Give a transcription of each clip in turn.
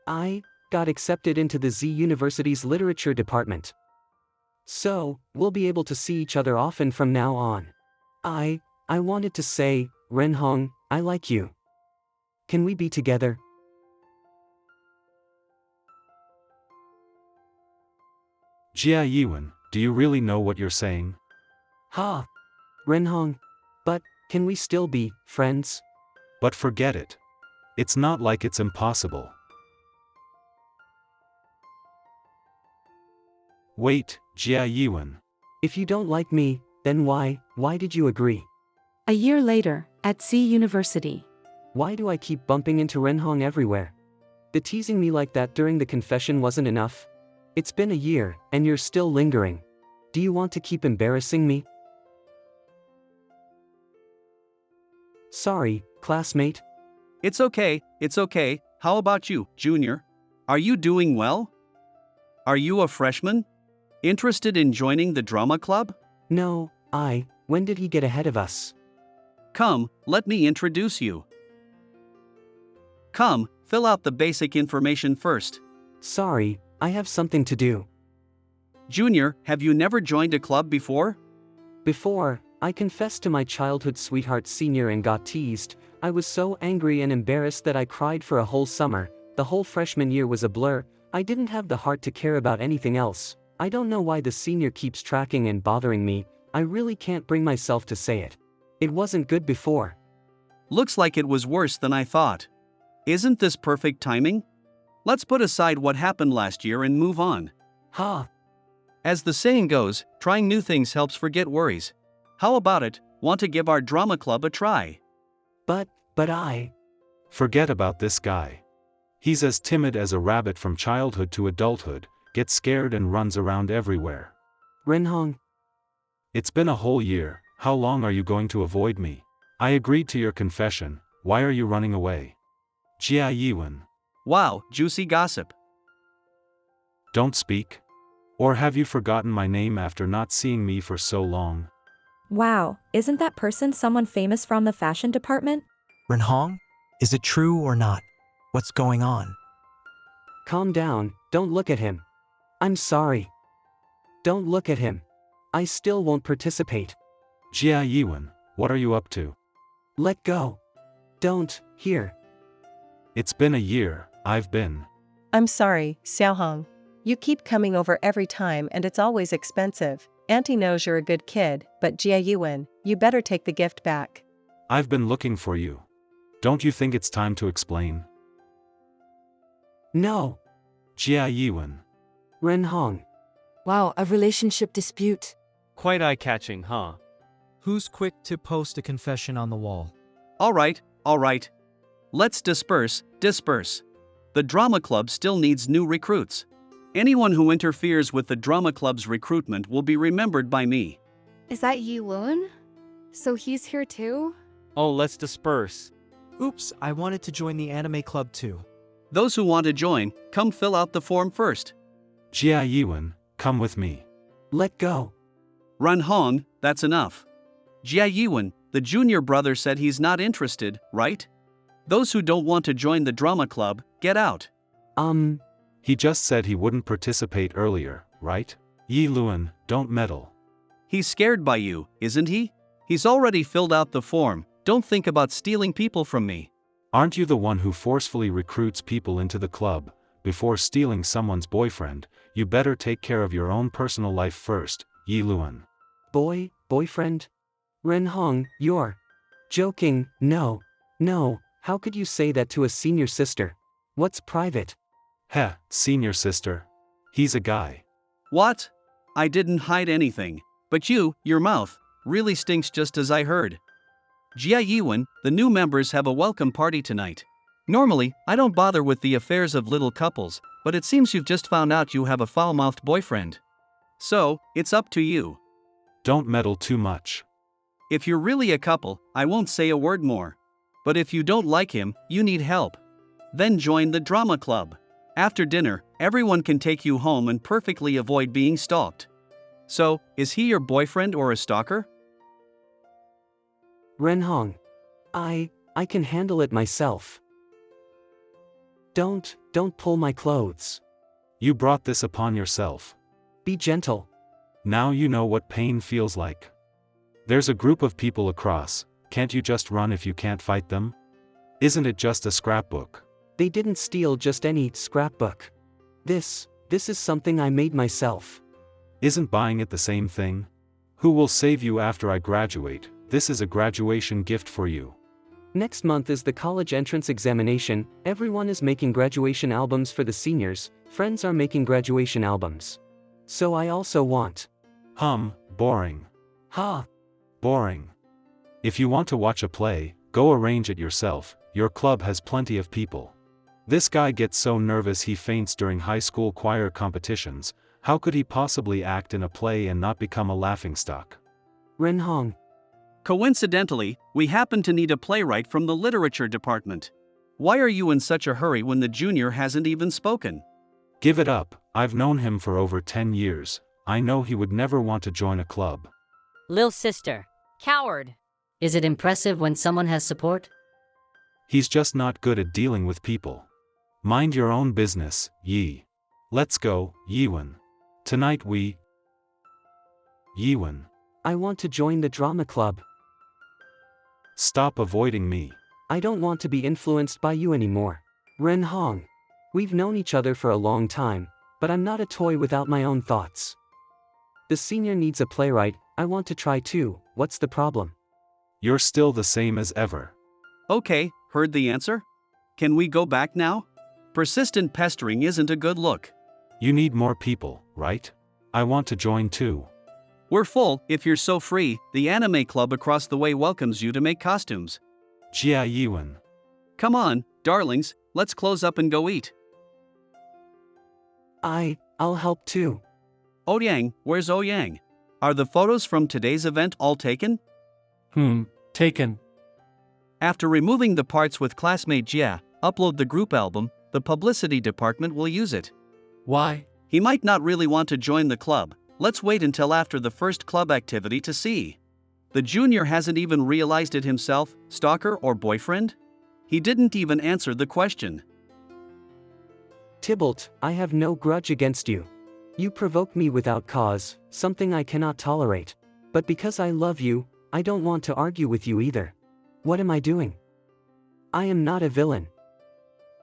I got accepted into the Z University's literature department. So, we'll be able to see each other often from now on. I wanted to say, Renhong, I like you. Can we be together? Jia Yiwen, do you really know what you're saying? Ha! Renhong. But, can we still be friends? But forget it. It's not like it's impossible. Wait, Jia Yiwen. If you don't like me, then why did you agree? A year later, at Z University. Why do I keep bumping into Renhong everywhere? The teasing me like that during the confession wasn't enough. It's been a year, and you're still lingering. Do you want to keep embarrassing me? Sorry, classmate. It's okay, it's okay. How about you, Junior? Are you doing well? Are you a freshman? Interested in joining the drama club? No, when did he get ahead of us? Come, let me introduce you. Come, fill out the basic information first. Sorry, I have something to do. Junior, have you never joined a club before? Before, I confessed to my childhood sweetheart Senior and got teased. I was so angry and embarrassed that I cried for a whole summer. The whole freshman year was a blur. I didn't have the heart to care about anything else. I don't know why the Senior keeps tracking and bothering me. I really can't bring myself to say it. It wasn't good before. Looks like it was worse than I thought. Isn't this perfect timing? Let's put aside what happened last year and move on. Ha! As the saying goes, trying new things helps forget worries. How about it, want to give our drama club a try? But I... Forget about this guy. He's as timid as a rabbit from childhood to adulthood, gets scared and runs around everywhere. Renhong. It's been a whole year, how long are you going to avoid me? I agreed to your confession, why are you running away? Jia Yiwen. Wow, juicy gossip. Don't speak? Or have you forgotten my name after not seeing me for so long? Wow, isn't that person someone famous from the fashion department? Renhong? Is it true or not? What's going on? Calm down, don't look at him. I'm sorry. Don't look at him. I still won't participate. Jia Yiwen, what are you up to? Let go. Don't, here. It's been a year, I've been. I'm sorry, Xiaohong. You keep coming over every time and it's always expensive. Auntie knows you're a good kid, but Jia Yuan, you better take the gift back. I've been looking for you. Don't you think it's time to explain? No. Jia Yiwen. Renhong. Wow, a relationship dispute. Quite eye-catching, huh? Who's quick to post a confession on the wall? All right. Let's disperse. The drama club still needs new recruits. Anyone who interferes with the drama club's recruitment will be remembered by me. Is that Yi Lun? So he's here too? Oh, let's disperse. Oops, I wanted to join the anime club too. Those who want to join, come fill out the form first. Jia Yiwen, come with me. Let go. Renhong, that's enough. Jia Yiwen, the junior brother said he's not interested, right? Those who don't want to join the drama club, get out. He just said he wouldn't participate earlier, right? Yi Luan, don't meddle. He's scared by you, isn't he? He's already filled out the form, don't think about stealing people from me. Aren't you the one who forcefully recruits people into the club? Before stealing someone's boyfriend, you better take care of your own personal life first, Yi Luan. Boyfriend? Renhong, you're joking. No, how could you say that to a senior sister? What's private? Heh, senior sister. He's a guy. What? I didn't hide anything. But your mouth, really stinks just as I heard. Jia Yiwen, the new members have a welcome party tonight. Normally, I don't bother with the affairs of little couples, but it seems you've just found out you have a foul-mouthed boyfriend. So, it's up to you. Don't meddle too much. If you're really a couple, I won't say a word more. But if you don't like him, you need help. Then join the drama club. After dinner, everyone can take you home and perfectly avoid being stalked. So, is he your boyfriend or a stalker? Renhong. I can handle it myself. Don't pull my clothes. You brought this upon yourself. Be gentle. Now you know what pain feels like. There's a group of people across, can't you just run if you can't fight them? Isn't it just a scrapbook? They didn't steal just any scrapbook. This is something I made myself. Isn't buying it the same thing? Who will save you after I graduate? This is a graduation gift for you. Next month is the college entrance examination, everyone is making graduation albums for the seniors, friends are making graduation albums. So I also want. Boring. Ha! Boring. If you want to watch a play, go arrange it yourself, your club has plenty of people. This guy gets so nervous he faints during high school choir competitions, how could he possibly act in a play and not become a laughingstock? Renhong. Coincidentally, we happen to need a playwright from the literature department. Why are you in such a hurry when the junior hasn't even spoken? Give it up, I've known him for over 10 years, I know he would never want to join a club. Lil sister. Coward. Is it impressive when someone has support? He's just not good at dealing with people. Mind your own business, Yi. Let's go, Yiwen. Tonight we... Yiwen. I want to join the drama club. Stop avoiding me. I don't want to be influenced by you anymore. Renhong. We've known each other for a long time, but I'm not a toy without my own thoughts. The senior needs a playwright, I want to try too, what's the problem? You're still the same as ever. Okay, heard the answer? Can we go back now? Persistent pestering isn't a good look. You need more people, right? I want to join too. We're full, if you're so free, the anime club across the way welcomes you to make costumes. Jia Yiwen. Come on, darlings, let's close up and go eat. I'll help too. Ouyang, where's Ouyang? Are the photos from today's event all taken? Taken. After removing the parts with classmate Jia, upload the group album, the publicity department will use it. Why? He might not really want to join the club, let's wait until after the first club activity to see. The junior hasn't even realized it himself, stalker or boyfriend? He didn't even answer the question. Tybalt, I have no grudge against you. You provoke me without cause, something I cannot tolerate. But because I love you, I don't want to argue with you either. What am I doing? I am not a villain.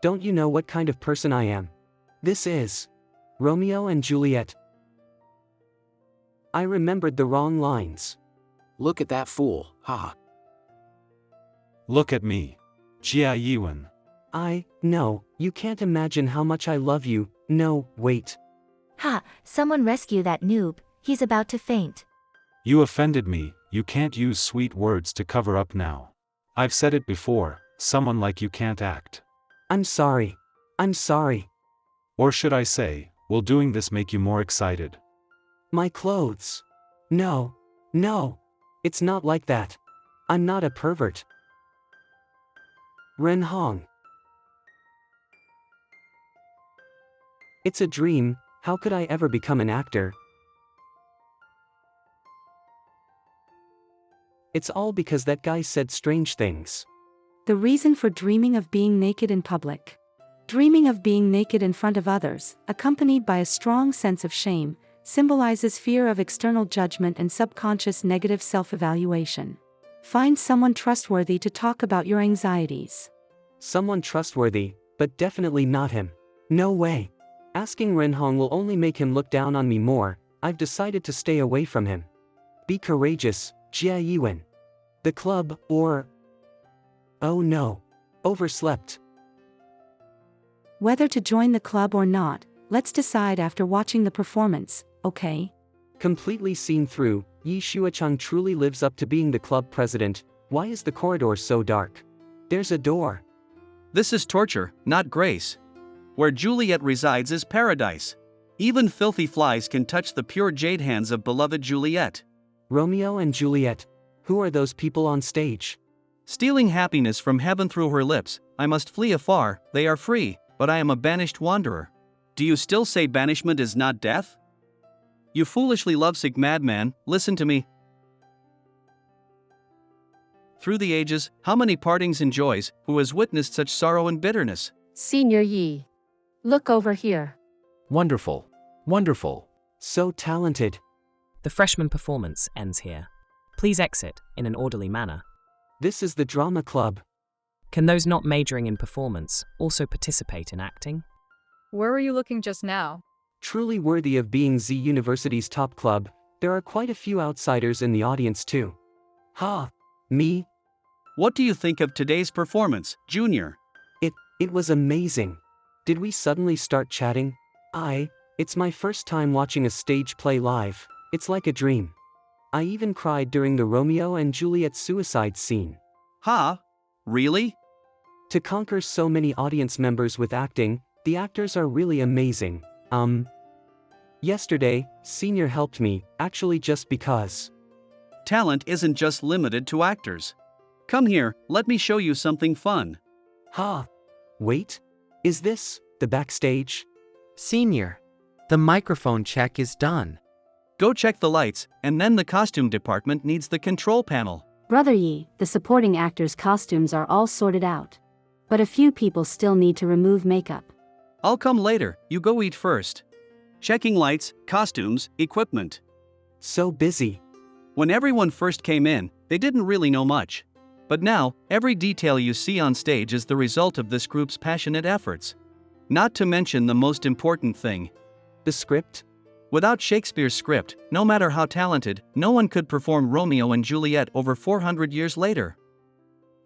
Don't you know what kind of person I am? This is Romeo and Juliet. I remembered the wrong lines. Look at that fool, haha. Look at me. Jia Yiwen. No, you can't imagine how much I love you, no, wait. Ha, someone rescue that noob, he's about to faint. You offended me, you can't use sweet words to cover up now. I've said it before, someone like you can't act. I'm sorry. Or should I say, will doing this make you more excited? My clothes. No. It's not like that. I'm not a pervert. Renhong. It's a dream, how could I ever become an actor? It's all because that guy said strange things. The reason for dreaming of being naked in public. Dreaming of being naked in front of others, accompanied by a strong sense of shame, symbolizes fear of external judgment and subconscious negative self-evaluation. Find someone trustworthy to talk about your anxieties. Someone trustworthy, but definitely not him. No way. Asking Renhong will only make him look down on me more, I've decided to stay away from him. Be courageous, Jia Yiwen. The club, or... Oh no. Overslept. Whether to join the club or not, let's decide after watching the performance, okay? Completely seen through, Yi Shuacheng truly lives up to being the club president. Why is the corridor so dark? There's a door. This is torture, not grace. Where Juliet resides is paradise. Even filthy flies can touch the pure jade hands of beloved Juliet. Romeo and Juliet. Who are those people on stage? Stealing happiness from heaven through her lips, I must flee afar, they are free, but I am a banished wanderer. Do you still say banishment is not death? You foolishly lovesick madman, listen to me. Through the ages, how many partings and joys, who has witnessed such sorrow and bitterness? Senior Yi. Look over here. Wonderful. Wonderful. So talented. The freshman performance ends here. Please exit in an orderly manner. This is the drama club. Can those not majoring in performance also participate in acting? Where were you looking just now? Truly worthy of being Z University's top club, there are quite a few outsiders in the audience too. Ha! Me? What do you think of today's performance, Junior? It was amazing. Did we suddenly start chatting? It's my first time watching a stage play live. It's like a dream. I even cried during the Romeo and Juliet suicide scene. Ha? Really? To conquer so many audience members with acting, the actors are really amazing. Yesterday, Senior helped me, actually just because. Talent isn't just limited to actors. Come here, let me show you something fun. Ha! Wait, is this the backstage? Senior, the microphone check is done. Go check the lights, and then the costume department needs the control panel. Brother Yi, the supporting actors' costumes are all sorted out. But a few people still need to remove makeup. I'll come later, you go eat first. Checking lights, costumes, equipment. So busy. When everyone first came in, they didn't really know much. But now, every detail you see on stage is the result of this group's passionate efforts. Not to mention the most important thing. The script? Without Shakespeare's script, no matter how talented, no one could perform Romeo and Juliet over 400 years later.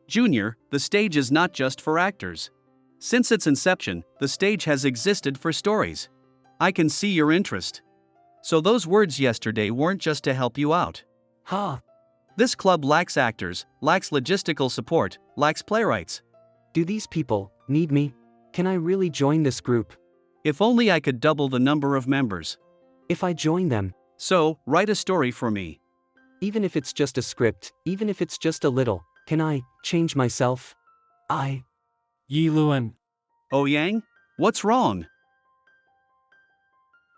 Junior, the stage is not just for actors. Since its inception, the stage has existed for stories. I can see your interest. So those words yesterday weren't just to help you out. Ha! This club lacks actors, lacks logistical support, lacks playwrights. Do these people need me? Can I really join this group? If only I could double the number of members. If I join them. So, write a story for me. Even if it's just a script, even if it's just a little, can I change myself? Yi Luan. Oh Yang? What's wrong?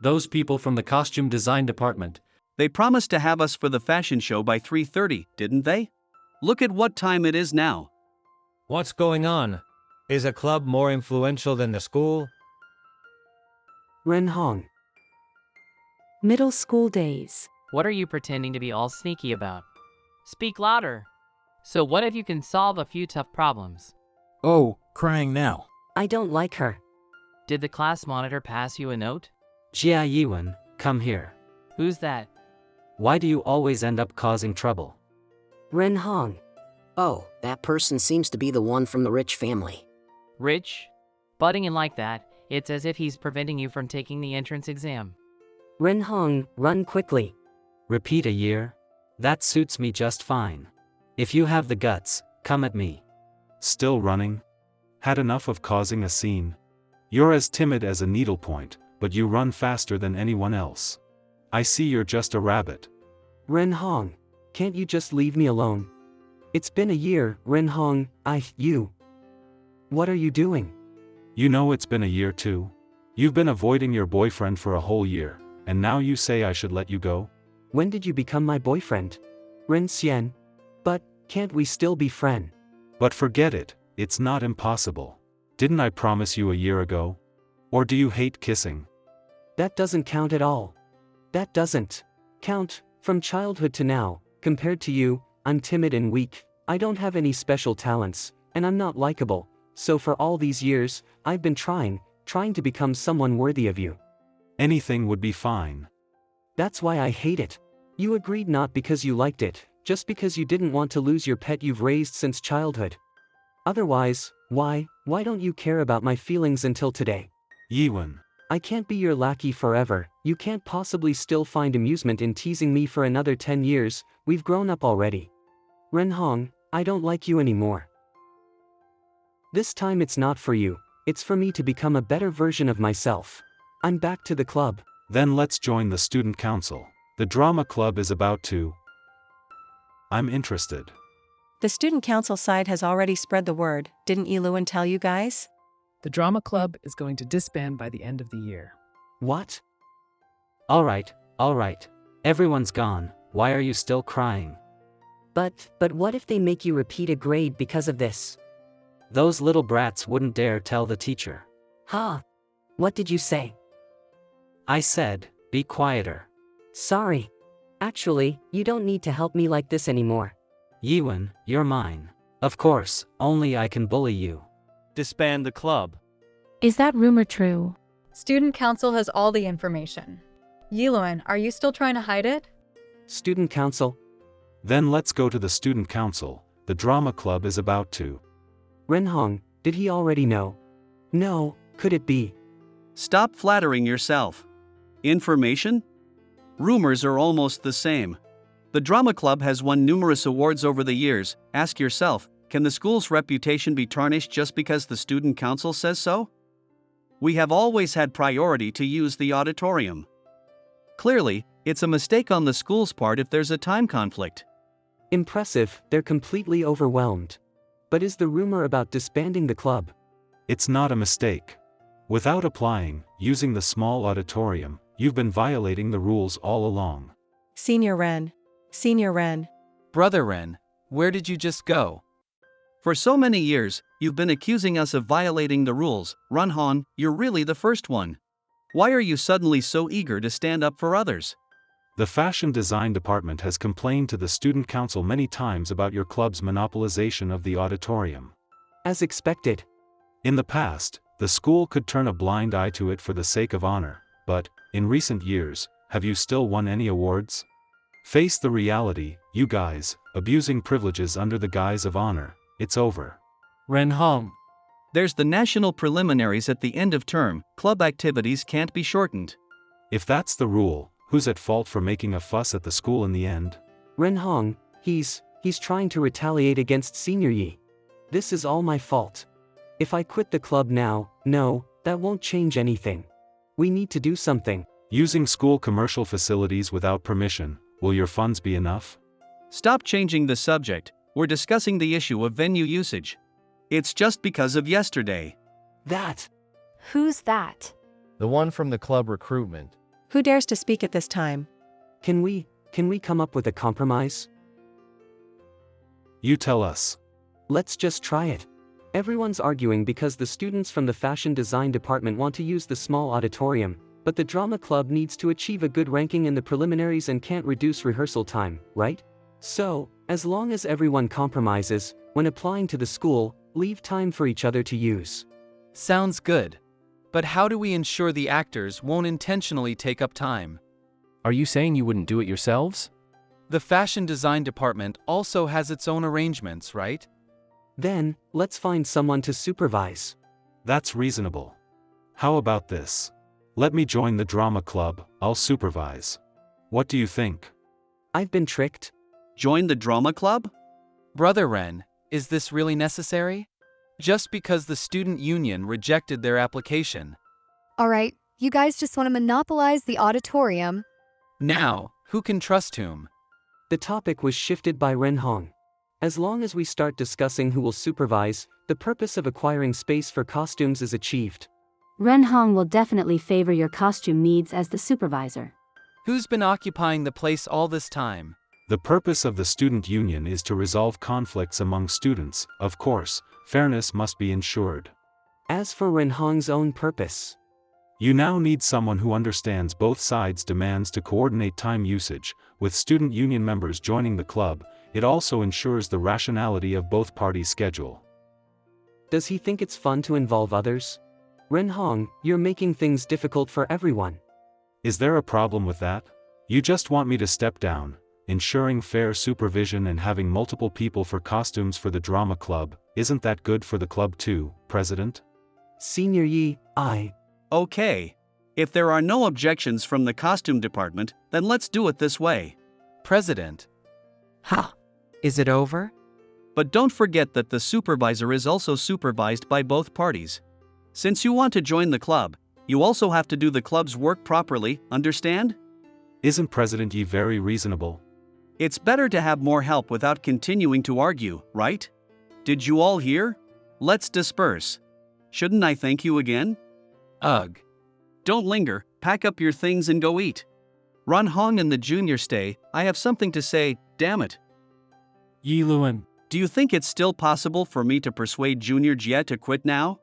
Those people from the costume design department. They promised to have us for the fashion show by 3:30, didn't they? Look at what time it is now. What's going on? Is a club more influential than the school? Ren Hong. Middle school days. What are you pretending to be all sneaky about? Speak louder. So what if you can solve a few tough problems? Oh, crying now. I don't like her. Did the class monitor pass you a note? Jia Yiwen, come here. Who's that? Why do you always end up causing trouble? Ren Hong. Oh, that person seems to be the one from the rich family. Rich? Butting in like that, it's as if he's preventing you from taking the entrance exam. Ren Hong, run quickly. Repeat a year? That suits me just fine. If you have the guts, come at me. Still running? Had enough of causing a scene? You're as timid as a needlepoint, but you run faster than anyone else. I see you're just a rabbit. Ren Hong, can't you just leave me alone? It's been a year, Ren Hong, you. What are you doing? You know it's been a year too. You've been avoiding your boyfriend for a whole year, and now you say I should let you go? When did you become my boyfriend? Ren Xian. But, can't we still be friends? But forget it, it's not impossible. Didn't I promise you a year ago? Or do you hate kissing? That doesn't count at all. That doesn't count. From childhood to now, compared to you, I'm timid and weak, I don't have any special talents, and I'm not likable, so for all these years, I've been trying to become someone worthy of you. Anything would be fine. That's why I hate it. You agreed not because you liked it, just because you didn't want to lose your pet you've raised since childhood. Otherwise, why don't you care about my feelings until today? Yiwen. I can't be your lackey forever, you can't possibly still find amusement in teasing me for another 10 years, we've grown up already. Ren Hong, I don't like you anymore. This time it's not for you, it's for me to become a better version of myself. I'm back to the club. Then let's join the student council. The drama club is about to. I'm interested. The student council side has already spread the word, didn't Yiluan tell you guys? The drama club is going to disband by the end of the year. What? Alright. Everyone's gone, why are you still crying? But what if they make you repeat a grade because of this? Those little brats wouldn't dare tell the teacher. Huh? What did you say? I said, be quieter. Sorry. Actually, you don't need to help me like this anymore. Yiwen, you're mine. Of course, only I can bully you. Disband the club. Is that rumor true? Student council has all the information. Yiluan, are you still trying to hide it? Student council? Then let's go to the student council. The drama club is about to. Renhong, did he already know? No, could it be? Stop flattering yourself. Information? Rumors are almost the same. The drama club has won numerous awards over the years. Ask yourself, can the school's reputation be tarnished just because the student council says so? We have always had priority to use the auditorium. Clearly, it's a mistake on the school's part if there's a time conflict. Impressive, they're completely overwhelmed. But is the rumor about disbanding the club? It's not a mistake. Without applying, using the small auditorium, you've been violating the rules all along. Senior Ren. Senior Ren. Brother Ren, where did you just go? For so many years, you've been accusing us of violating the rules. Runhan, you're really the first one. Why are you suddenly so eager to stand up for others? The fashion design department has complained to the student council many times about your club's monopolization of the auditorium. As expected. In the past, the school could turn a blind eye to it for the sake of honor, but, in recent years, have you still won any awards? Face the reality, you guys, abusing privileges under the guise of honor. It's over. Renhong. There's the national preliminaries at the end of term. Club activities can't be shortened. If that's the rule, who's at fault for making a fuss at the school in the end? Renhong, he's trying to retaliate against Senior Yi. This is all my fault. If I quit the club now, no, that won't change anything. We need to do something. Using school commercial facilities without permission, will your funds be enough? Stop changing the subject. We're discussing the issue of venue usage. It's just because of yesterday. That. Who's that? The one from the club recruitment. Who dares to speak at this time? Can we come up with a compromise? You tell us. Let's just try it. Everyone's arguing because the students from the fashion design department want to use the small auditorium, but the drama club needs to achieve a good ranking in the preliminaries and can't reduce rehearsal time, right? So, as long as everyone compromises, when applying to the school, leave time for each other to use. Sounds good. But how do we ensure the actors won't intentionally take up time? Are you saying you wouldn't do it yourselves? The fashion design department also has its own arrangements, right? Then, let's find someone to supervise. That's reasonable. How about this? Let me join the drama club, I'll supervise. What do you think? I've been tricked. Join the drama club? Brother Ren, is this really necessary? Just because the student union rejected their application. Alright, you guys just want to monopolize the auditorium. Now, who can trust whom? The topic was shifted by Renhong. As long as we start discussing who will supervise, the purpose of acquiring space for costumes is achieved. Renhong will definitely favor your costume needs as the supervisor. Who's been occupying the place all this time? The purpose of the student union is to resolve conflicts among students. Of course, fairness must be ensured. As for Renhong's own purpose, you now need someone who understands both sides' demands to coordinate time usage. With student union members joining the club, it also ensures the rationality of both parties' schedule. Does he think it's fun to involve others? Renhong, you're making things difficult for everyone. Is there a problem with that? You just want me to step down, ensuring fair supervision and having multiple people for costumes for the drama club. Isn't that good for the club too, President? Senior Yi, Okay. If there are no objections from the costume department, then let's do it this way. President. Ha! Is it over? But don't forget that the supervisor is also supervised by both parties. Since you want to join the club, you also have to do the club's work properly, understand? Isn't President Yi very reasonable? It's better to have more help without continuing to argue, right? Did you all hear? Let's disperse. Shouldn't I thank you again? Ugh. Don't linger, pack up your things and go eat. Runhong and the junior stay, I have something to say, damn it. Yiluan. Do you think it's still possible for me to persuade Junior Jie to quit now?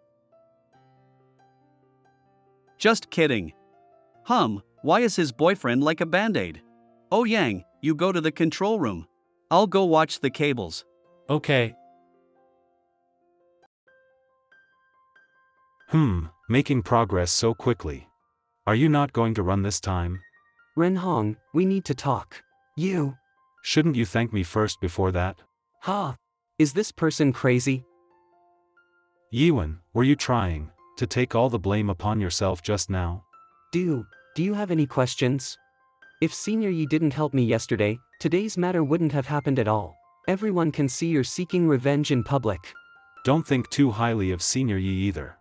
Just kidding. Why is his boyfriend like a band-aid? Oh Yang, you go to the control room. I'll go watch the cables. Okay. Making progress so quickly. Are you not going to run this time? Renhong, we need to talk. You. Shouldn't you thank me first before that? Is this person crazy? Yiwen, were you trying to take all the blame upon yourself just now? Do you have any questions? If Senior Yi didn't help me yesterday, today's matter wouldn't have happened at all. Everyone can see you're seeking revenge in public. Don't think too highly of Senior Yi either.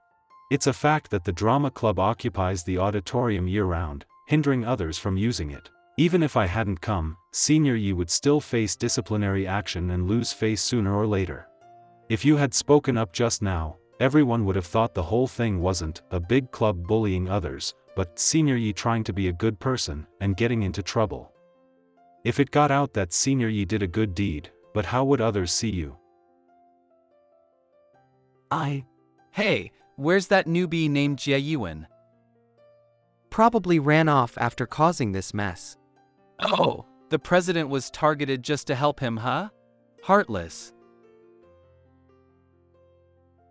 It's a fact that the drama club occupies the auditorium year-round, hindering others from using it. Even if I hadn't come, Senior Yi would still face disciplinary action and lose face sooner or later. If you had spoken up just now, everyone would have thought the whole thing wasn't a big club bullying others, but Senior Yi trying to be a good person and getting into trouble. If it got out that Senior Yi did a good deed, but how would others see you? Hey, where's that newbie named Jie Yiwen? Probably ran off after causing this mess. Oh, the president was targeted just to help him, huh? Heartless.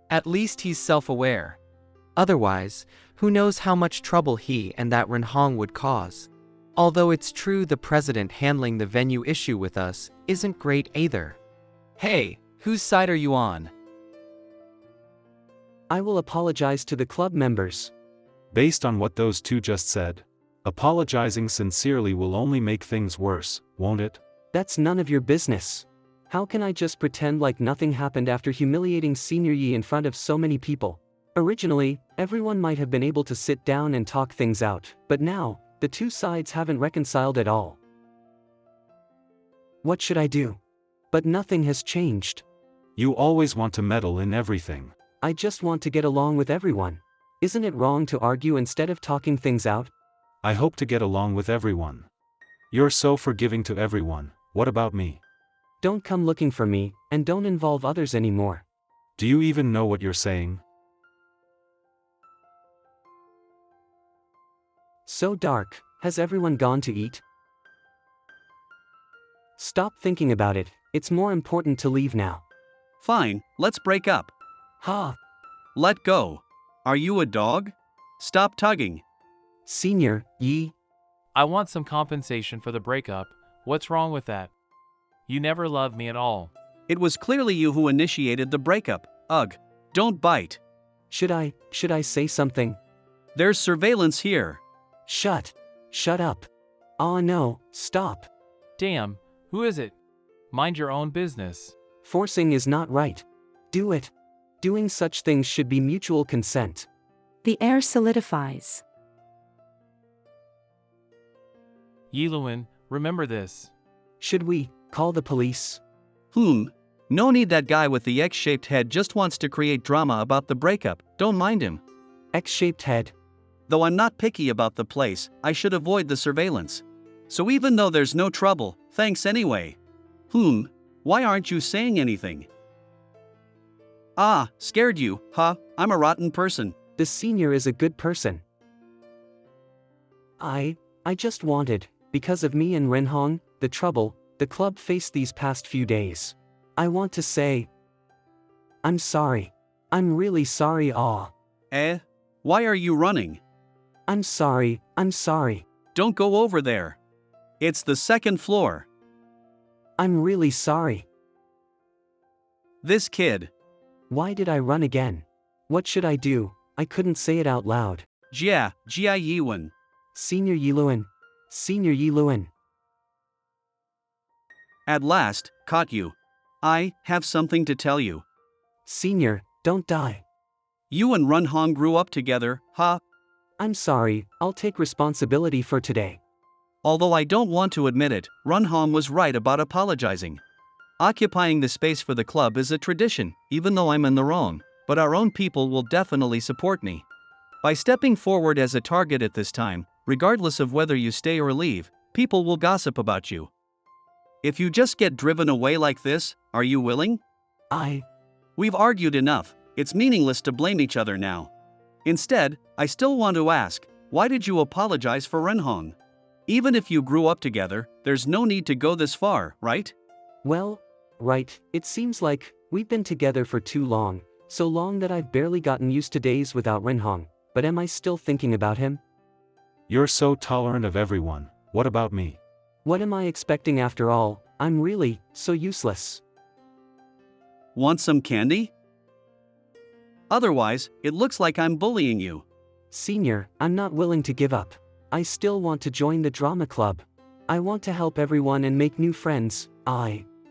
At least he's self-aware. Otherwise, who knows how much trouble he and that Renhong would cause. Although it's true the president handling the venue issue with us isn't great either. Hey, whose side are you on? I will apologize to the club members. Based on what those two just said, apologizing sincerely will only make things worse, won't it? That's none of your business. How can I just pretend like nothing happened after humiliating Senior Yi in front of so many people? Originally, everyone might have been able to sit down and talk things out, but now, the two sides haven't reconciled at all. What should I do? But nothing has changed. You always want to meddle in everything. I just want to get along with everyone. Isn't it wrong to argue instead of talking things out? I hope to get along with everyone. You're so forgiving to everyone, what about me? Don't come looking for me, and don't involve others anymore. Do you even know what you're saying? So dark, has everyone gone to eat? Stop thinking about it, it's more important to leave now. Fine, let's break up. Let go. Are you a dog? Stop tugging. Senior Yi. I want some compensation for the breakup. What's wrong with that? You never loved me at all. It was clearly you who initiated the breakup. Ugh. Don't bite. Should I say something? There's surveillance here. Shut up. Oh no, stop. Damn, who is it? Mind your own business. Forcing is not right. Do it. Doing such things should be mutual consent. The air solidifies. Yiluan, remember this. Should we call the police? No need, that guy with the X-shaped head just wants to create drama about the breakup, don't mind him. X-shaped head. Though I'm not picky about the place, I should avoid the surveillance. So even though there's no trouble, thanks anyway. Why aren't you saying anything? Scared you, huh? I'm a rotten person. The senior is a good person. I just wanted, because of me and Renhong, the trouble the club faced these past few days. I want to say, I'm sorry. I'm really sorry. Why are you running? I'm sorry. Don't go over there. It's the second floor. I'm really sorry. This kid. Why did I run again? What should I do? I couldn't say it out loud. Jia Yiwen. Senior Yiluan. At last, caught you. I have something to tell you. Senior, don't die. You and Renhong grew up together, huh? I'm sorry, I'll take responsibility for today. Although I don't want to admit it, Renhong was right about apologizing. Occupying the space for the club is a tradition, even though I'm in the wrong, but our own people will definitely support me. By stepping forward as a target at this time, regardless of whether you stay or leave, people will gossip about you. If you just get driven away like this, are you willing? We've argued enough, it's meaningless to blame each other now. Instead, I still want to ask, why did you apologize for Renhong? Even if you grew up together, there's no need to go this far, right? Well, right, it seems like we've been together for too long, so long that I've barely gotten used to days without Renhong, but am I still thinking about him? You're so tolerant of everyone, what about me? What am I expecting after all? I'm really so useless. Want some candy? Otherwise, it looks like I'm bullying you. Senior, I'm not willing to give up. I still want to join the drama club. I want to help everyone and make new friends.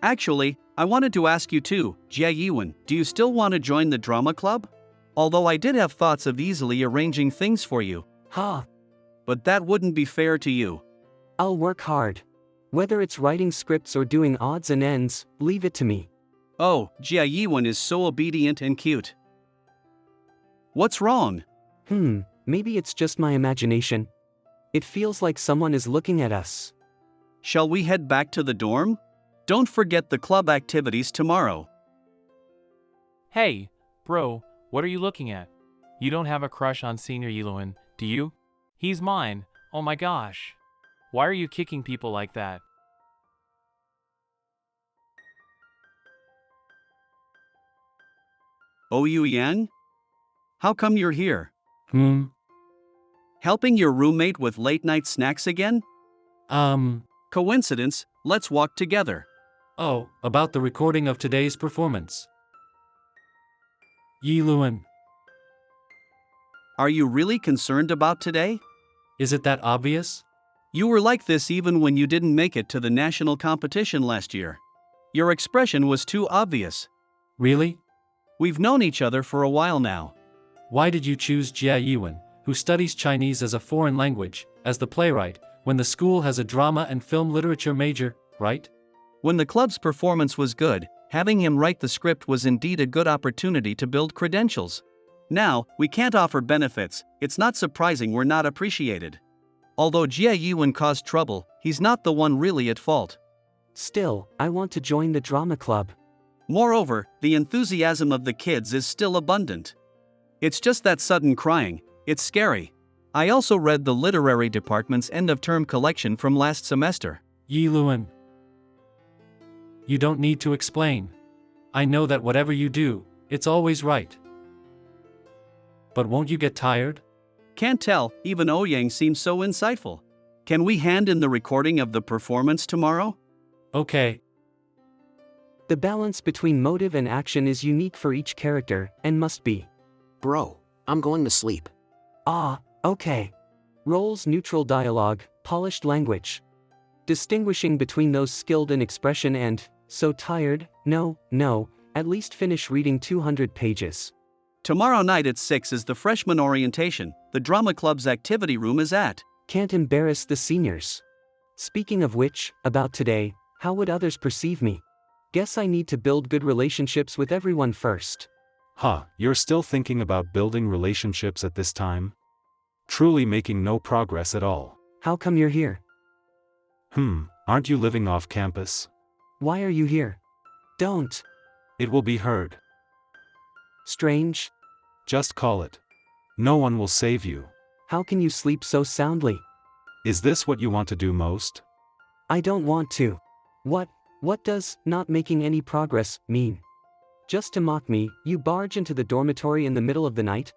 Actually, I wanted to ask you too, Jia Yiwen, do you still want to join the drama club? Although I did have thoughts of easily arranging things for you. But that wouldn't be fair to you. I'll work hard. Whether it's writing scripts or doing odds and ends, leave it to me. Oh, Jia Yiwen is so obedient and cute. What's wrong? Maybe it's just my imagination. It feels like someone is looking at us. Shall we head back to the dorm? Don't forget the club activities tomorrow. Hey, bro, what are you looking at? You don't have a crush on Senior Yiluan, do you? He's mine, oh my gosh. Why are you kicking people like that? Oh, Yu Yang? How come you're here? Helping your roommate with late-night snacks again? Coincidence, let's walk together. Oh, about the recording of today's performance. Yiluan. Are you really concerned about today? Is it that obvious? You were like this even when you didn't make it to the national competition last year. Your expression was too obvious. Really? We've known each other for a while now. Why did you choose Jia Yiwen, who studies Chinese as a foreign language, as the playwright, when the school has a drama and film literature major, right? When the club's performance was good, having him write the script was indeed a good opportunity to build credentials. Now, we can't offer benefits, it's not surprising we're not appreciated. Although Jia Yiwen caused trouble, he's not the one really at fault. Still, I want to join the drama club. Moreover, the enthusiasm of the kids is still abundant. It's just that sudden crying, it's scary. I also read the literary department's end-of-term collection from last semester. Yiluan. You don't need to explain. I know that whatever you do, it's always right. But won't you get tired? Can't tell, even Ouyang seems so insightful. Can we hand in the recording of the performance tomorrow? Okay. The balance between motive and action is unique for each character, and must be. Bro, I'm going to sleep. Okay. Roles, neutral dialogue, polished language. Distinguishing between those skilled in expression and, so tired, no, at least finish reading 200 pages. Tomorrow night at 6 is the freshman orientation, the drama club's activity room is at. Can't embarrass the seniors. Speaking of which, about today, how would others perceive me? Guess I need to build good relationships with everyone first. You're still thinking about building relationships at this time? Truly making no progress at all. How come you're here? Aren't you living off campus? Why are you here? Don't. It will be heard. Strange. Just call it. No one will save you. How can you sleep so soundly? Is this what you want to do most? I don't want to. What does not making any progress mean? Just to mock me, you barge into the dormitory in the middle of the night?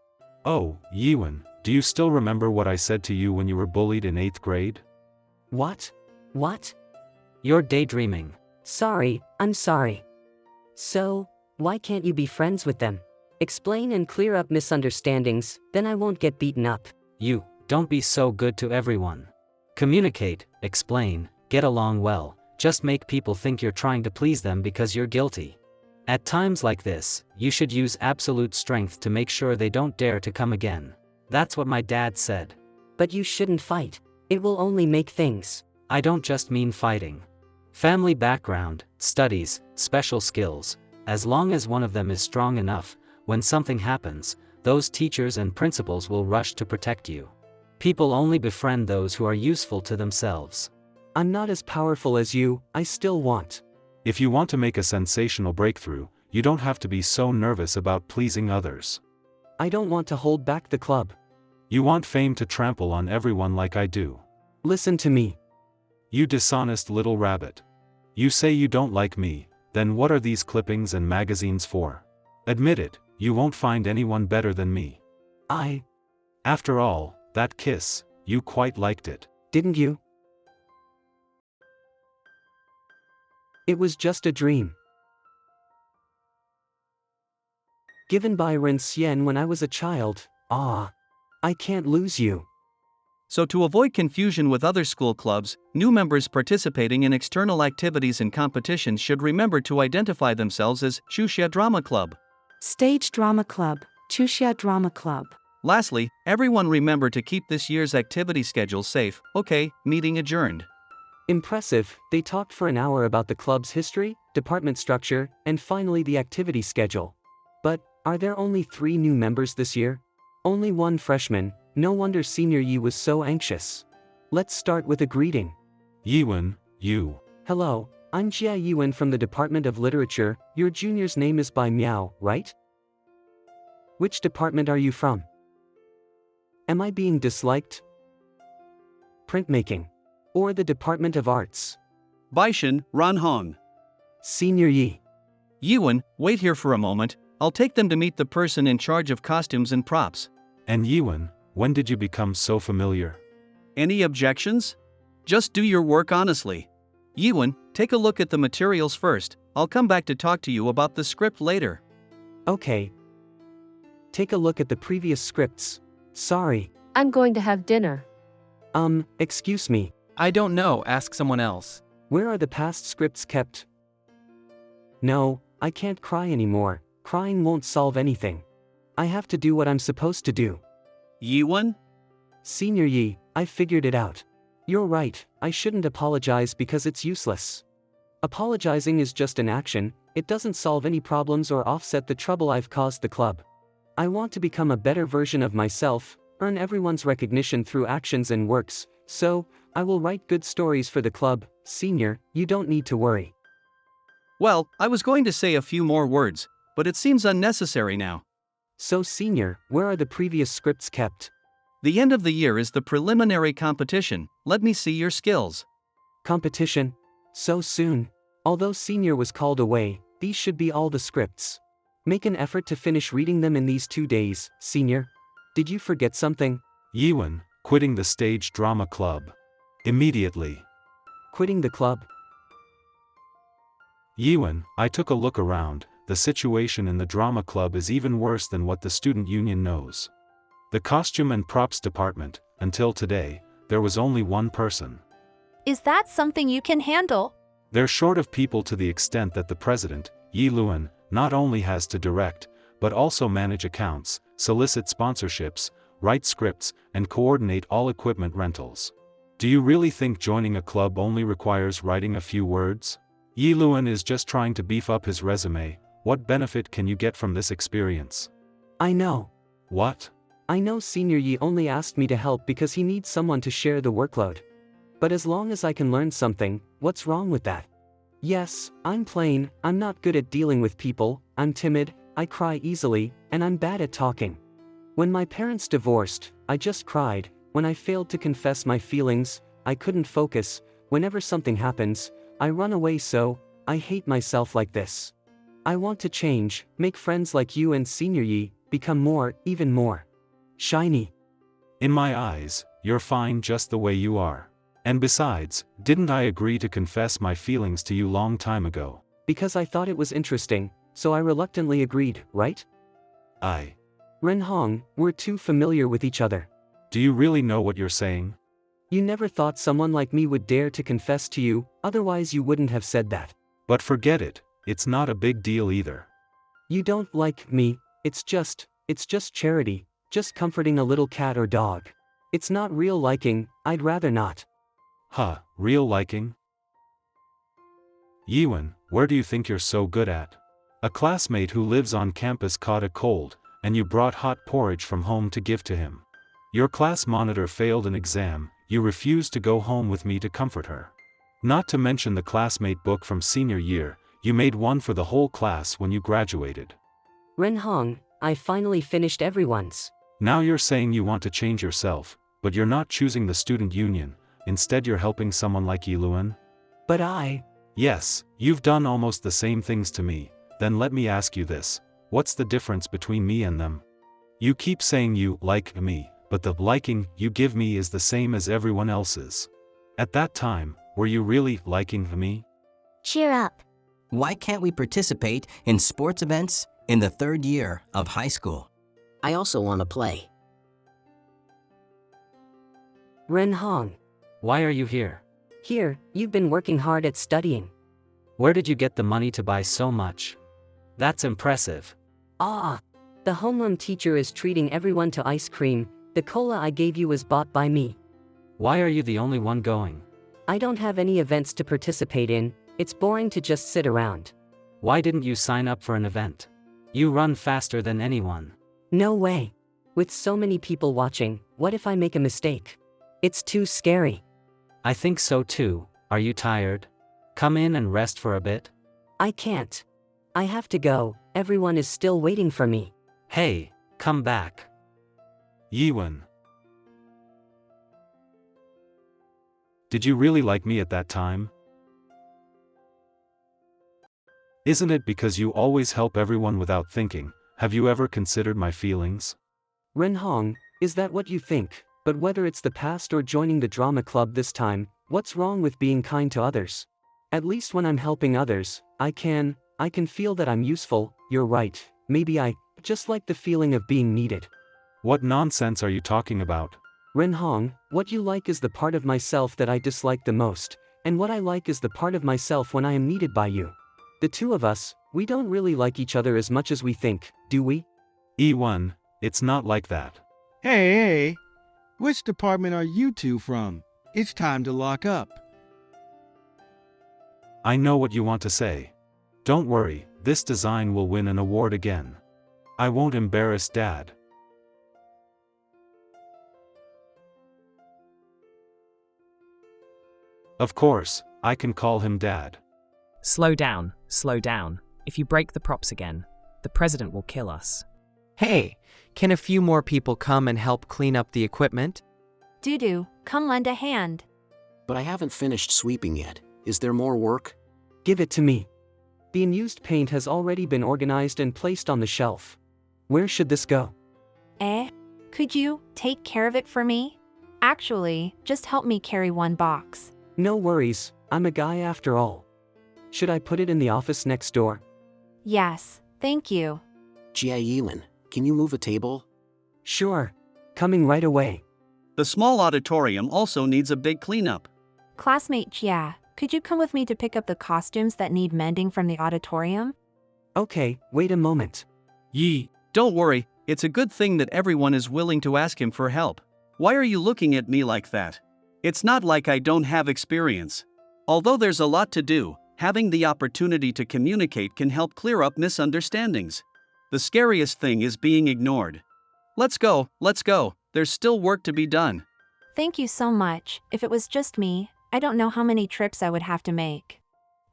Oh, Yiwen, do you still remember what I said to you when you were bullied in 8th grade? What? You're daydreaming. Sorry, I'm sorry. So, why can't you be friends with them? Explain and clear up misunderstandings, then I won't get beaten up. You, don't be so good to everyone. Communicate, explain, get along well, just make people think you're trying to please them because you're guilty. At times like this, you should use absolute strength to make sure they don't dare to come again. That's what my dad said. But you shouldn't fight. It will only make things. I don't just mean fighting. Family background, studies, special skills, as long as one of them is strong enough, when something happens, those teachers and principals will rush to protect you. People only befriend those who are useful to themselves. I'm not as powerful as you, I still want. If you want to make a sensational breakthrough, you don't have to be so nervous about pleasing others. I don't want to hold back the club. You want fame to trample on everyone like I do. Listen to me. You dishonest little rabbit. You say you don't like me, then what are these clippings and magazines for? Admit it, you won't find anyone better than me. After all, that kiss, you quite liked it. Didn't you? It was just a dream. Given by Ren Xian when I was a child. I can't lose you. So to avoid confusion with other school clubs, new members participating in external activities and competitions should remember to identify themselves as Chuxia Drama Club. Stage Drama Club, Chuxia Drama Club. Lastly, everyone remember to keep this year's activity schedule safe. Okay, meeting adjourned. Impressive, they talked for an hour about the club's history, department structure, and finally the activity schedule. But, are there only 3 new members this year? Only 1 freshman, no wonder Senior Yi was so anxious. Let's start with a greeting. Yiwen, you. Hello, I'm Jia Yiwen from the Department of Literature. Your junior's name is Bai Miao, right? Which department are you from? Am I being disliked? Printmaking. Or the Department of Arts? Baishan, Ranhong. Senior Yi. Yiwen, wait here for a moment, I'll take them to meet the person in charge of costumes and props. And Yiwen, when did you become so familiar? Any objections? Just do your work honestly. Yiwen, take a look at the materials first, I'll come back to talk to you about the script later. Okay. Take a look at the previous scripts. Sorry. I'm going to have dinner. Excuse me. I don't know, ask someone else. Where are the past scripts kept? No, I can't cry anymore. Crying won't solve anything. I have to do what I'm supposed to do. Yiwen? Senior Yi, I figured it out. You're right, I shouldn't apologize because it's useless. Apologizing is just an action, it doesn't solve any problems or offset the trouble I've caused the club. I want to become a better version of myself, earn everyone's recognition through actions and works, so, I will write good stories for the club. Senior, you don't need to worry. Well, I was going to say a few more words, but it seems unnecessary now. So Senior, where are the previous scripts kept? The end of the year is the preliminary competition, let me see your skills. Competition? So soon? Although Senior was called away, these should be all the scripts. Make an effort to finish reading them in these 2 days, Senior. Did you forget something? Yiwen, quitting the stage drama club. Immediately. Quitting the club? Yiwen, I took a look around, the situation in the drama club is even worse than what the student union knows. The costume and props department, until today, there was only 1 person. Is that something you can handle? They're short of people to the extent that the president, Yi Luan, not only has to direct, but also manage accounts, solicit sponsorships, write scripts, and coordinate all equipment rentals. Do you really think joining a club only requires writing a few words? Yi Luan is just trying to beef up his resume. What benefit can you get from this experience? I know. What? I know Senior Yi only asked me to help because he needs someone to share the workload. But as long as I can learn something, what's wrong with that? Yes, I'm plain, I'm not good at dealing with people, I'm timid, I cry easily, and I'm bad at talking. When my parents divorced, I just cried. When I failed to confess my feelings, I couldn't focus. Whenever something happens, I run away, so I hate myself like this. I want to change, make friends like you and Senior Yi, become more, even more shiny. In my eyes, you're fine just the way you are. And besides, didn't I agree to confess my feelings to you long time ago? Because I thought it was interesting, so I reluctantly agreed, right? Ren Hong, we're too familiar with each other. Do you really know what you're saying? You never thought someone like me would dare to confess to you, otherwise you wouldn't have said that. But forget it, it's not a big deal either. You don't like me, it's just charity, just comforting a little cat or dog. It's not real liking, I'd rather not. Real liking? Yiwen, where do you think you're so good at? A classmate who lives on campus caught a cold, and you brought hot porridge from home to give to him. Your class monitor failed an exam, you refused to go home with me to comfort her. Not to mention the classmate book from senior year, You made one for the whole class when you graduated. Ren Hong, I finally finished everyone's. Now you're saying you want to change yourself, but you're not choosing the student union, instead you're helping someone like Yiluan? But I... Yes, you've done almost the same things to me, then let me ask you this, what's the difference between me and them? You keep saying you like me, but the liking you give me is the same as everyone else's. At that time, were you really liking me? Cheer up. Why can't we participate in sports events in the 3rd year of high school? I also want to play. Ren Hong. Why are you here? Here, you've been working hard at studying. Where did you get the money to buy so much? That's impressive. Ah, the homeroom teacher is treating everyone to ice cream. The cola I gave you was bought by me. Why are you the only one going? I don't have any events to participate in. It's boring to just sit around. Why didn't you sign up for an event? You run faster than anyone. No way. With so many people watching, what if I make a mistake? It's too scary. I think so too. Are you tired? Come in and rest for a bit. I can't. I have to go. Everyone is still waiting for me. Hey, come back. Yiwen. Did you really like me at that time? Isn't it because you always help everyone without thinking? Have you ever considered my feelings? Ren Hong, is that what you think? But whether it's the past or joining the drama club this time, what's wrong with being kind to others? At least when I'm helping others, I can feel that I'm useful. You're right, maybe I just like the feeling of being needed. What nonsense are you talking about? Ren Hong, what you like is the part of myself that I dislike the most, and what I like is the part of myself when I am needed by you. The two of us, we don't really like each other as much as we think, do we? E1, it's not like that. Hey, which department are you two from? It's time to lock up. I know what you want to say. Don't worry, this design will win an award again. I won't embarrass Dad. Of course, I can call him Dad. Slow down, slow down. If you break the props again, the president will kill us. Hey, can a few more people come and help clean up the equipment? Dudu, come lend a hand. But I haven't finished sweeping yet. Is there more work? Give it to me. The unused paint has already been organized and placed on the shelf. Where should this go? Could you take care of it for me? Actually, just help me carry one box. No worries, I'm a guy after all. Should I put it in the office next door? Yes, thank you. Jia Yilin, can you move a table? Sure. Coming right away. The small auditorium also needs a big cleanup. Classmate Jia, could you come with me to pick up the costumes that need mending from the auditorium? Okay, wait a moment. Yi, don't worry, it's a good thing that everyone is willing to ask him for help. Why are you looking at me like that? It's not like I don't have experience. Although there's a lot to do, having the opportunity to communicate can help clear up misunderstandings. The scariest thing is being ignored. Let's go, there's still work to be done. Thank you so much. If it was just me, I don't know how many trips I would have to make.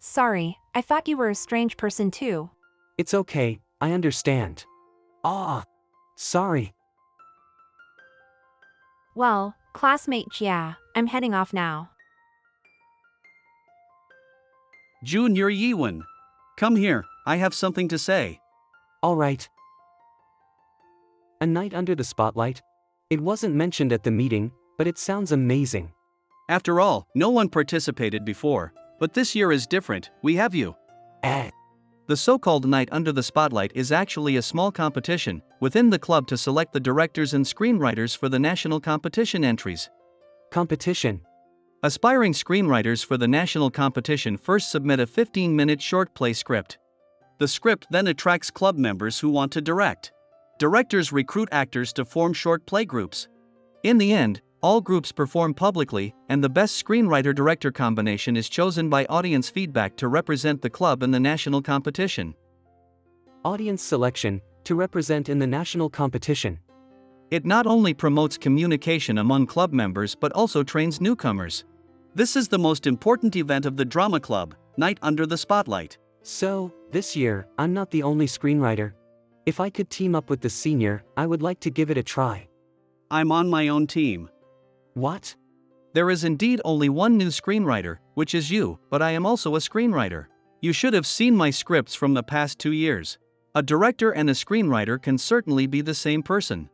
Sorry, I thought you were a strange person too. It's okay, I understand. Sorry. Well, classmate Jia, I'm heading off now. Junior Yiwen, come here, I have something to say. Alright. A night under the spotlight? It wasn't mentioned at the meeting, but it sounds amazing. After all, no one participated before, but this year is different, we have you. The so-called Night Under the Spotlight is actually a small competition within the club to select the directors and screenwriters for the national competition entries. Competition? Aspiring screenwriters for the national competition first submit a 15-minute short play script. The script then attracts club members who want to direct. Directors recruit actors to form short play groups. In the end, all groups perform publicly, and the best screenwriter-director combination is chosen by audience feedback to represent the club in the national competition. Audience selection, to represent in the national competition. It not only promotes communication among club members but also trains newcomers. This is the most important event of the drama club, Night Under the Spotlight. So, this year, I'm not the only screenwriter. If I could team up with the senior, I would like to give it a try. I'm on my own team. What? There is indeed only one new screenwriter, which is you, but I am also a screenwriter. You should have seen my scripts from the past 2 years. A director and a screenwriter can certainly be the same person.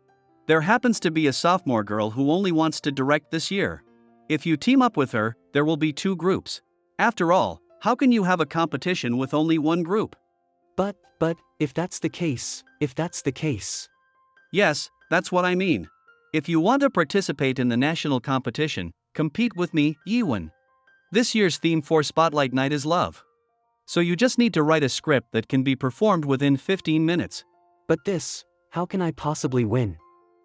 There happens to be a sophomore girl who only wants to direct this year. If you team up with her, there will be 2 groups. After all, how can you have a competition with only one group? But, if that's the case. Yes, that's what I mean. If you want to participate in the national competition, compete with me, Yiwen. This year's theme for Spotlight Night is love. So you just need to write a script that can be performed within 15 minutes. But how can I possibly win?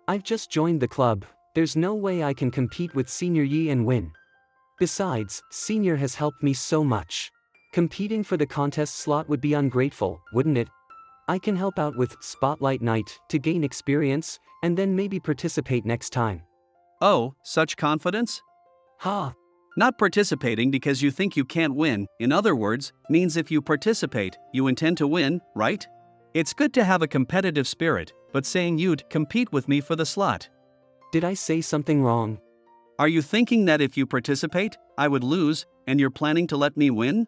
I've just joined the club, there's no way I can compete with Senior Yi and win. Besides, Senior has helped me so much. Competing for the contest slot would be ungrateful, wouldn't it? I can help out with Spotlight Night to gain experience, and then maybe participate next time. Oh, such confidence? Ha! Not participating because you think you can't win, in other words, means if you participate, you intend to win, right? It's good to have a competitive spirit, but saying you'd compete with me for the slot. Did I say something wrong? Are you thinking that if you participate, I would lose, and you're planning to let me win?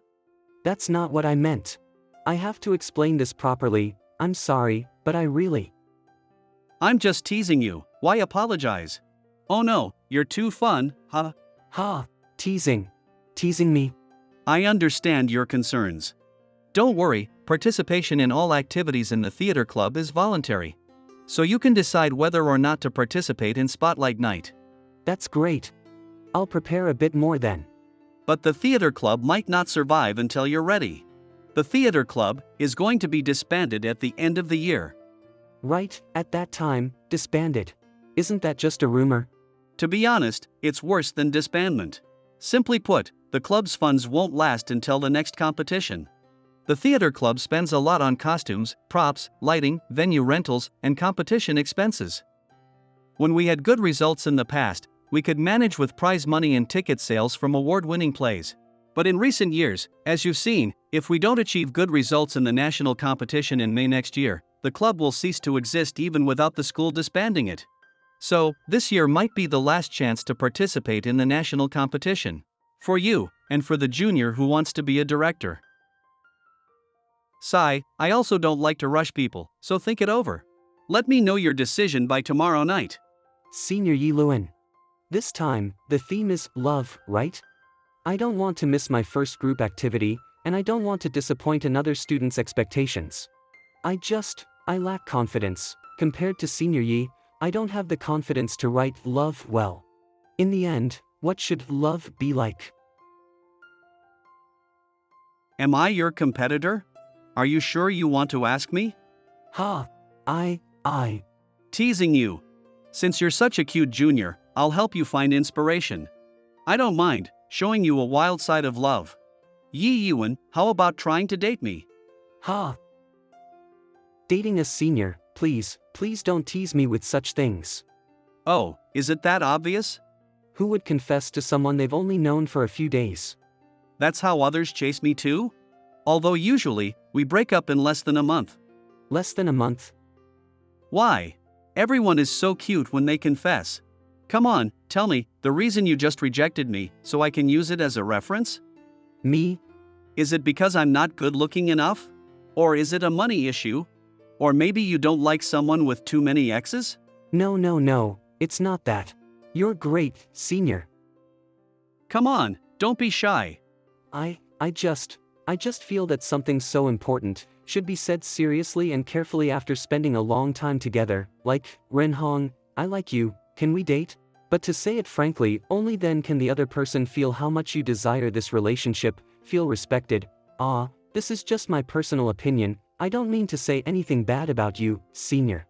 That's not what I meant. I have to explain this properly, I'm sorry, but I'm just teasing you, why apologize? Oh no, you're too fun, huh? Ha! Teasing me? I understand your concerns. Don't worry, participation in all activities in the theater club is voluntary. So you can decide whether or not to participate in Spotlight Night. That's great. I'll prepare a bit more then. But the theater club might not survive until you're ready. The theater club is going to be disbanded at the end of the year. Right, at that time, disbanded. Isn't that just a rumor? To be honest, it's worse than disbandment. Simply put, the club's funds won't last until the next competition. The theater club spends a lot on costumes, props, lighting, venue rentals, and competition expenses. When we had good results in the past, we could manage with prize money and ticket sales from award-winning plays. But in recent years, as you've seen, if we don't achieve good results in the national competition in May next year, the club will cease to exist even without the school disbanding it. So, this year might be the last chance to participate in the national competition. For you, and for the junior who wants to be a director. Sigh, I also don't like to rush people, so think it over. Let me know your decision by tomorrow night. Senior Yi Luan. This time, the theme is love, right? I don't want to miss my first group activity, and I don't want to disappoint another student's expectations. I lack confidence. Compared to Senior Yi, I don't have the confidence to write love well. In the end, what should love be like? Am I your competitor? Are you sure you want to ask me? Ha! Teasing you. Since you're such a cute junior, I'll help you find inspiration. I don't mind showing you a wild side of love. Yi Yuan, how about trying to date me? Ha! Dating a senior, please don't tease me with such things. Oh, is it that obvious? Who would confess to someone they've only known for a few days? That's how others chase me too? Although usually, we break up in less than a month. Less than a month? Why? Everyone is so cute when they confess. Come on, tell me, the reason you just rejected me, so I can use it as a reference? Me? Is it because I'm not good looking enough? Or is it a money issue? Or maybe you don't like someone with too many exes? No, it's not that. You're great, senior. Come on, don't be shy. I just feel that something so important should be said seriously and carefully after spending a long time together, like, Renhong, I like you, can we date? But to say it frankly, only then can the other person feel how much you desire this relationship, feel respected. This is just my personal opinion, I don't mean to say anything bad about you, senior.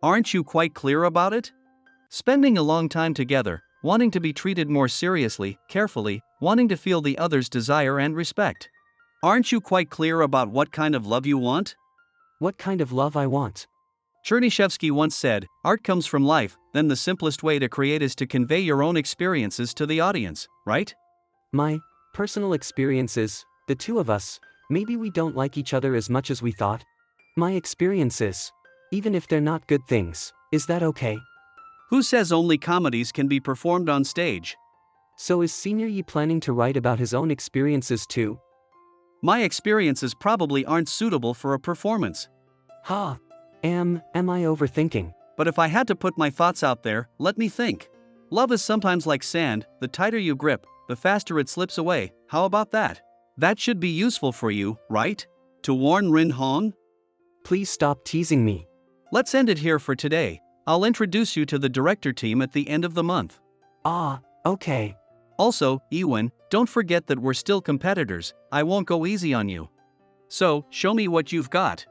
Aren't you quite clear about it? Spending a long time together, wanting to be treated more seriously, carefully, wanting to feel the other's desire and respect. Aren't you quite clear about what kind of love you want? What kind of love I want? Chernyshevsky once said, art comes from life, then the simplest way to create is to convey your own experiences to the audience, right? My personal experiences, the two of us, Maybe we don't like each other as much as we thought. My experiences, even if they're not good things, is that okay? Who says only comedies can be performed on stage? So is Senior Yi planning to write about his own experiences too? My experiences probably aren't suitable for a performance. Ha! Am I overthinking? But if I had to put my thoughts out there, let me think. Love is sometimes like sand, the tighter you grip, the faster it slips away. How about that? That should be useful for you, right? To warn Rin Hong? Please stop teasing me. Let's end it here for today. I'll introduce you to the director team at the end of the month. Ah, okay. Also, Ewan, don't forget that we're still competitors. I won't go easy on you. So, show me what you've got.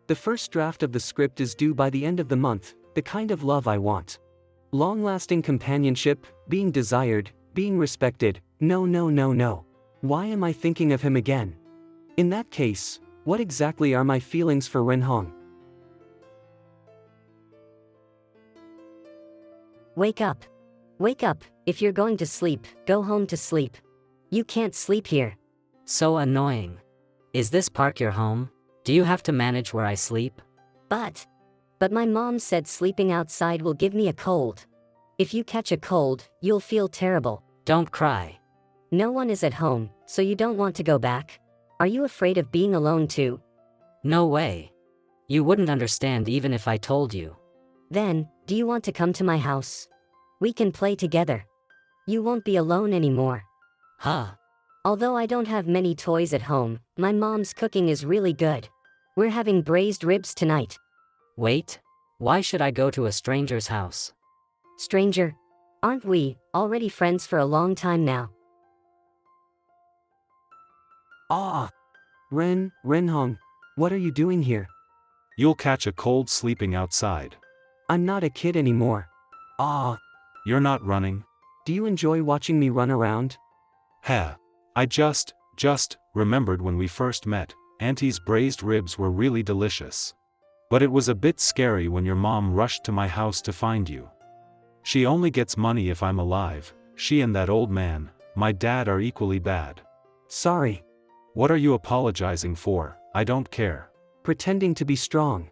The first draft of the script is due by the end of the month, the kind of love I want. Long-lasting companionship, being desired, being respected. No. Why am I thinking of him again? In that case, what exactly are my feelings for Rin Hong? Wake up. Wake up. If you're going to sleep, go home to sleep. You can't sleep here. So annoying. Is this park your home? Do you have to manage where I sleep? But my mom said sleeping outside will give me a cold. If you catch a cold, you'll feel terrible. Don't cry. No one is at home, so you don't want to go back? Are you afraid of being alone too? No way. You wouldn't understand even if I told you. Then, do you want to come to my house? We can play together. You won't be alone anymore. Huh. Although I don't have many toys at home, my mom's cooking is really good. We're having braised ribs tonight. Wait. Why should I go to a stranger's house? Stranger? Aren't we already friends for a long time now? Ah! Rin Hong, what are you doing here? You'll catch a cold sleeping outside. I'm not a kid anymore. Ah! You're not running? Do you enjoy watching me run around? Heh. I just remembered when we first met, Auntie's braised ribs were really delicious. But it was a bit scary when your mom rushed to my house to find you. She only gets money if I'm alive. She and that old man, my dad, are equally bad. Sorry. What are you apologizing for? I don't care. Pretending to be strong.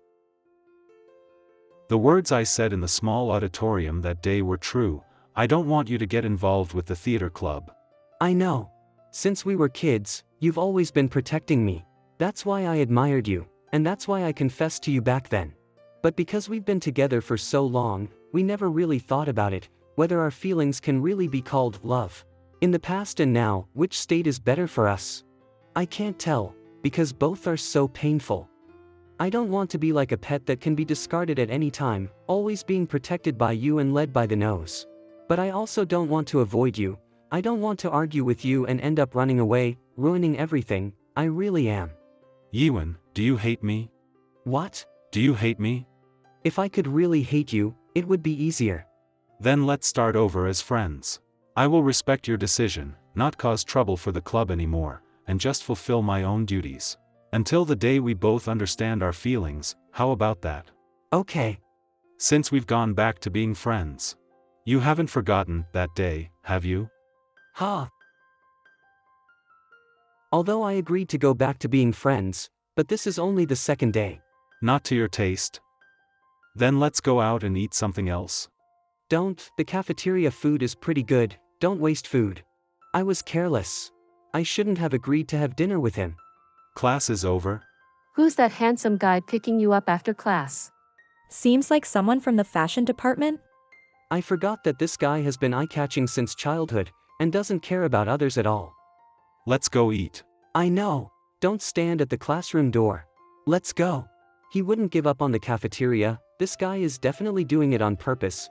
The words I said in the small auditorium that day were true. I don't want you to get involved with the theater club. I know. Since we were kids, you've always been protecting me. That's why I admired you, and that's why I confessed to you back then. But because we've been together for so long, we never really thought about it, whether our feelings can really be called love. In the past and now, which state is better for us? I can't tell, because both are so painful. I don't want to be like a pet that can be discarded at any time, always being protected by you and led by the nose. But I also don't want to avoid you. I don't want to argue with you and end up running away, ruining everything. I really am. Yiwen, do you hate me? What? Do you hate me? If I could really hate you, it would be easier. Then let's start over as friends. I will respect your decision, not cause trouble for the club anymore, and just fulfill my own duties. Until the day we both understand our feelings, how about that? Okay. Since we've gone back to being friends. You haven't forgotten that day, have you? Ha! Although I agreed to go back to being friends, but this is only the second day. Not to your taste? Then let's go out and eat something else. Don't, the cafeteria food is pretty good, don't waste food. I was careless. I shouldn't have agreed to have dinner with him. Class is over. Who's that handsome guy picking you up after class? Seems like someone from the fashion department? I forgot that this guy has been eye-catching since childhood, and doesn't care about others at all. Let's go eat. I know. Don't stand at the classroom door. Let's go. He wouldn't give up on the cafeteria. This guy is definitely doing it on purpose.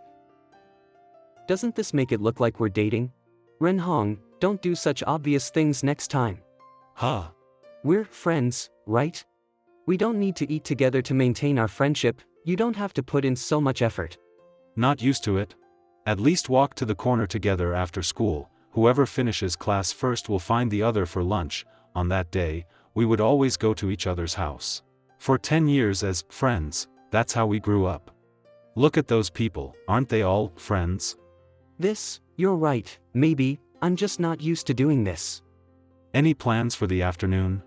Doesn't this make it look like we're dating? Rin Hong, don't do such obvious things next time. Huh? We're friends, right? We don't need to eat together to maintain our friendship. You don't have to put in so much effort. Not used to it. At least walk to the corner together after school. Whoever finishes class first will find the other for lunch. On that day, we would always go to each other's house. For 10 years as friends, that's how we grew up. Look at those people, aren't they all friends? You're right, maybe, I'm just not used to doing this. Any plans for the afternoon?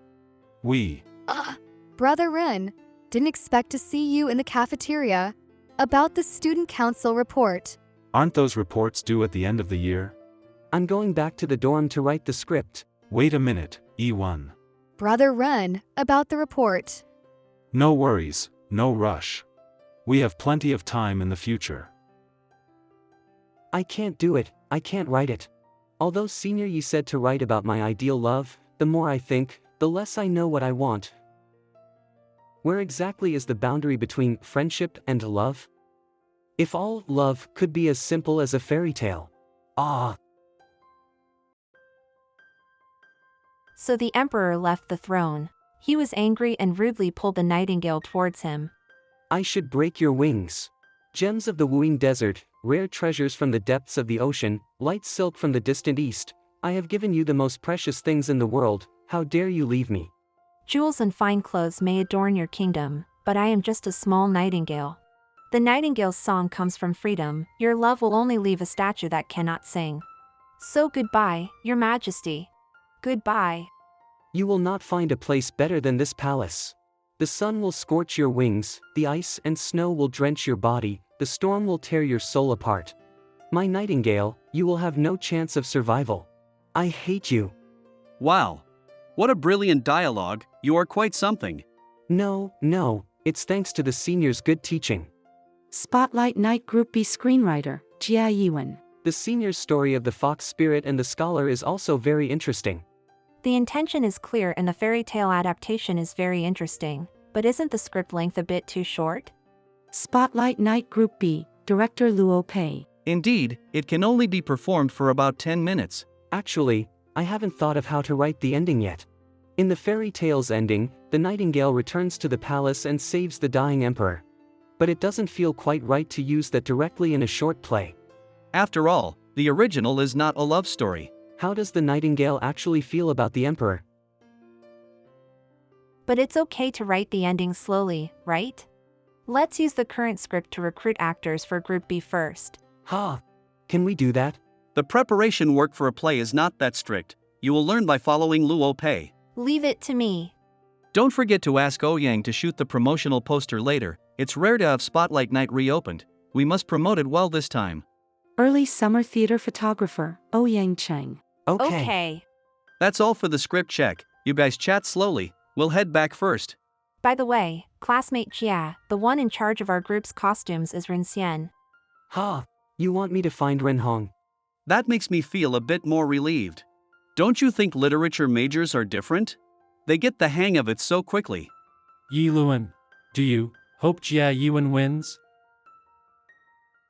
Brother Ren, didn't expect to see you in the cafeteria. About the student council report. Aren't those reports due at the end of the year? I'm going back to the dorm to write the script. Wait a minute, E1. Brother Ren, about the report. No worries, no rush. We have plenty of time in the future. I can't do it, I can't write it. Although Senior Yi said to write about my ideal love, the more I think, the less I know what I want. Where exactly is the boundary between friendship and love? If all love could be as simple as a fairy tale. Ah. So the emperor left the throne. He was angry and rudely pulled the nightingale towards him. I should break your wings. Gems of the wooing desert, rare treasures from the depths of the ocean, light silk from the distant east. I have given you the most precious things in the world, how dare you leave me? Jewels and fine clothes may adorn your kingdom, but I am just a small nightingale. The nightingale's song comes from freedom. Your love will only leave a statue that cannot sing. So goodbye, your majesty. Goodbye. You will not find a place better than this palace. The sun will scorch your wings, the ice and snow will drench your body, the storm will tear your soul apart. My nightingale, you will have no chance of survival. I hate you. Wow. What a brilliant dialogue, you are quite something. No, it's thanks to the senior's good teaching. Spotlight Night Group B screenwriter, Jia Yiwen. The senior's story of the fox spirit and the scholar is also very interesting. The intention is clear and the fairy tale adaptation is very interesting, but isn't the script length a bit too short? Spotlight Night Group B, director Luo Pei. Indeed, it can only be performed for about 10 minutes. Actually, I haven't thought of how to write the ending yet. In the fairy tale's ending, the nightingale returns to the palace and saves the dying emperor. But it doesn't feel quite right to use that directly in a short play. After all, the original is not a love story. How does the nightingale actually feel about the emperor? But it's okay to write the ending slowly, right? Let's use the current script to recruit actors for Group B first. Can we do that? The preparation work for a play is not that strict. You will learn by following Luo Pei. Leave it to me. Don't forget to ask Ouyang to shoot the promotional poster later. It's rare to have Spotlight Night reopened. We must promote it well this time. Early summer theater photographer, Ouyang Cheng. Okay. That's all for the script check. You guys chat slowly. We'll head back first. By the way, classmate Jia, the one in charge of our group's costumes is Ren Xian. You want me to find Ren Hong? That makes me feel a bit more relieved. Don't you think literature majors are different? They get the hang of it so quickly. Yi Luan, do you hope Jia Yuan wins?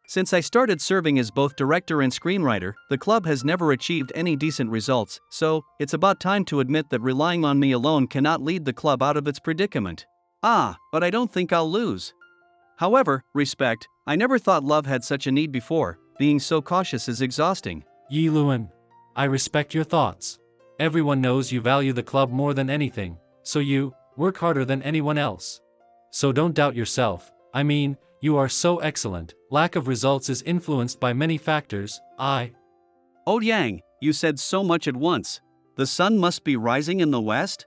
Since I started serving as both director and screenwriter, the club has never achieved any decent results, so it's about time to admit that relying on me alone cannot lead the club out of its predicament. But I don't think I'll lose. However, respect, I never thought love had such a need before. Being so cautious is exhausting. Yi Luan, I respect your thoughts. Everyone knows you value the club more than anything, so you work harder than anyone else. So don't doubt yourself. I mean, you are so excellent. Lack of results is influenced by many factors. Ouyang, you said so much at once. The sun must be rising in the west?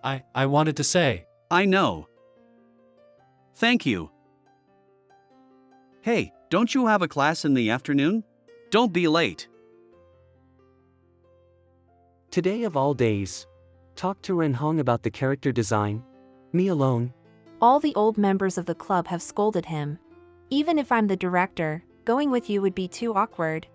I wanted to say. I know. Thank you. Hey, don't you have a class in the afternoon? Don't be late. Today of all days. Talk to Ren Hong about the character design. Me alone. All the old members of the club have scolded him. Even if I'm the director, going with you would be too awkward.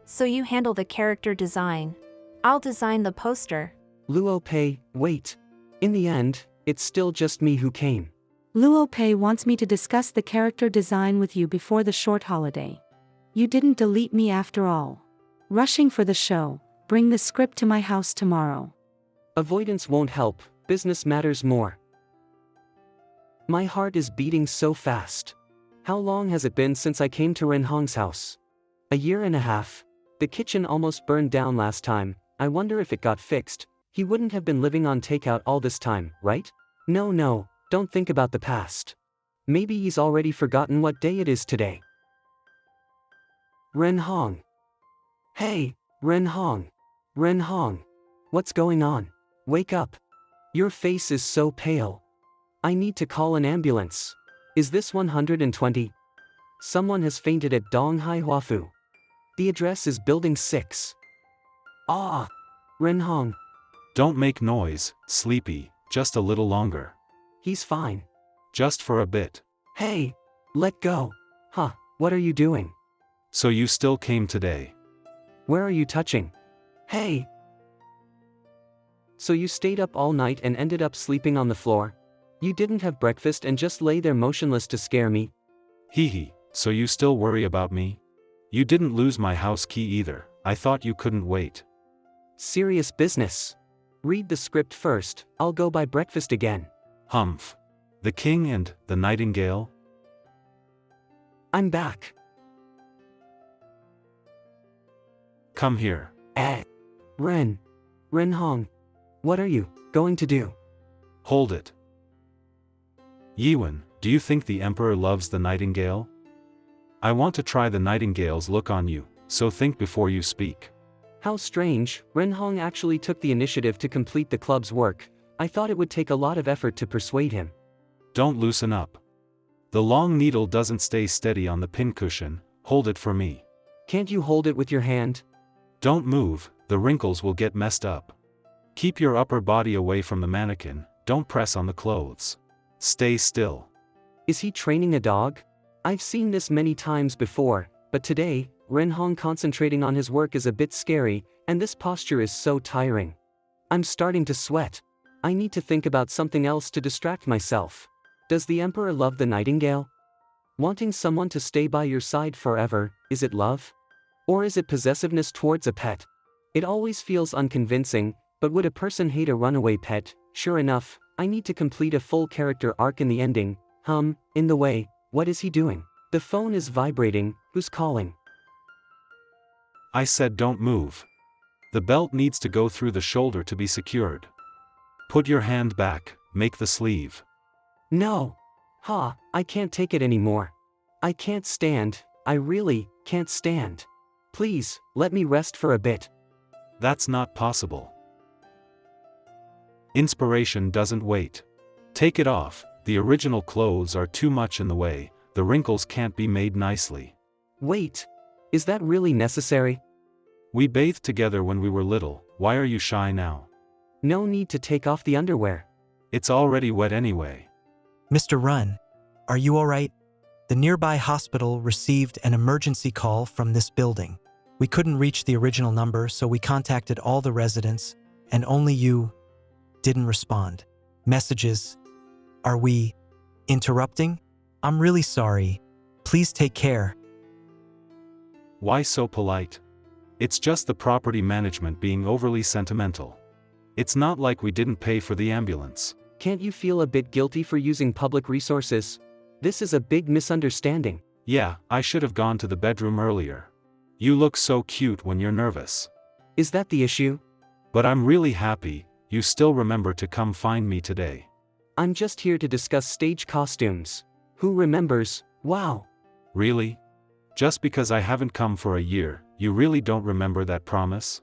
So you handle the character design. I'll design the poster. Luo Pei, wait. In the end, it's still just me who came. Luo Pei wants me to discuss the character design with you before the short holiday. You didn't delete me after all. Rushing for the show, bring the script to my house tomorrow. Avoidance won't help, business matters more. My heart is beating so fast. How long has it been since I came to Ren Hong's house? A year and a half. The kitchen almost burned down last time. I wonder if it got fixed. He wouldn't have been living on takeout all this time, right? No, don't think about the past. Maybe he's already forgotten what day it is today. Ren Hong. Hey, Ren Hong. Ren Hong. What's going on? Wake up. Your face is so pale. I need to call an ambulance. Is this 120? Someone has fainted at Donghai Huafu. The address is Building 6. Ah! Renhong. Don't make noise, Sleepy, just a little longer. He's fine. Just for a bit. Hey! Let go. Huh, what are you doing? So you still came today? Where are you touching? Hey! So you stayed up all night and ended up sleeping on the floor? You didn't have breakfast and just lay there motionless to scare me? Hee hee, so you still worry about me? You didn't lose my house key either, I thought you couldn't wait. Serious business. Read the script first, I'll go buy breakfast again. Humph. The king and the nightingale? I'm back. Come here. Renhong. What are you going to do? Hold it. Yiwen, do you think the emperor loves the nightingale? I want to try the nightingale's look on you, so think before you speak. How strange, Renhong actually took the initiative to complete the club's work. I thought it would take a lot of effort to persuade him. Don't loosen up. The long needle doesn't stay steady on the pincushion, hold it for me. Can't you hold it with your hand? Don't move, the wrinkles will get messed up. Keep your upper body away from the mannequin, don't press on the clothes. Stay still. Is he training a dog? I've seen this many times before, but today, Renhong concentrating on his work is a bit scary, and this posture is so tiring. I'm starting to sweat. I need to think about something else to distract myself. Does the emperor love the nightingale? Wanting someone to stay by your side forever, is it love? Or is it possessiveness towards a pet? It always feels unconvincing, but would a person hate a runaway pet? Sure enough, I need to complete a full character arc in the ending. In the way, what is he doing? The phone is vibrating, who's calling? I said don't move. The belt needs to go through the shoulder to be secured. Put your hand back, make the sleeve. No. I can't take it anymore. I can't stand, I really can't stand. Please, let me rest for a bit. That's not possible. Inspiration doesn't wait. Take it off, the original clothes are too much in the way, the wrinkles can't be made nicely. Wait. Is that really necessary? We bathed together when we were little, why are you shy now? No need to take off the underwear. It's already wet anyway. Mr. Run, are you alright? The nearby hospital received an emergency call from this building. We couldn't reach the original number, so we contacted all the residents, and only you didn't respond. Messages. Are we interrupting? I'm really sorry. Please take care. Why so polite? It's just the property management being overly sentimental. It's not like we didn't pay for the ambulance. Can't you feel a bit guilty for using public resources? This is a big misunderstanding. Yeah, I should have gone to the bedroom earlier. You look so cute when you're nervous. Is that the issue? But I'm really happy, you still remember to come find me today. I'm just here to discuss stage costumes. Who remembers? Wow. Really? Just because I haven't come for a year, you really don't remember that promise?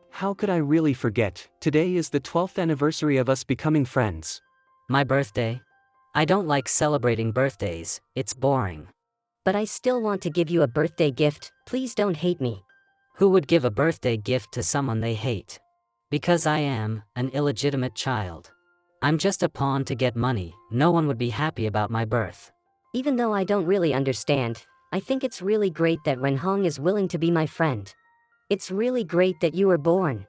How could I really forget? Today is the 12th anniversary of us becoming friends. My birthday? I don't like celebrating birthdays, it's boring. But I still want to give you a birthday gift, please don't hate me. Who would give a birthday gift to someone they hate? Because I am an illegitimate child. I'm just a pawn to get money, no one would be happy about my birth. Even though I don't really understand, I think it's really great that Renhong is willing to be my friend. It's really great that you were born.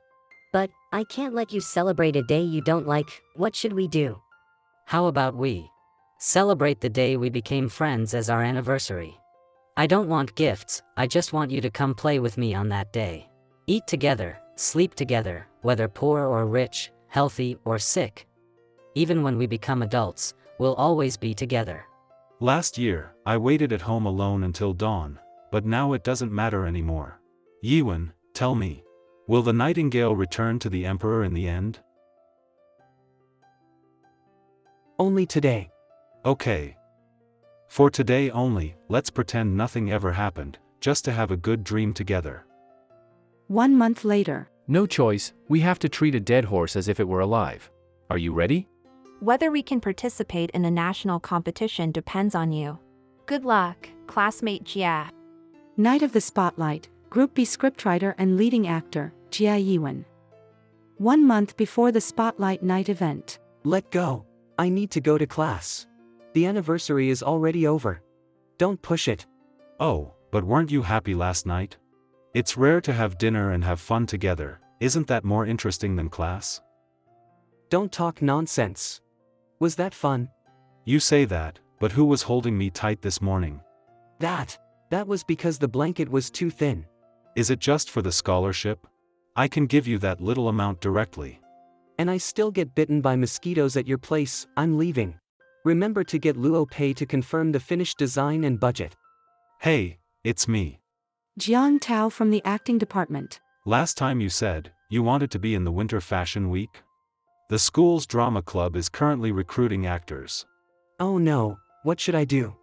But, I can't let you celebrate a day you don't like, what should we do? How about we celebrate the day we became friends as our anniversary? I don't want gifts, I just want you to come play with me on that day. Eat together, sleep together, whether poor or rich, healthy or sick. Even when we become adults, we'll always be together. Last year, I waited at home alone until dawn, but now it doesn't matter anymore. Yiwen, tell me, will the nightingale return to the emperor in the end? Only today. Okay. For today only, let's pretend nothing ever happened, just to have a good dream together. 1 month later. No choice, we have to treat a dead horse as if it were alive. Are you ready? Whether we can participate in a national competition depends on you. Good luck, classmate Jia. Night of the Spotlight, Group B scriptwriter and leading actor, Jia Yiwen. 1 month before the Spotlight Night event. Let go. I need to go to class. The anniversary is already over. Don't push it. Oh, but weren't you happy last night? It's rare to have dinner and have fun together. Isn't that more interesting than class? Don't talk nonsense. Was that fun? You say that, but who was holding me tight this morning? That was because the blanket was too thin. Is it just for the scholarship? I can give you that little amount directly. And I still get bitten by mosquitoes at your place. I'm leaving. Remember to get Luo Pei to confirm the finished design and budget. Hey, it's me. Jiang Tao from the acting department. Last time you said you wanted to be in the Winter Fashion Week? The school's drama club is currently recruiting actors. Oh no, what should I do?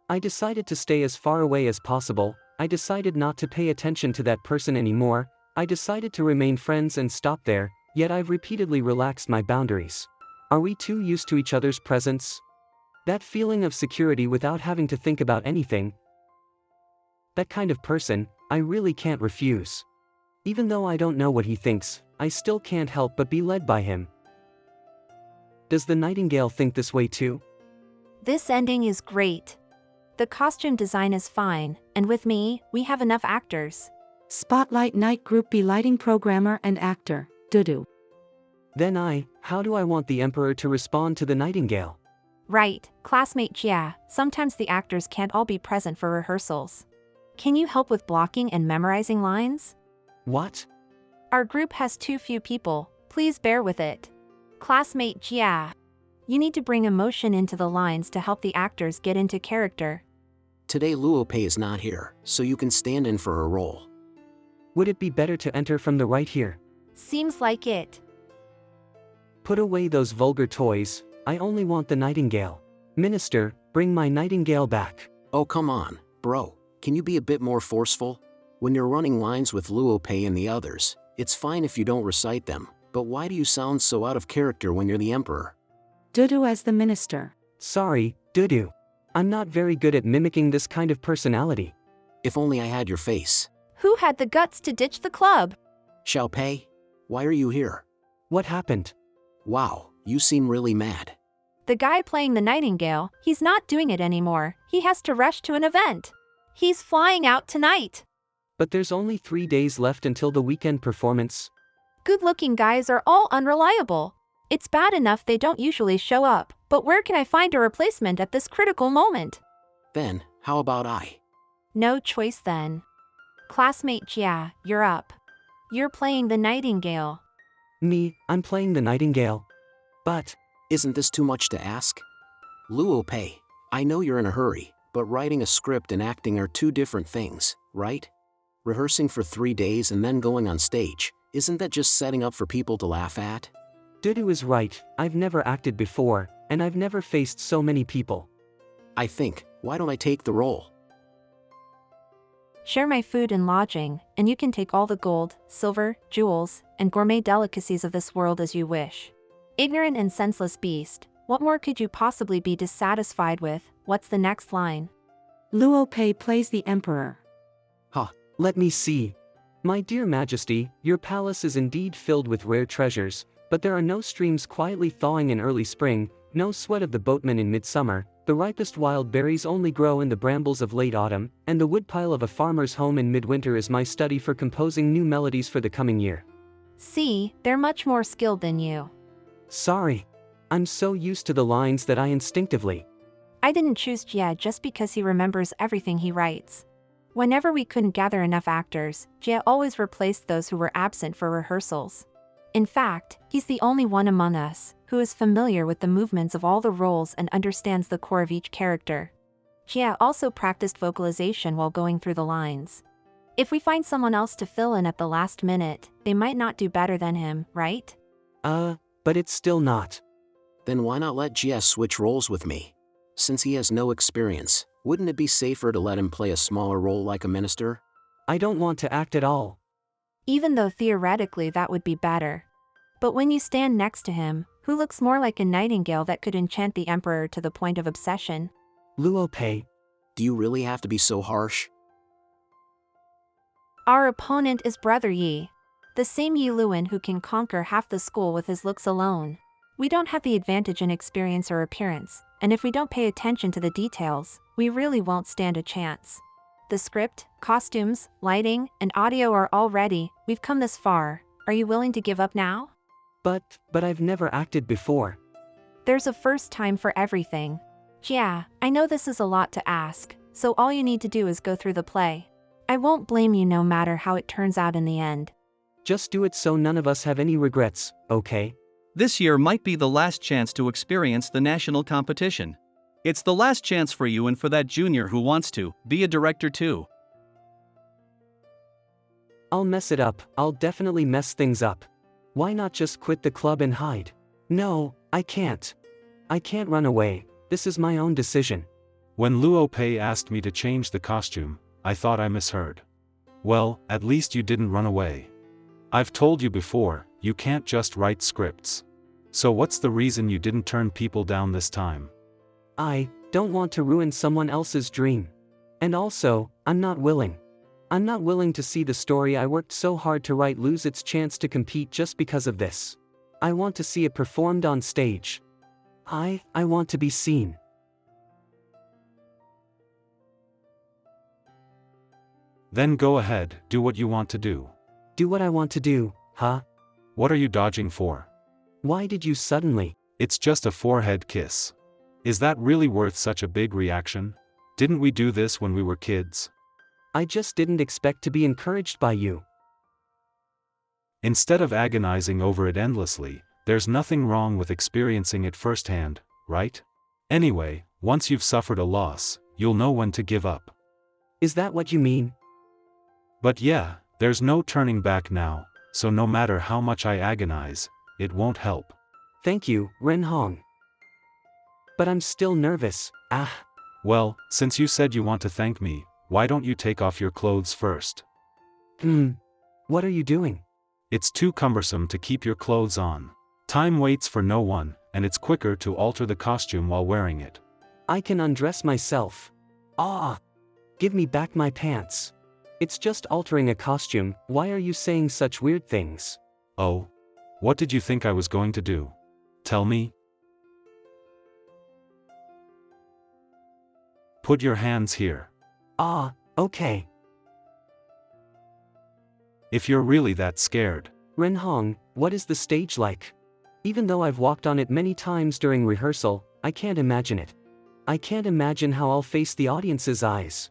I decided to stay as far away as possible. I decided not to pay attention to that person anymore. I decided to remain friends and stop there, yet I've repeatedly relaxed my boundaries. Are we too used to each other's presence? That feeling of security without having to think about anything. That kind of person, I really can't refuse. Even though I don't know what he thinks, I still can't help but be led by him. Does the Nightingale think this way too? This ending is great. The costume design is fine, and with me, we have enough actors. Spotlight Night Group B lighting programmer and actor, Dudu. Then how do I want the Emperor to respond to the Nightingale? Right, classmate Jia, sometimes the actors can't all be present for rehearsals. Can you help with blocking and memorizing lines? What? Our group has too few people, please bear with it. Classmate Jia. You need to bring emotion into the lines to help the actors get into character. Today Luo Pei is not here, so you can stand in for her role. Would it be better to enter from the right here? Seems like it. Put away those vulgar toys, I only want the Nightingale. Minister, bring my Nightingale back. Oh come on, bro, can you be a bit more forceful? When you're running lines with Luo Pei and the others, it's fine if you don't recite them, but why do you sound so out of character when you're the Emperor? Dudu as the minister. Sorry, Dudu. I'm not very good at mimicking this kind of personality. If only I had your face. Who had the guts to ditch the club? Xiao Pei, why are you here? What happened? Wow, you seem really mad. The guy playing the Nightingale, he's not doing it anymore. He has to rush to an event. He's flying out tonight. But there's only 3 days left until the weekend performance. Good-looking guys are all unreliable. It's bad enough they don't usually show up, but where can I find a replacement at this critical moment? Then, how about I? No choice then. Classmate Jia, you're up. You're playing the Nightingale. Me, I'm playing the Nightingale. But... Isn't this too much to ask? Luo Pei, I know you're in a hurry, but writing a script and acting are two different things, right? Rehearsing for 3 days and then going on stage, isn't that just setting up for people to laugh at? Dudu is right, I've never acted before, and I've never faced so many people. I think, why don't I take the role? Share my food and lodging, and you can take all the gold, silver, jewels, and gourmet delicacies of this world as you wish. Ignorant and senseless beast, what more could you possibly be dissatisfied with? What's the next line? Luo Pei plays the Emperor. Let me see. My dear Majesty, your palace is indeed filled with rare treasures, but there are no streams quietly thawing in early spring, no sweat of the boatman in midsummer, the ripest wild berries only grow in the brambles of late autumn, and the woodpile of a farmer's home in midwinter is my study for composing new melodies for the coming year. See, they're much more skilled than you. Sorry. I'm so used to the lines that I instinctively. I didn't choose Jia just because he remembers everything he writes. Whenever we couldn't gather enough actors, Jia always replaced those who were absent for rehearsals. In fact, he's the only one among us who is familiar with the movements of all the roles and understands the core of each character. Jia also practiced vocalization while going through the lines. If we find someone else to fill in at the last minute, they might not do better than him, right? But it's still not. Then why not let Jia switch roles with me? Since he has no experience, wouldn't it be safer to let him play a smaller role like a minister? I don't want to act at all. Even though theoretically that would be better. But when you stand next to him, who looks more like a nightingale that could enchant the emperor to the point of obsession? Luo Pei. Do you really have to be so harsh? Our opponent is Brother Yi. The same Yi Luan who can conquer half the school with his looks alone. We don't have the advantage in experience or appearance, and if we don't pay attention to the details, we really won't stand a chance. The script, costumes, lighting, and audio are all ready. We've come this far. Are you willing to give up now? But I've never acted before. There's a first time for everything. Yeah, I know this is a lot to ask, so all you need to do is go through the play. I won't blame you no matter how it turns out in the end. Just do it so none of us have any regrets, okay? This year might be the last chance to experience the national competition. It's the last chance for you and for that junior who wants to be a director too. I'll mess it up. I'll definitely mess things up. Why not just quit the club and hide? No, I can't. I can't run away. This is my own decision. When Luo Pei asked me to change the costume, I thought I misheard. Well, at least you didn't run away. I've told you before, you can't just write scripts. So what's the reason you didn't turn people down this time? I don't want to ruin someone else's dream. And also, I'm not willing. I'm not willing to see the story I worked so hard to write lose its chance to compete just because of this. I want to see it performed on stage. I want to be seen. Then go ahead, do what you want to do. Do what I want to do, huh? What are you dodging for? Why did you suddenly? It's just a forehead kiss. Is that really worth such a big reaction? Didn't we do this when we were kids? I just didn't expect to be encouraged by you. Instead of agonizing over it endlessly, there's nothing wrong with experiencing it firsthand, right? Anyway, once you've suffered a loss, you'll know when to give up. Is that what you mean? But yeah, there's no turning back now, so no matter how much I agonize, it won't help. Thank you, Ren Hong. But I'm still nervous. Well, since you said you want to thank me, why don't you take off your clothes first? What are you doing? It's too cumbersome to keep your clothes on. Time waits for no one, and it's quicker to alter the costume while wearing it. I can undress myself. Give me back my pants. It's just altering a costume. Why are you saying such weird things? Oh? What did you think I was going to do? Tell me? Put your hands here. Okay. If you're really that scared. Ren Hong, what is the stage like? Even though I've walked on it many times during rehearsal, I can't imagine it. I can't imagine how I'll face the audience's eyes.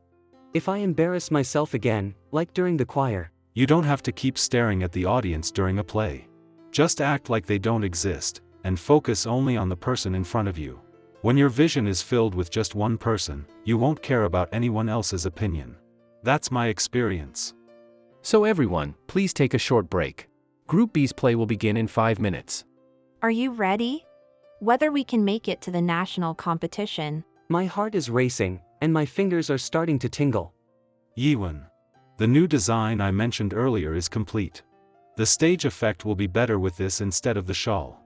If I embarrass myself again, like during the choir. You don't have to keep staring at the audience during a play. Just act like they don't exist, and focus only on the person in front of you. When your vision is filled with just one person, you won't care about anyone else's opinion. That's my experience. So everyone, please take a short break. Group B's play will begin in 5 minutes. Are you ready? Whether we can make it to the national competition. My heart is racing, and my fingers are starting to tingle. Yiwen. The new design I mentioned earlier is complete. The stage effect will be better with this instead of the shawl.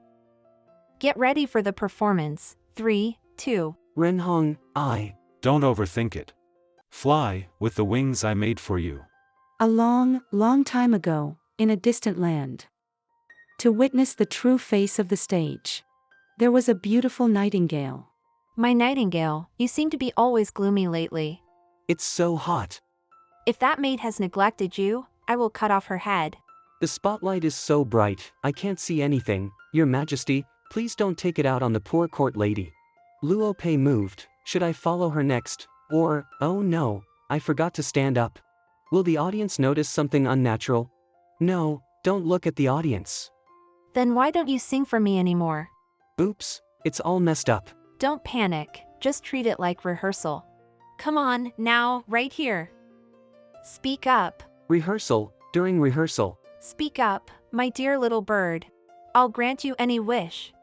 Get ready for the performance. 3, 2. Ren Hong, Don't overthink it. Fly, with the wings I made for you. A long, long time ago, in a distant land. To witness the true face of the stage. There was a beautiful nightingale. My nightingale, you seem to be always gloomy lately. It's so hot. If that maid has neglected you, I will cut off her head. The spotlight is so bright, I can't see anything. Your Majesty, please don't take it out on the poor court lady. Luo Pei moved. Should I follow her next? Or, oh no, I forgot to stand up. Will the audience notice something unnatural? No, don't look at the audience. Then why don't you sing for me anymore? Oops, it's all messed up. Don't panic, just treat it like rehearsal. Come on, now, right here. Speak up. Rehearsal, during rehearsal. Speak up, my dear little bird. I'll grant you any wish.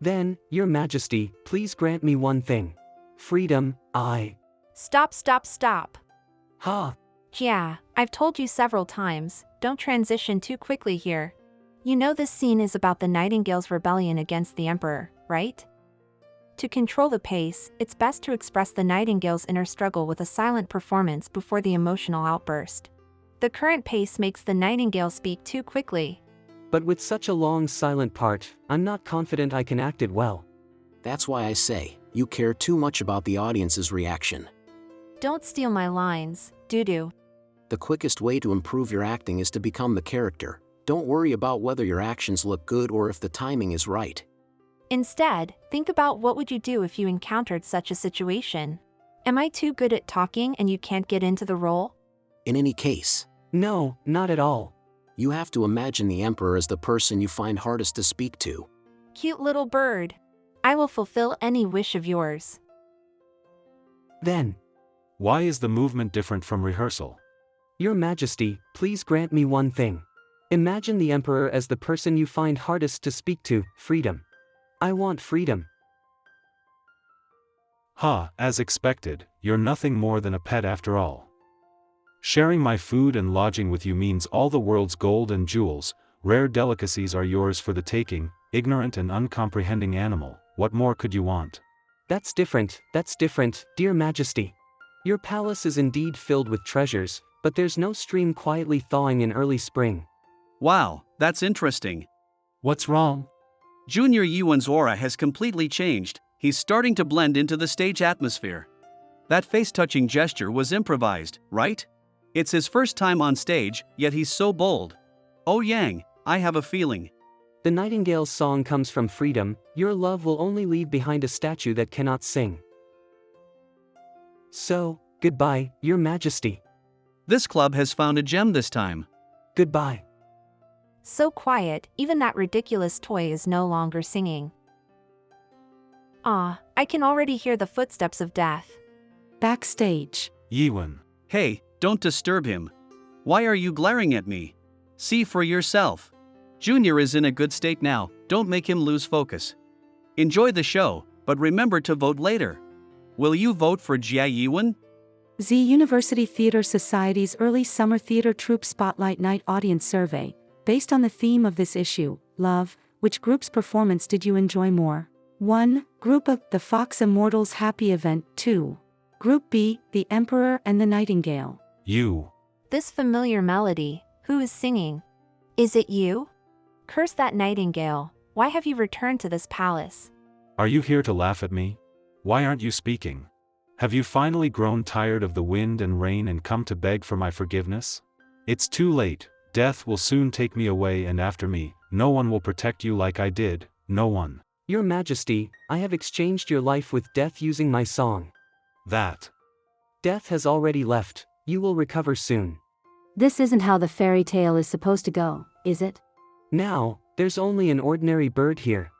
Then, Your Majesty, please grant me one thing. Freedom, Stop. Ha! Yeah, I've told you several times, don't transition too quickly here. You know this scene is about the Nightingale's rebellion against the Emperor, right? To control the pace, it's best to express the Nightingale's inner struggle with a silent performance before the emotional outburst. The current pace makes the Nightingale speak too quickly. But with such a long silent part, I'm not confident I can act it well. That's why I say, you care too much about the audience's reaction. Don't steal my lines, doo-doo. The quickest way to improve your acting is to become the character. Don't worry about whether your actions look good or if the timing is right. Instead, think about what would you do if you encountered such a situation. Am I too good at talking and you can't get into the role? In any case. No, not at all. You have to imagine the Emperor as the person you find hardest to speak to. Cute little bird. I will fulfill any wish of yours. Then. Why is the movement different from rehearsal? Your Majesty, please grant me one thing. Imagine the Emperor as the person you find hardest to speak to, freedom. I want freedom. As expected, you're nothing more than a pet after all. Sharing my food and lodging with you means all the world's gold and jewels, rare delicacies are yours for the taking, ignorant and uncomprehending animal, what more could you want? That's different, dear Majesty. Your palace is indeed filled with treasures, but there's no stream quietly thawing in early spring. Wow, that's interesting. What's wrong? Junior Yuan's aura has completely changed. He's starting to blend into the stage atmosphere. That face-touching gesture was improvised, right? It's his first time on stage, yet he's so bold. Oh Yang, I have a feeling. The Nightingale's song comes from freedom. Your love will only leave behind a statue that cannot sing. So, goodbye, Your Majesty. This club has found a gem this time. Goodbye. So quiet, even that ridiculous toy is no longer singing. I can already hear the footsteps of death. Backstage. Yiwen. Hey, don't disturb him. Why are you glaring at me? See for yourself. Junior is in a good state now, don't make him lose focus. Enjoy the show, but remember to vote later. Will you vote for Jia Yiwen? Z University Theater Society's Early Summer Theater Troupe Spotlight Night Audience Survey. Based on the theme of this issue, love, which group's performance did you enjoy more? 1. Group A, The Fox Immortals Happy Event. 2. Group B, The Emperor and the Nightingale. You. This familiar melody, who is singing? Is it you? Curse that Nightingale, why have you returned to this palace? Are you here to laugh at me? Why aren't you speaking? Have you finally grown tired of the wind and rain and come to beg for my forgiveness? It's too late. Death will soon take me away, and after me, no one will protect you like I did, no one. Your Majesty, I have exchanged your life with death using my song. That. Death has already left, you will recover soon. This isn't how the fairy tale is supposed to go, is it? Now, there's only an ordinary bird here.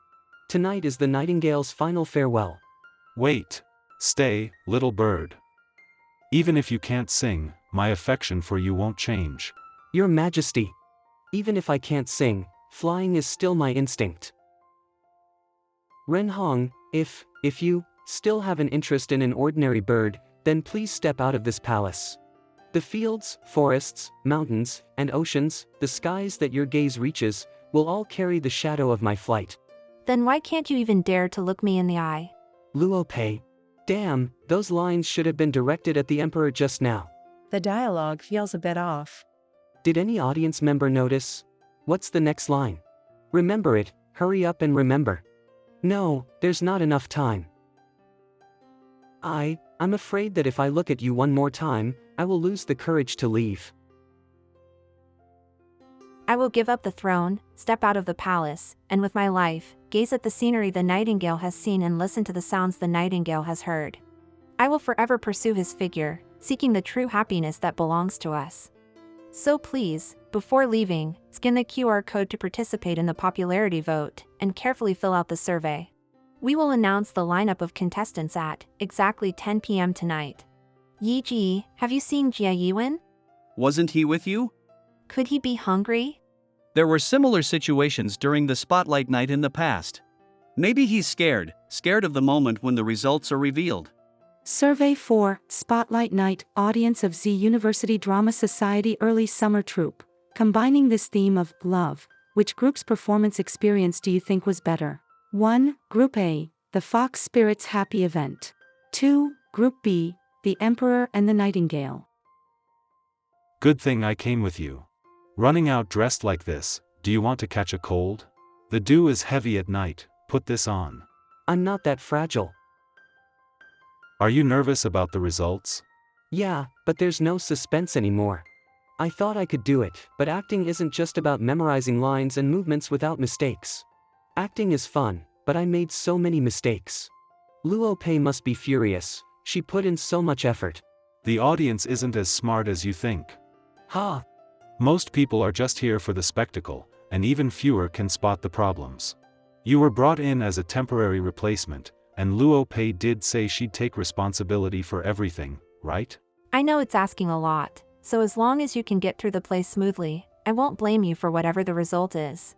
Tonight is the Nightingale's final farewell. Wait. Stay, little bird. Even if you can't sing, my affection for you won't change. Your Majesty. Even if I can't sing, flying is still my instinct. Ren Hong, if you still have an interest in an ordinary bird, then please step out of this palace. The fields, forests, mountains, and oceans, the skies that your gaze reaches, will all carry the shadow of my flight. Then why can't you even dare to look me in the eye? Luo Pei. Damn, those lines should have been directed at the Emperor just now. The dialogue feels a bit off. Did any audience member notice? What's the next line? Remember it, hurry up and remember. No, there's not enough time. I'm afraid that if I look at you one more time, I will lose the courage to leave. I will give up the throne, step out of the palace, and with my life, gaze at the scenery the Nightingale has seen and listen to the sounds the Nightingale has heard. I will forever pursue his figure, seeking the true happiness that belongs to us. So please, before leaving, scan the QR code to participate in the popularity vote, and carefully fill out the survey. We will announce the lineup of contestants at exactly 10 p.m. tonight. Yi Ji, have you seen Jia Yiwen? Wasn't he with you? Could he be hungry? There were similar situations during the spotlight night in the past. Maybe he's scared of the moment when the results are revealed. Survey 4, Spotlight Night, Audience of Z University Drama Society Early Summer Troupe. Combining this theme of love, which group's performance experience do you think was better? 1. Group A, the Fox Spirits Happy Event. 2. Group B, the Emperor and the Nightingale. Good thing I came with you. Running out dressed like this, do you want to catch a cold? The dew is heavy at night, put this on. I'm not that fragile. Are you nervous about the results? Yeah, but there's no suspense anymore. I thought I could do it, but acting isn't just about memorizing lines and movements without mistakes. Acting is fun, but I made so many mistakes. Luo Pei must be furious, she put in so much effort. The audience isn't as smart as you think. Ha! Most people are just here for the spectacle, and even fewer can spot the problems. You were brought in as a temporary replacement, and Luo Pei did say she'd take responsibility for everything, right? I know it's asking a lot, so as long as you can get through the play smoothly, I won't blame you for whatever the result is.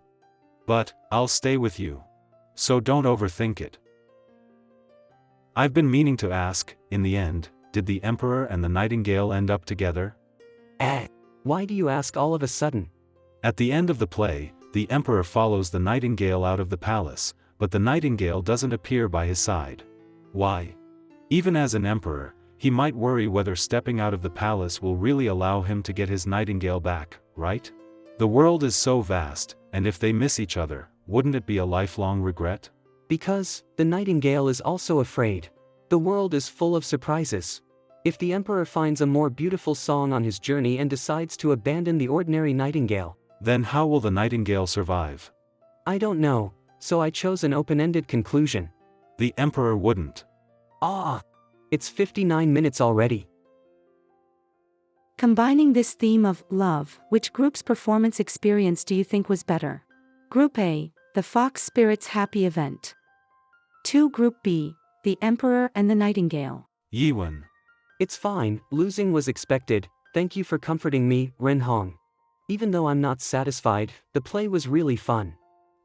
But, I'll stay with you. So don't overthink it. I've been meaning to ask, in the end, did the Emperor and the Nightingale end up together? Why do you ask all of a sudden? At the end of the play, the Emperor follows the Nightingale out of the palace, but the Nightingale doesn't appear by his side. Why? Even as an Emperor, he might worry whether stepping out of the palace will really allow him to get his Nightingale back, right? The world is so vast, and if they miss each other, wouldn't it be a lifelong regret? Because, the Nightingale is also afraid. The world is full of surprises. If the Emperor finds a more beautiful song on his journey and decides to abandon the ordinary Nightingale, then how will the Nightingale survive? I don't know, so I chose an open-ended conclusion. The Emperor wouldn't. It's 59 minutes already. Combining this theme of love, which group's performance experience do you think was better? Group A, the Fox Spirits Happy Event. 2. Group B, the Emperor and the Nightingale. Yiwen. It's fine, losing was expected, thank you for comforting me, Ren Hong. Even though I'm not satisfied, the play was really fun.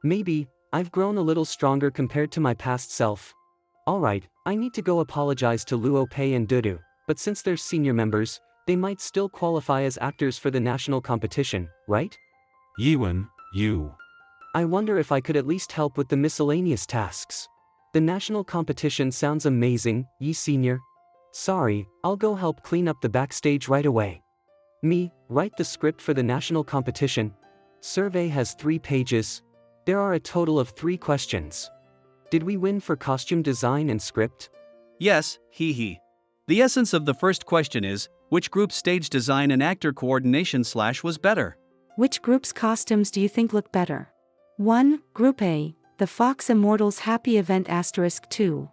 Maybe, I've grown a little stronger compared to my past self. Alright, I need to go apologize to Luo Pei and Dudu, but since they're senior members, they might still qualify as actors for the national competition, right? Yiwen, you. I wonder if I could at least help with the miscellaneous tasks. The national competition sounds amazing, Yi Senior. Sorry, I'll go help clean up the backstage right away. Me, write the script for the national competition. Survey has 3 pages. There are a total of 3 questions. Did we win for costume design and script? Yes, hee. The essence of the first question is, which group's stage design and actor coordination / was better? Which group's costumes do you think look better? 1. Group A, the Fox Immortals Happy Event *2.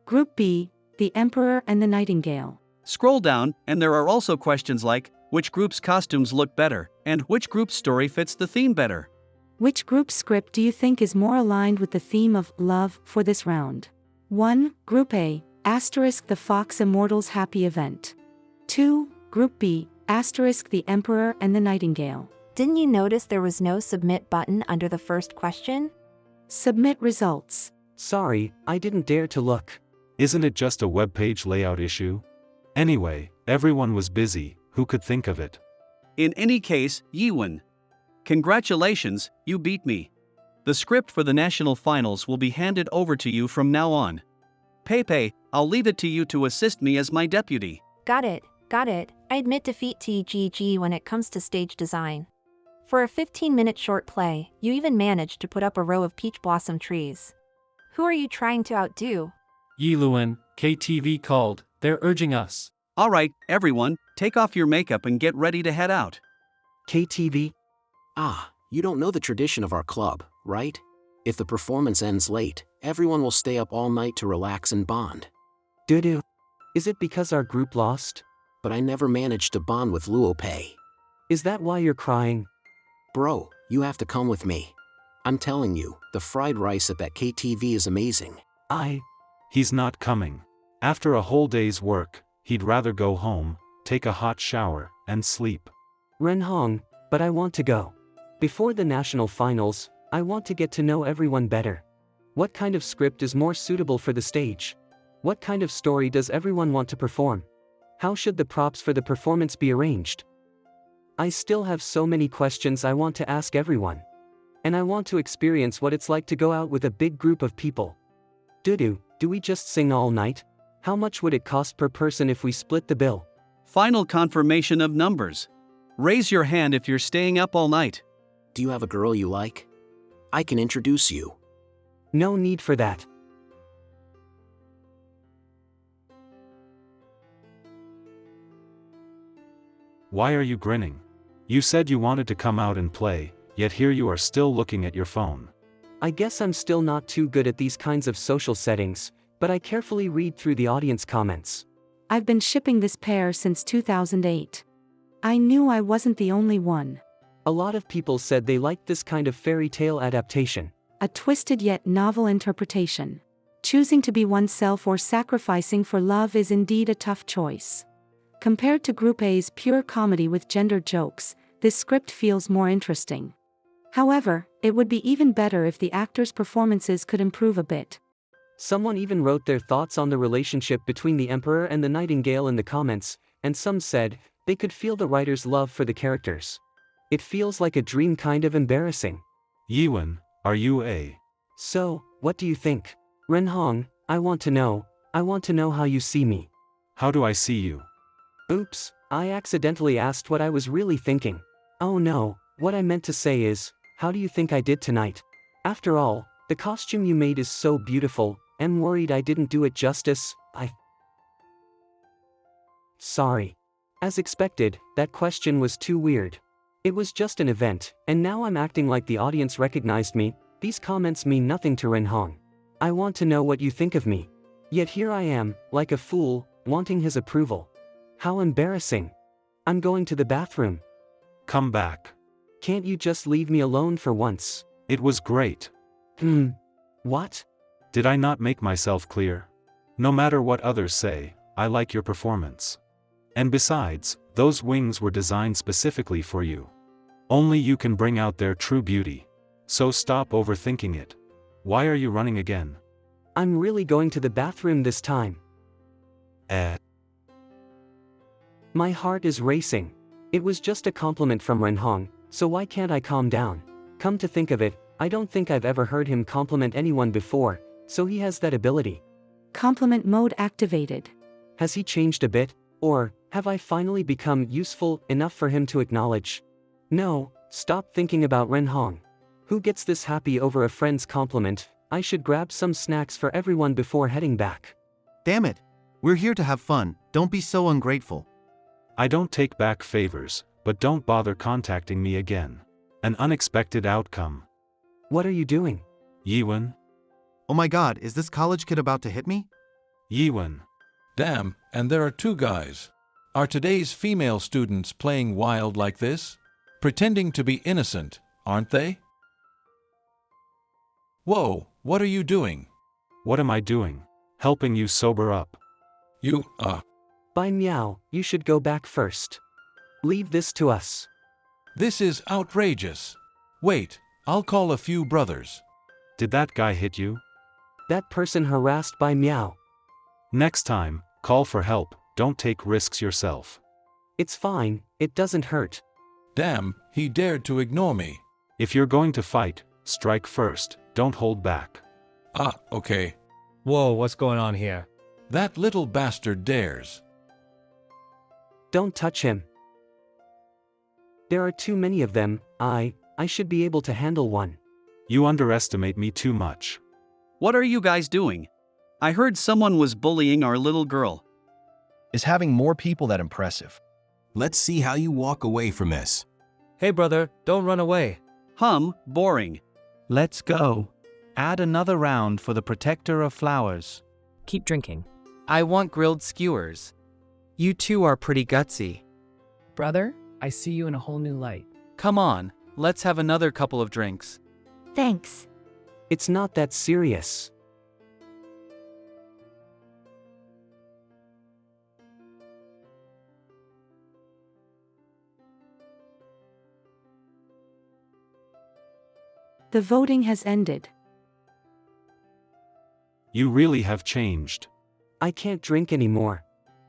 Group B, the Emperor and the Nightingale. Scroll down, and there are also questions like, which group's costumes look better, and which group's story fits the theme better? Which group's script do you think is more aligned with the theme of love for this round? 1. Group A, the Fox Immortals Happy Event. 2. Group B, the Emperor and the Nightingale. Didn't you notice there was no submit button under the first question? Submit results. Sorry, I didn't dare to look. Isn't it just a web page layout issue? Anyway, everyone was busy, who could think of it? In any case, Yiwen. Congratulations, you beat me. The script for the national finals will be handed over to you from now on. Pei, I'll leave it to you to assist me as my deputy. Got it. I admit defeat TGG when it comes to stage design. For a 15-minute short play, you even managed to put up a row of peach blossom trees. Who are you trying to outdo? Yi Luan, KTV called, they're urging us. Alright, everyone, take off your makeup and get ready to head out. KTV? You don't know the tradition of our club, right? If the performance ends late, everyone will stay up all night to relax and bond. Dudu. Is it because our group lost? But I never managed to bond with Luo Pei. Is that why you're crying? Bro, you have to come with me. I'm telling you, the fried rice at that KTV is amazing. He's not coming. After a whole day's work, he'd rather go home, take a hot shower, and sleep. Ren Hong, but I want to go. Before the national finals, I want to get to know everyone better. What kind of script is more suitable for the stage? What kind of story does everyone want to perform? How should the props for the performance be arranged? I still have so many questions I want to ask everyone. And I want to experience what it's like to go out with a big group of people. Do we just sing all night? How much would it cost per person if we split the bill? Final confirmation of numbers. Raise your hand if you're staying up all night. Do you have a girl you like? I can introduce you. No need for that. Why are you grinning? You said you wanted to come out and play, yet here you are still looking at your phone. I guess I'm still not too good at these kinds of social settings, but I carefully read through the audience comments. I've been shipping this pair since 2008. I knew I wasn't the only one. A lot of people said they liked this kind of fairy tale adaptation. A twisted yet novel interpretation. Choosing to be oneself or sacrificing for love is indeed a tough choice. Compared to Group A's pure comedy with gendered jokes, this script feels more interesting. However, it would be even better if the actors' performances could improve a bit. Someone even wrote their thoughts on the relationship between the Emperor and the Nightingale in the comments, and some said they could feel the writer's love for the characters. It feels like a dream, kind of embarrassing. Yiwen, are you a? So, what do you think? Renhong, I want to know how you see me. How do I see you? Oops, I accidentally asked what I was really thinking. Oh no, what I meant to say is, how do you think I did tonight? After all, the costume you made is so beautiful. I'm worried I didn't do it justice. Sorry. As expected, that question was too weird. It was just an event, and now I'm acting like the audience recognized me. These comments mean nothing to Renhong. I want to know what you think of me. Yet here I am, like a fool, wanting his approval. How embarrassing. I'm going to the bathroom. Come back. Can't you just leave me alone for once? It was great. What? Did I not make myself clear? No matter what others say, I like your performance. And besides, those wings were designed specifically for you. Only you can bring out their true beauty. So stop overthinking it. Why are you running again? I'm really going to the bathroom this time. My heart is racing. It was just a compliment from Renhong, so why can't I calm down? Come to think of it, I don't think I've ever heard him compliment anyone before, so he has that ability. Compliment mode activated. Has he changed a bit? Or, have I finally become useful enough for him to acknowledge? No, stop thinking about Renhong. Who gets this happy over a friend's compliment? I should grab some snacks for everyone before heading back. Damn it. We're here to have fun, don't be so ungrateful. I don't take back favors, but don't bother contacting me again. An unexpected outcome. What are you doing? Yiwen? Oh my god, is this college kid about to hit me? Yiwen. Damn, and there are two guys. Are today's female students playing wild like this? Pretending to be innocent, aren't they? Whoa, what are you doing? What am I doing? Helping you sober up. By meow, you should go back first. Leave this to us. This is outrageous. Wait, I'll call a few brothers. Did that guy hit you? That person harassed by meow. Next time, call for help, don't take risks yourself. It's fine, it doesn't hurt. Damn, he dared to ignore me. If you're going to fight, strike first, don't hold back. Okay. Whoa, what's going on here? That little bastard dares. Don't touch him. There are too many of them. I should be able to handle one. You underestimate me too much. What are you guys doing? I heard someone was bullying our little girl. Is having more people that impressive? Let's see how you walk away from this. Hey brother, don't run away. Boring. Let's go. Add another round for the protector of flowers. Keep drinking. I want grilled skewers. You two are pretty gutsy. Brother, I see you in a whole new light. Come on, let's have another couple of drinks. Thanks. It's not that serious. The voting has ended. You really have changed. I can't drink anymore.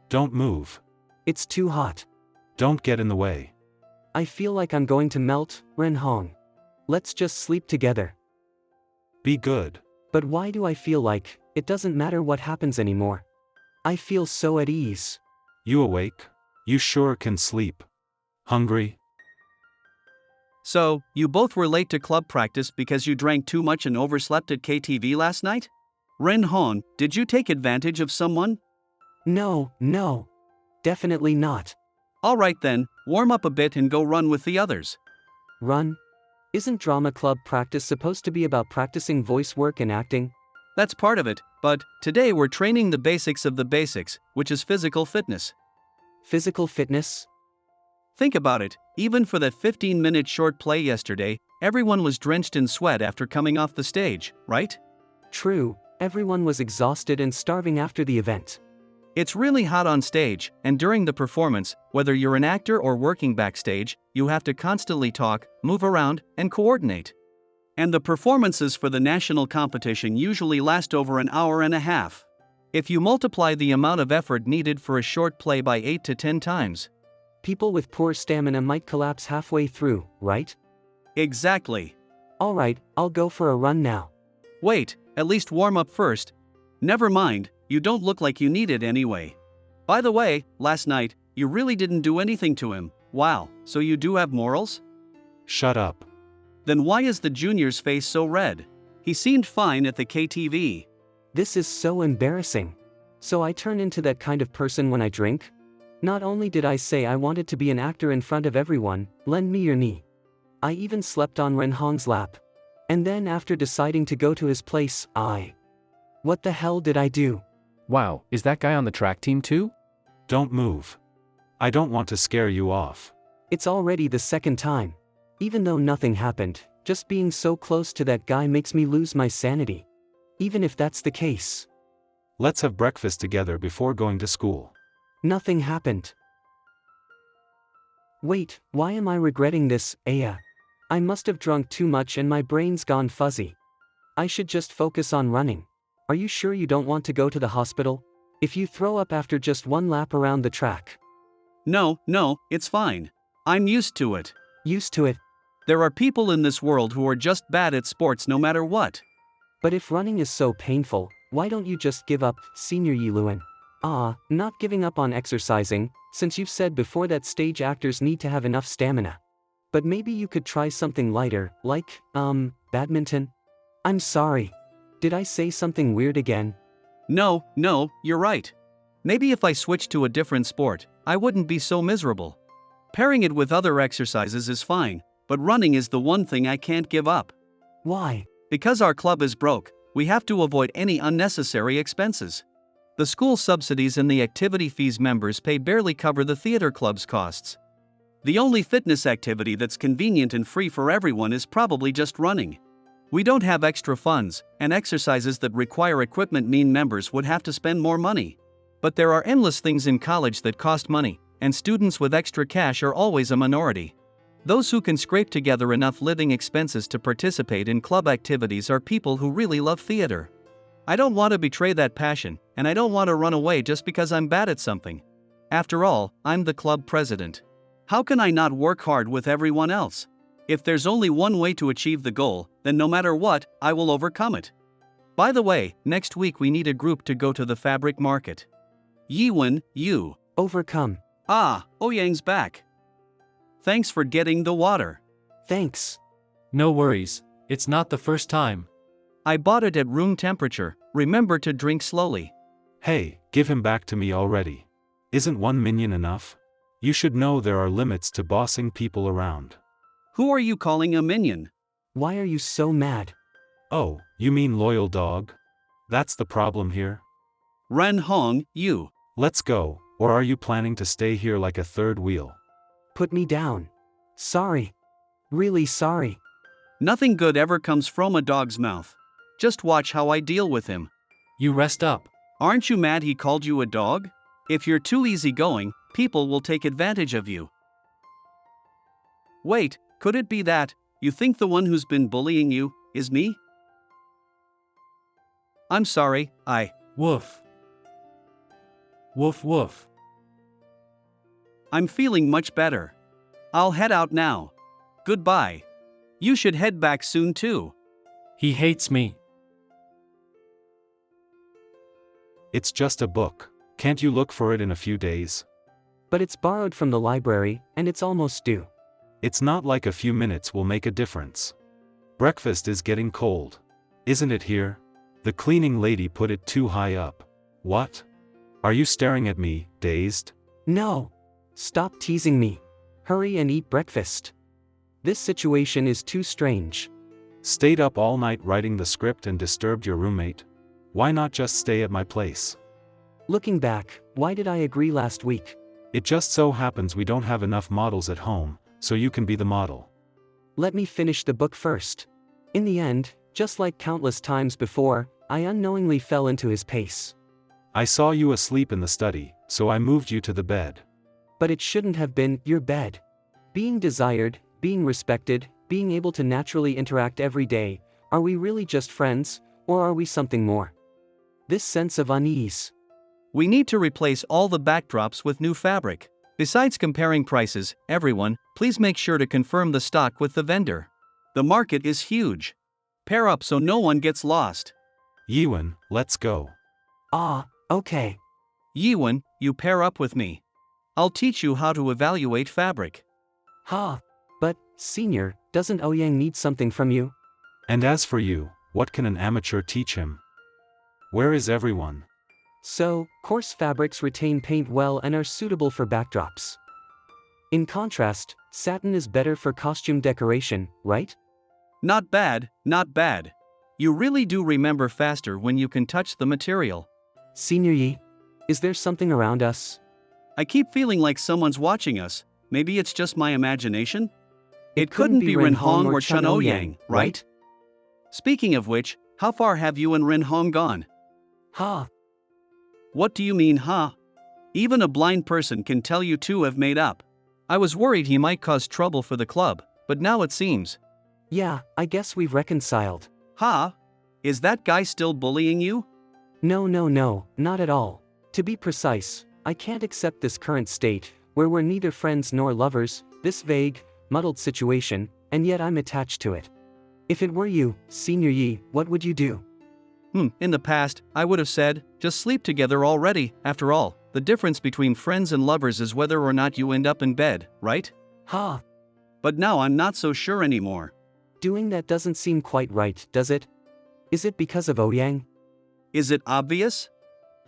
Don't move. It's too hot. Don't get in the way. I feel like I'm going to melt, Ren Hong. Let's just sleep together. Be good. But why do I feel like it doesn't matter what happens anymore? I feel so at ease. You awake? You sure can sleep. Hungry? So, you both were late to club practice because you drank too much and overslept at KTV last night? Ren Hong, did you take advantage of someone? No. Definitely not. Alright then, warm up a bit and go run with the others. Run? Isn't drama club practice supposed to be about practicing voice work and acting? That's part of it, but today we're training the basics of the basics, which is physical fitness. Physical fitness? Think about it, even for that 15-minute short play yesterday, everyone was drenched in sweat after coming off the stage, right? True, everyone was exhausted and starving after the event. It's really hot on stage, and during the performance, whether you're an actor or working backstage, you have to constantly talk, move around, and coordinate. And the performances for the national competition usually last over an hour and a half. If you multiply the amount of effort needed for a short play by 8 to 10 times, people with poor stamina might collapse halfway through, right? Exactly. Alright, I'll go for a run now. Wait, at least warm up first. Never mind, you don't look like you need it anyway. By the way, last night, you really didn't do anything to him. Wow, so you do have morals? Shut up. Then why is the junior's face so red? He seemed fine at the KTV. This is so embarrassing. So I turn into that kind of person when I drink? Not only did I say I wanted to be an actor in front of everyone, lend me your knee. I even slept on Ren Hong's lap. And then after deciding to go to his place, what the hell did I do? Wow, is that guy on the track team too? Don't move. I don't want to scare you off. It's already the second time. Even though nothing happened, just being so close to that guy makes me lose my sanity. Even if that's the case. Let's have breakfast together before going to school. Nothing happened. Wait, why am I regretting this, Aya? I must have drunk too much and my brain's gone fuzzy. I should just focus on running. Are you sure you don't want to go to the hospital? If you throw up after just one lap around the track. No, it's fine. I'm used to it. Used to it? There are people in this world who are just bad at sports no matter what. But if running is so painful, why don't you just give up, Senior Yi Luan? Not giving up on exercising, since you've said before that stage actors need to have enough stamina. But maybe you could try something lighter, like, badminton? I'm sorry. Did I say something weird again? No, you're right. Maybe if I switched to a different sport, I wouldn't be so miserable. Pairing it with other exercises is fine, but running is the one thing I can't give up. Why? Because our club is broke, we have to avoid any unnecessary expenses. The school subsidies and the activity fees members pay barely cover the theater club's costs. The only fitness activity that's convenient and free for everyone is probably just running. We don't have extra funds, and exercises that require equipment mean members would have to spend more money. But there are endless things in college that cost money, and students with extra cash are always a minority. Those who can scrape together enough living expenses to participate in club activities are people who really love theater. I don't want to betray that passion, and I don't want to run away just because I'm bad at something. After all, I'm the club president. How can I not work hard with everyone else? If there's only one way to achieve the goal, then no matter what, I will overcome it. By the way, next week we need a group to go to the fabric market. Yiwen, you. Overcome. Ouyang's back. Thanks for getting the water. Thanks. No worries, it's not the first time. I bought it at room temperature, remember to drink slowly. Hey, give him back to me already. Isn't 1 minion enough? You should know there are limits to bossing people around. Who are you calling a minion? Why are you so mad? Oh, you mean loyal dog? That's the problem here? Ren Hong, you. Let's go, or are you planning to stay here like a third wheel? Put me down. Sorry. Really sorry. Nothing good ever comes from a dog's mouth. Just watch how I deal with him. You rest up. Aren't you mad he called you a dog? If you're too easygoing, people will take advantage of you. Wait, could it be that you think the one who's been bullying you is me? I'm sorry, Woof. Woof woof. I'm feeling much better. I'll head out now. Goodbye. You should head back soon too. He hates me. It's just a book. Can't you look for it in a few days? But it's borrowed from the library, and it's almost due. It's not like a few minutes will make a difference. Breakfast is getting cold. Isn't it here? The cleaning lady put it too high up. What? Are you staring at me, dazed? No. Stop teasing me. Hurry and eat breakfast. This situation is too strange. Stayed up all night writing the script and disturbed your roommate? Why not just stay at my place? Looking back, why did I agree last week? It just so happens we don't have enough models at home, so you can be the model. Let me finish the book first. In the end, just like countless times before, I unknowingly fell into his pace. I saw you asleep in the study, so I moved you to the bed. But it shouldn't have been your bed. Being desired, being respected, being able to naturally interact every day, are we really just friends, or are we something more? This sense of unease. We need to replace all the backdrops with new fabric. Besides comparing prices, everyone, please make sure to confirm the stock with the vendor. The market is huge. Pair up so no one gets lost. Yiwen, let's go. Ah, okay. Yiwen, you pair up with me. I'll teach you how to evaluate fabric. Ha! But, senior, doesn't Ouyang need something from you? And as for you, what can an amateur teach him? Where is everyone? So, coarse fabrics retain paint well and are suitable for backdrops. In contrast, satin is better for costume decoration, right? Not bad, not bad. You really do remember faster when you can touch the material. Senior Yi, is there something around us? I keep feeling like someone's watching us. Maybe it's just my imagination? It couldn't be Rin Hong or Chun Ouyang, right? Speaking of which, how far have you and Rin Hong gone? Ha! What do you mean, huh? Even a blind person can tell you two have made up. I was worried he might cause trouble for the club, but now it seems. Yeah, I guess we've reconciled. Huh? Is that guy still bullying you? No, not at all. To be precise, I can't accept this current state, where we're neither friends nor lovers, this vague, muddled situation, and yet I'm attached to it. If it were you, Senior Yi, what would you do? In the past, I would have said, just sleep together already. After all, the difference between friends and lovers is whether or not you end up in bed, right? Ha! But now I'm not so sure anymore. Doing that doesn't seem quite right, does it? Is it because of Ouyang? Is it obvious?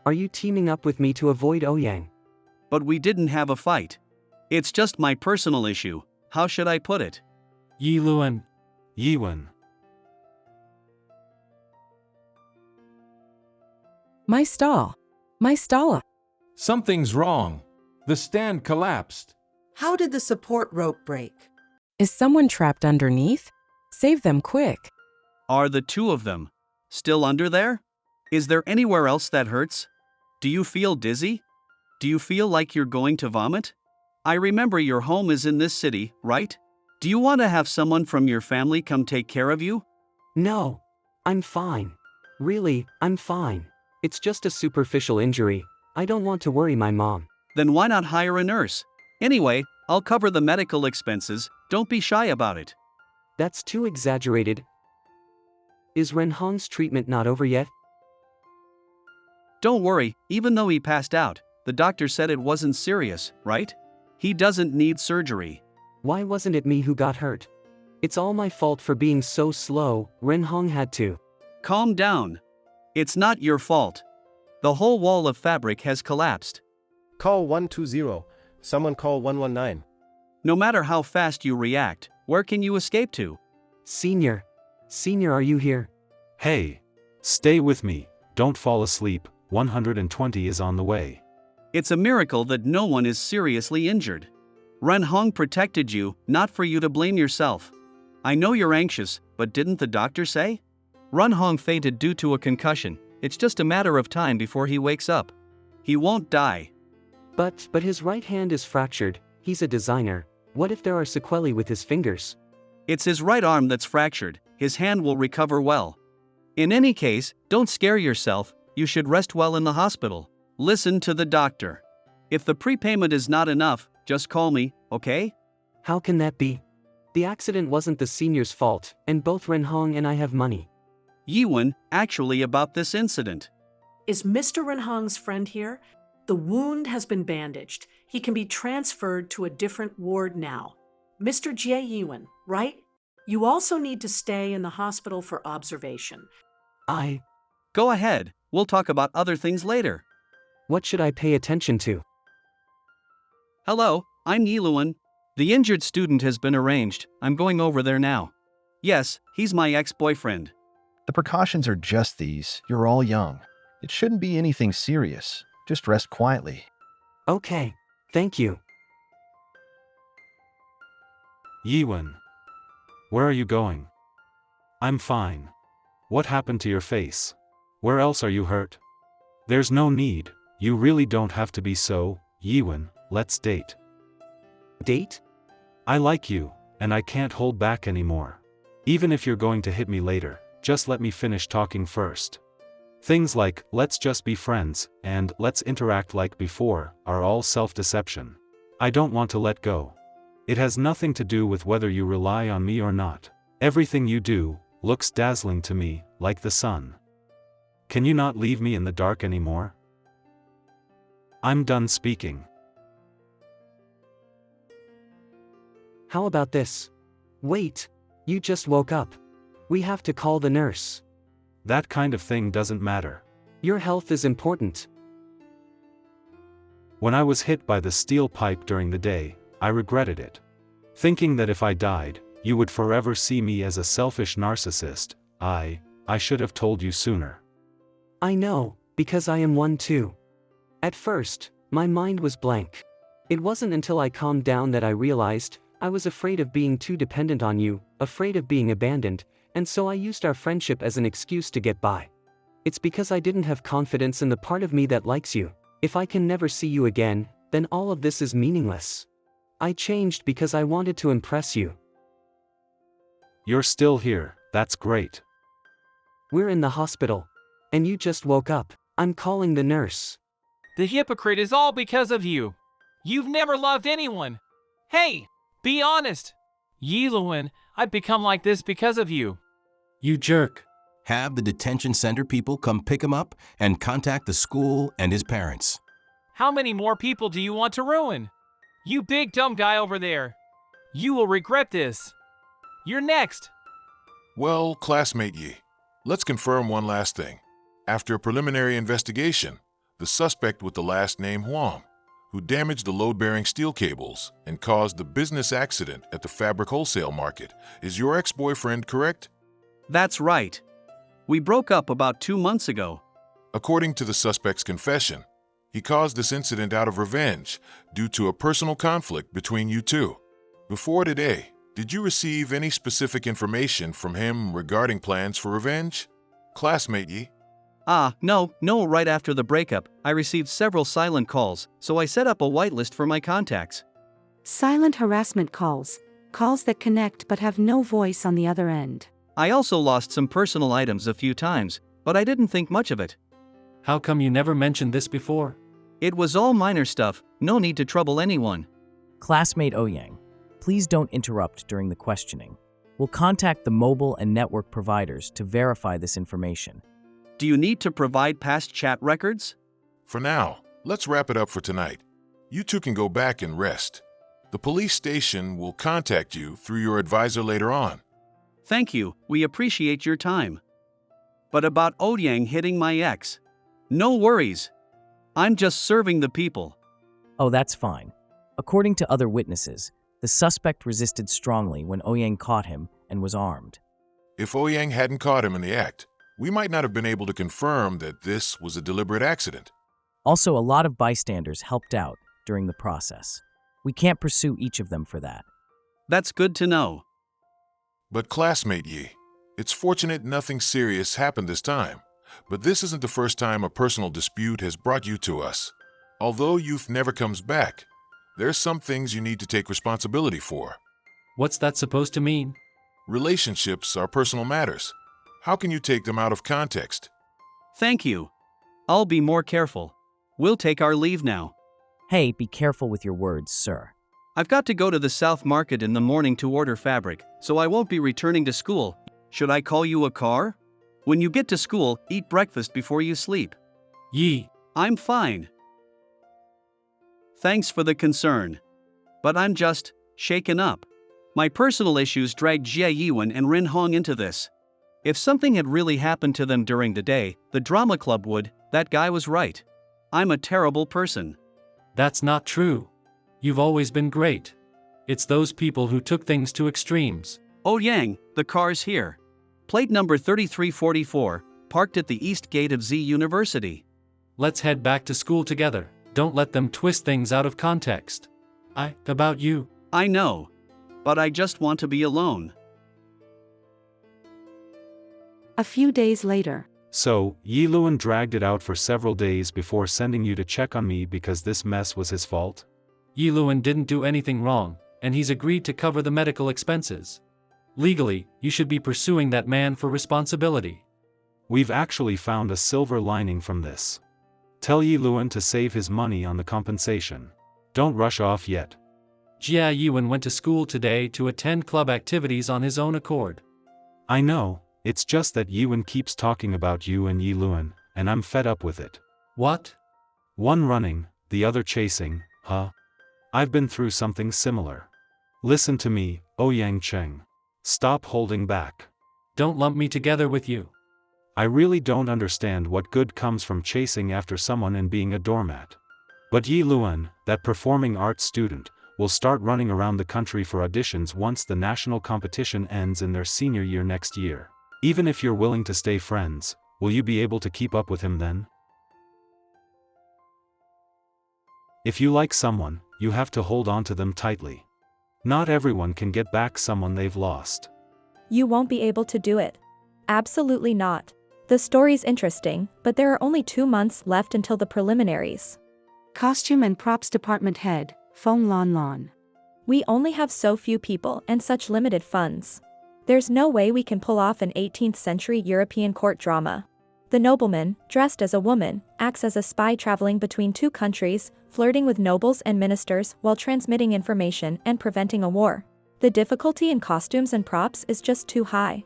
Are you teaming up with me to avoid Ouyang? But we didn't have a fight. It's just my personal issue. How should I put it? Yiwen. My stall. Something's wrong. The stand collapsed. How did the support rope break? Is someone trapped underneath? Save them quick. Are the two of them still under there? Is there anywhere else that hurts? Do you feel dizzy? Do you feel like you're going to vomit? I remember your home is in this city, right? Do you want to have someone from your family come take care of you? No. I'm fine. Really, I'm fine. It's just a superficial injury. I don't want to worry my mom. Then why not hire a nurse? Anyway, I'll cover the medical expenses. Don't be shy about it. That's too exaggerated. Is Ren Hong's treatment not over yet? Don't worry, even though he passed out, the doctor said it wasn't serious, right? He doesn't need surgery. Why wasn't it me who got hurt? It's all my fault for being so slow. Ren Hong had to. Calm down. It's not your fault. The whole wall of fabric has collapsed. Call 120. Someone call 119. No matter how fast you react, where can you escape to? Senior, are you here? Hey. Stay with me, don't fall asleep, 120 is on the way. It's a miracle that no one is seriously injured. Ren Hong protected you, not for you to blame yourself. I know you're anxious, but didn't the doctor say? Ren Hong fainted due to a concussion. It's just a matter of time before he wakes up. He won't die. But his right hand is fractured. He's a designer. What if there are sequelae with his fingers? It's his right arm that's fractured. His hand will recover well. In any case, don't scare yourself. You should rest well in the hospital. Listen to the doctor. If the prepayment is not enough, just call me, okay? How can that be? The accident wasn't the senior's fault, and both Renhong and I have money. Yiwen, actually about this incident. Is Mr. Renhong's friend here? The wound has been bandaged. He can be transferred to a different ward now. Mr. Jie Yiwen, right? You also need to stay in the hospital for observation. Go ahead, we'll talk about other things later. What should I pay attention to? Hello, I'm Yiluan. The injured student has been arranged. I'm going over there now. Yes, he's my ex-boyfriend. The precautions are just these. You're all young. It shouldn't be anything serious. Just rest quietly. Okay, thank you. Yiwen. Where are you going? I'm fine. What happened to your face? Where else are you hurt? There's no need, you really don't have to be so, Yiwen, let's date. Date? I like you, and I can't hold back anymore. Even if you're going to hit me later, just let me finish talking first. Things like, let's just be friends, and let's interact like before, are all self-deception. I don't want to let go. It has nothing to do with whether you rely on me or not. Everything you do looks dazzling to me, like the sun. Can you not leave me in the dark anymore? I'm done speaking. How about this? Wait, you just woke up. We have to call the nurse. That kind of thing doesn't matter. Your health is important. When I was hit by the steel pipe during the day, I regretted it. Thinking that if I died, you would forever see me as a selfish narcissist. I should have told you sooner. I know, because I am one too. At first, my mind was blank. It wasn't until I calmed down that I realized I was afraid of being too dependent on you, afraid of being abandoned, and so I used our friendship as an excuse to get by. It's because I didn't have confidence in the part of me that likes you. If I can never see you again, then all of this is meaningless. I changed because I wanted to impress you. You're still here, that's great. We're in the hospital. And you just woke up. I'm calling the nurse. The hypocrite is all because of you. You've never loved anyone. Hey, be honest. Yiluan, I've become like this because of you. You jerk. Have the detention center people come pick him up and contact the school and his parents. How many more people do you want to ruin? You big dumb guy over there. You will regret this. You're next. Well, classmate Yi, let's confirm one last thing. After a preliminary investigation, the suspect with the last name Huang, who damaged the load-bearing steel cables and caused the business accident at the fabric wholesale market, is your ex-boyfriend, correct? That's right. We broke up about 2 months ago. According to the suspect's confession, he caused this incident out of revenge due to a personal conflict between you two. Before today, did you receive any specific information from him regarding plans for revenge? Classmate Yi? No, right after the breakup, I received several silent calls, so I set up a whitelist for my contacts. Silent harassment calls. Calls that connect but have no voice on the other end. I also lost some personal items a few times, but I didn't think much of it. How come you never mentioned this before? It was all minor stuff, no need to trouble anyone. Classmate Ouyang, please don't interrupt during the questioning. We'll contact the mobile and network providers to verify this information. Do you need to provide past chat records? For now, let's wrap it up for tonight. You two can go back and rest. The police station will contact you through your advisor later on. Thank you, we appreciate your time. But about Ouyang hitting my ex, no worries. I'm just serving the people. Oh, that's fine. According to other witnesses, the suspect resisted strongly when Ouyang caught him and was armed. If Ouyang hadn't caught him in the act, we might not have been able to confirm that this was a deliberate accident. Also, a lot of bystanders helped out during the process. We can't pursue each of them for that. That's good to know. But classmate Yi, it's fortunate nothing serious happened this time, but this isn't the first time a personal dispute has brought you to us. Although youth never comes back, there's some things you need to take responsibility for. What's that supposed to mean? Relationships are personal matters. How can you take them out of context? Thank you. I'll be more careful. We'll take our leave now. Hey, be careful with your words, sir. I've got to go to the South Market in the morning to order fabric, so I won't be returning to school. Should I call you a car? When you get to school, eat breakfast before you sleep. Yi. I'm fine. Thanks for the concern. But I'm just shaken up. My personal issues dragged Jia Yiwen and Rin Hong into this. If something had really happened to them during the day, the drama club would. That guy was right. I'm a terrible person. That's not true. You've always been great. It's those people who took things to extremes. Oh Yang, the car's here. Plate number 3344, parked at the east gate of Z University. Let's head back to school together. Don't let them twist things out of context. About you. I know. But I just want to be alone. A few days later. So, Yi Luan dragged it out for several days before sending you to check on me because this mess was his fault? Yi Luan didn't do anything wrong, and he's agreed to cover the medical expenses. Legally, you should be pursuing that man for responsibility. We've actually found a silver lining from this. Tell Yi Luan to save his money on the compensation. Don't rush off yet. Jia Yiwen went to school today to attend club activities on his own accord. I know, it's just that Yiwen keeps talking about you and Yi Luan, and I'm fed up with it. What? One running, the other chasing, huh? I've been through something similar. Listen to me, Yang Cheng. Stop holding back. Don't lump me together with you. I really don't understand what good comes from chasing after someone and being a doormat. But Yi Luan, that performing arts student, will start running around the country for auditions once the national competition ends in their senior year next year. Even if you're willing to stay friends, will you be able to keep up with him then? If you like someone, you have to hold on to them tightly. Not everyone can get back someone they've lost. You won't be able to do it. Absolutely not. The story's interesting, but there are only 2 months left until the preliminaries. Costume and Props Department Head, Fong Lon Lon. We only have so few people and such limited funds. There's no way we can pull off an 18th century European court drama. The nobleman, dressed as a woman, acts as a spy traveling between 2 countries, flirting with nobles and ministers while transmitting information and preventing a war. The difficulty in costumes and props is just too high.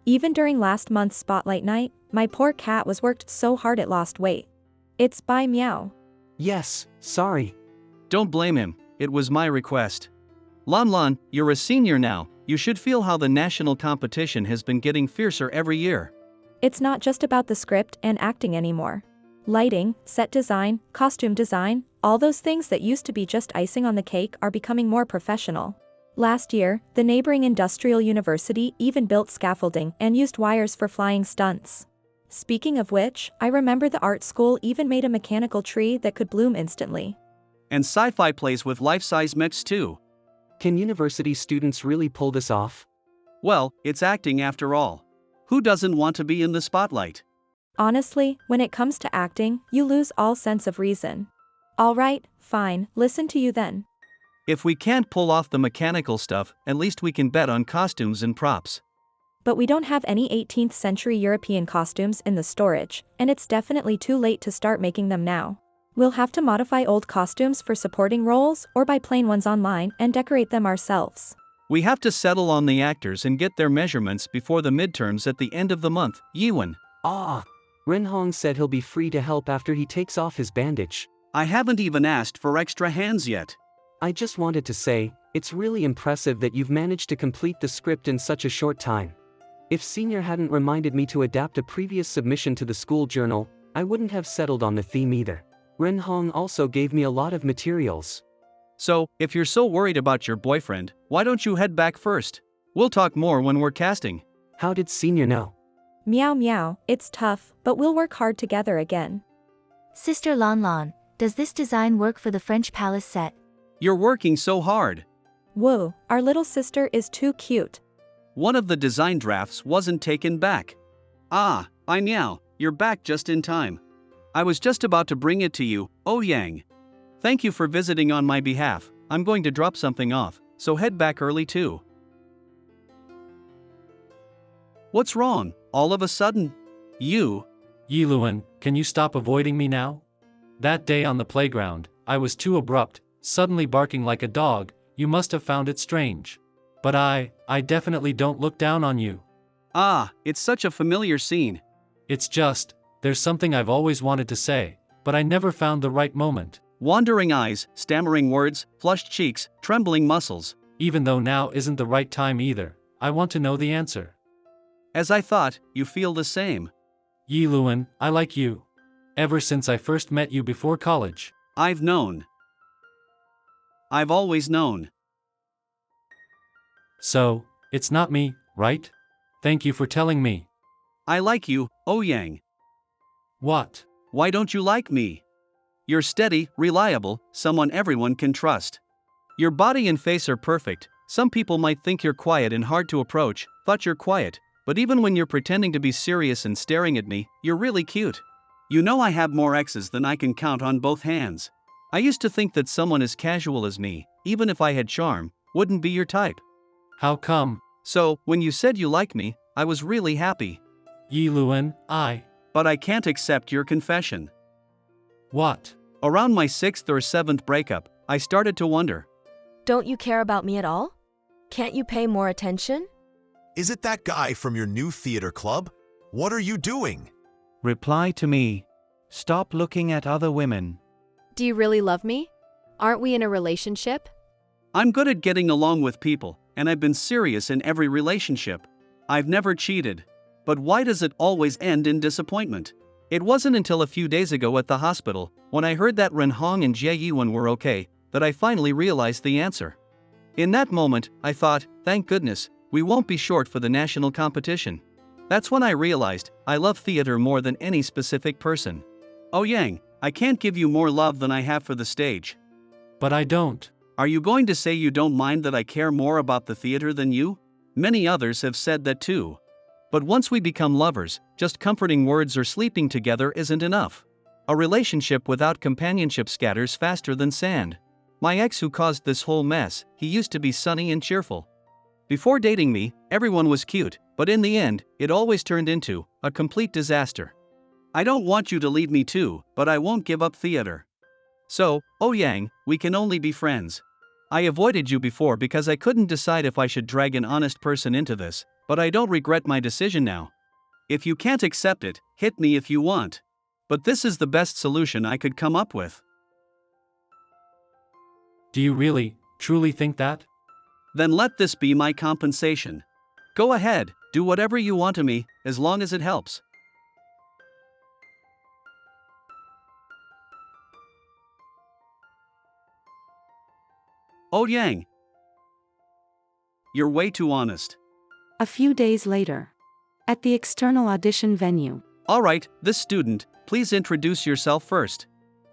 Even during last month's spotlight night, my poor cat was worked so hard it lost weight. It's by Meow. Yes, sorry. Don't blame him, it was my request. Lon Lon, you're a senior now, you should feel how the national competition has been getting fiercer every year. It's not just about the script and acting anymore. Lighting, set design, costume design, all those things that used to be just icing on the cake are becoming more professional. Last year, the neighboring industrial university even built scaffolding and used wires for flying stunts. Speaking of which, I remember the art school even made a mechanical tree that could bloom instantly. And sci-fi plays with life-size mechs too. Can university students really pull this off? Well, it's acting after all. Who doesn't want to be in the spotlight? Honestly, when it comes to acting, you lose all sense of reason. Alright, fine, listen to you then. If we can't pull off the mechanical stuff, at least we can bet on costumes and props. But we don't have any 18th century European costumes in the storage, and it's definitely too late to start making them now. We'll have to modify old costumes for supporting roles or buy plain ones online and decorate them ourselves. We have to settle on the actors and get their measurements before the midterms at the end of the month, Yiwen. Ren Hong said he'll be free to help after he takes off his bandage. I haven't even asked for extra hands yet. I just wanted to say, it's really impressive that you've managed to complete the script in such a short time. If Senior hadn't reminded me to adapt a previous submission to the school journal, I wouldn't have settled on the theme either. Ren Hong also gave me a lot of materials. So, if you're so worried about your boyfriend, why don't you head back first? We'll talk more when we're casting. How did Senior know? Meow meow, it's tough, but we'll work hard together again. Sister Lon Lon, does this design work for the French palace set? You're working so hard. Whoa, our little sister is too cute. One of the design drafts wasn't taken back. I meow, you're back just in time. I was just about to bring it to you, Yang. Thank you for visiting on my behalf. I'm going to drop something off, so head back early too. What's wrong, all of a sudden? You? Yi Luan, can you stop avoiding me now? That day on the playground, I was too abrupt, suddenly barking like a dog, you must have found it strange. But I definitely don't look down on you. Ah, it's such a familiar scene. It's just, there's something I've always wanted to say, but I never found the right moment. Wandering eyes, stammering words, flushed cheeks, trembling muscles. Even though now isn't the right time either, I want to know the answer. As I thought, you feel the same. Yi Luan, I like you. Ever since I first met you before college. I've known. I've always known. So, it's not me, right? Thank you for telling me. I like you, Yang. What? Why don't you like me? You're steady, reliable, someone everyone can trust. Your body and face are perfect. Some people might think you're quiet and hard to approach, but you're quiet. But even when you're pretending to be serious and staring at me, you're really cute. You know I have more exes than I can count on both hands. I used to think that someone as casual as me, even if I had charm, wouldn't be your type. How come? So, when you said you like me, I was really happy. Yi Luan, But I can't accept your confession. What? Around my 6th or 7th breakup, I started to wonder. Don't you care about me at all? Can't you pay more attention? Is it that guy from your new theater club? What are you doing? Reply to me. Stop looking at other women. Do you really love me? Aren't we in a relationship? I'm good at getting along with people, and I've been serious in every relationship. I've never cheated. But why does it always end in disappointment? It wasn't until a few days ago at the hospital, when I heard that Ren Hong and Jie Yiwen were okay, that I finally realized the answer. In that moment, I thought, thank goodness, we won't be short for the national competition. That's when I realized, I love theater more than any specific person. Yang, I can't give you more love than I have for the stage. But I don't. Are you going to say you don't mind that I care more about the theater than you? Many others have said that too. But once we become lovers, just comforting words or sleeping together isn't enough. A relationship without companionship scatters faster than sand. My ex who caused this whole mess, he used to be sunny and cheerful. Before dating me, everyone was cute, but in the end, it always turned into a complete disaster. I don't want you to leave me too, but I won't give up theater. So, Yang, we can only be friends. I avoided you before because I couldn't decide if I should drag an honest person into this, but I don't regret my decision now. If you can't accept it, hit me if you want. But this is the best solution I could come up with. Do you really, truly think that? Then let this be my compensation. Go ahead, do whatever you want to me, as long as it helps. Yang. You're way too honest. A few days later. At the external audition venue. Alright, this student, please introduce yourself first.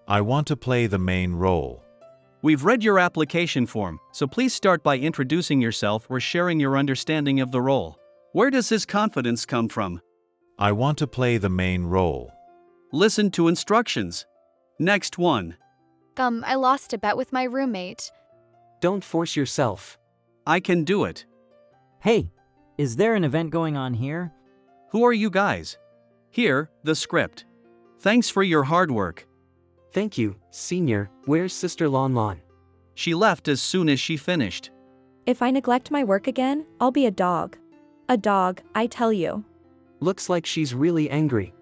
I want to play the main role. We've read your application form, so please start by introducing yourself or sharing your understanding of the role. Where does this confidence come from? I want to play the main role. Listen to instructions. Next one. I lost a bet with my roommate. Don't force yourself. I can do it. Hey, is there an event going on here? Who are you guys? Here, the script. Thanks for your hard work. Thank you, senior. Where's Sister Lon Lon? She left as soon as she finished. If I neglect my work again, I'll be a dog. A dog, I tell you. Looks like she's really angry.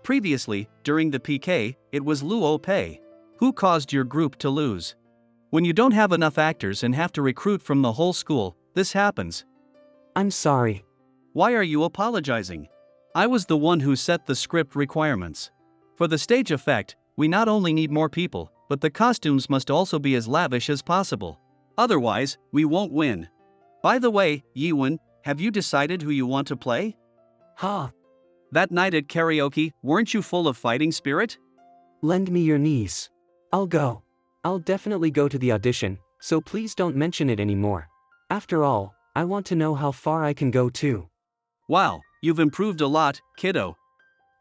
Previously, during the PK, it was Luo Pei. Who caused your group to lose? When you don't have enough actors and have to recruit from the whole school, this happens. I'm sorry. Why are you apologizing? I was the one who set the script requirements. For the stage effect, we not only need more people, but the costumes must also be as lavish as possible. Otherwise, we won't win. By the way, Yiwen, have you decided who you want to play? That night at karaoke, weren't you full of fighting spirit? Lend me your knees. I'll go. I'll definitely go to the audition, so please don't mention it anymore. After all, I want to know how far I can go too. Wow, you've improved a lot, kiddo.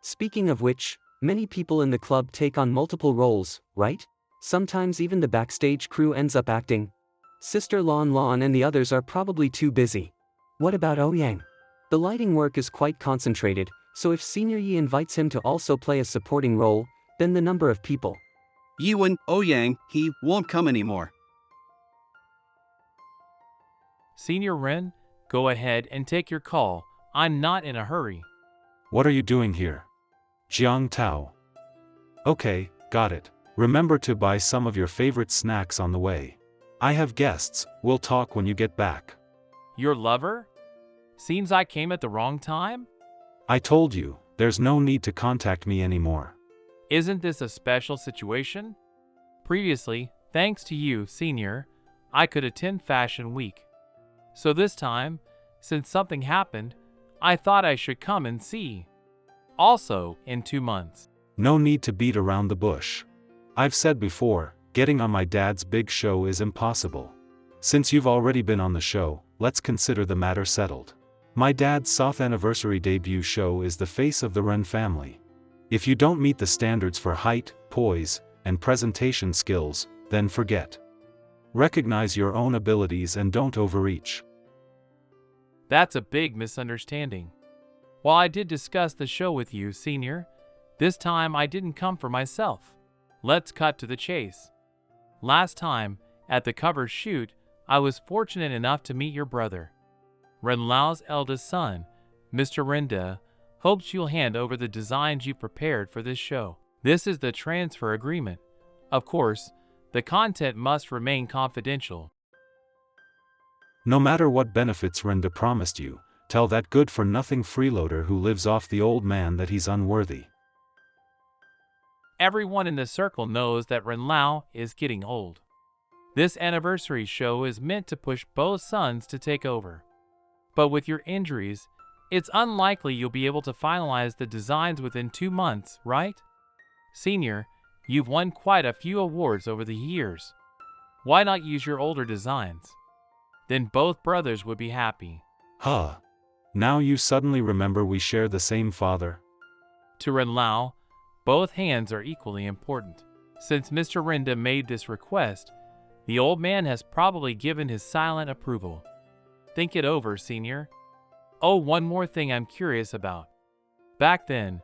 Speaking of which, many people in the club take on multiple roles, right? Sometimes even the backstage crew ends up acting. Sister Lon Lon and the others are probably too busy. What about Yang? The lighting work is quite concentrated, so if Senior Yi invites him to also play a supporting role, then the number of people. Yiwen, Yang, he won't come anymore. Senior Ren, go ahead and take your call. I'm not in a hurry. What are you doing here? Jiang Tao. Okay, got it. Remember to buy some of your favorite snacks on the way. I have guests, we'll talk when you get back. Your lover? Seems I came at the wrong time? I told you, there's no need to contact me anymore. Isn't this a special situation? Previously, thanks to you, Senior, I could attend Fashion Week. So this time, since something happened, I thought I should come and see. Also, in 2 months. No need to beat around the bush. I've said before, getting on my dad's big show is impossible. Since you've already been on the show, let's consider the matter settled. My dad's soft anniversary debut show is the face of the Ren family. If you don't meet the standards for height, poise, and presentation skills, then forget. Recognize your own abilities and don't overreach. That's a big misunderstanding. While I did discuss the show with you, Senior, this time I didn't come for myself. Let's cut to the chase. Last time, at the cover shoot, I was fortunate enough to meet your brother. Ren Lao's eldest son, Mr. Renda, hopes you'll hand over the designs you prepared for this show. This is the transfer agreement. Of course, the content must remain confidential. No matter what benefits Renda promised you, tell that good-for-nothing freeloader who lives off the old man that he's unworthy. Everyone in the circle knows that Ren Lao is getting old. This anniversary show is meant to push both sons to take over. But with your injuries, it's unlikely you'll be able to finalize the designs within 2 months, right? Senior, you've won quite a few awards over the years. Why not use your older designs? Then both brothers would be happy. Huh. Now you suddenly remember we share the same father? To Ren Lao, both hands are equally important. Since Mr. Renda made this request, the old man has probably given his silent approval. Think it over, Senior. Oh, one more thing I'm curious about. Back then,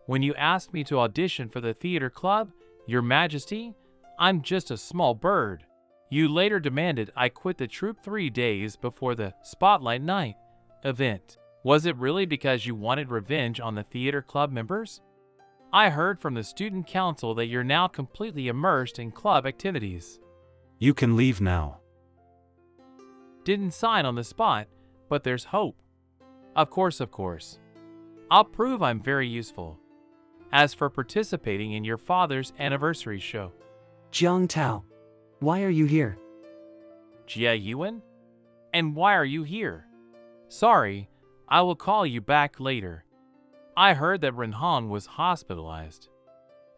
when you asked me to audition for the theater club, Your Majesty, I'm just a small bird. You later demanded I quit the troupe 3 days before the Spotlight Night event. Was it really because you wanted revenge on the theater club members? I heard from the student council that you're now completely immersed in club activities. You can leave now. Didn't sign on the spot, but there's hope. Of course. I'll prove I'm very useful. As for participating in your father's anniversary show. Jiang Tao, why are you here? Jia Yuan? And why are you here? Sorry, I will call you back later. I heard that Ren Hong was hospitalized.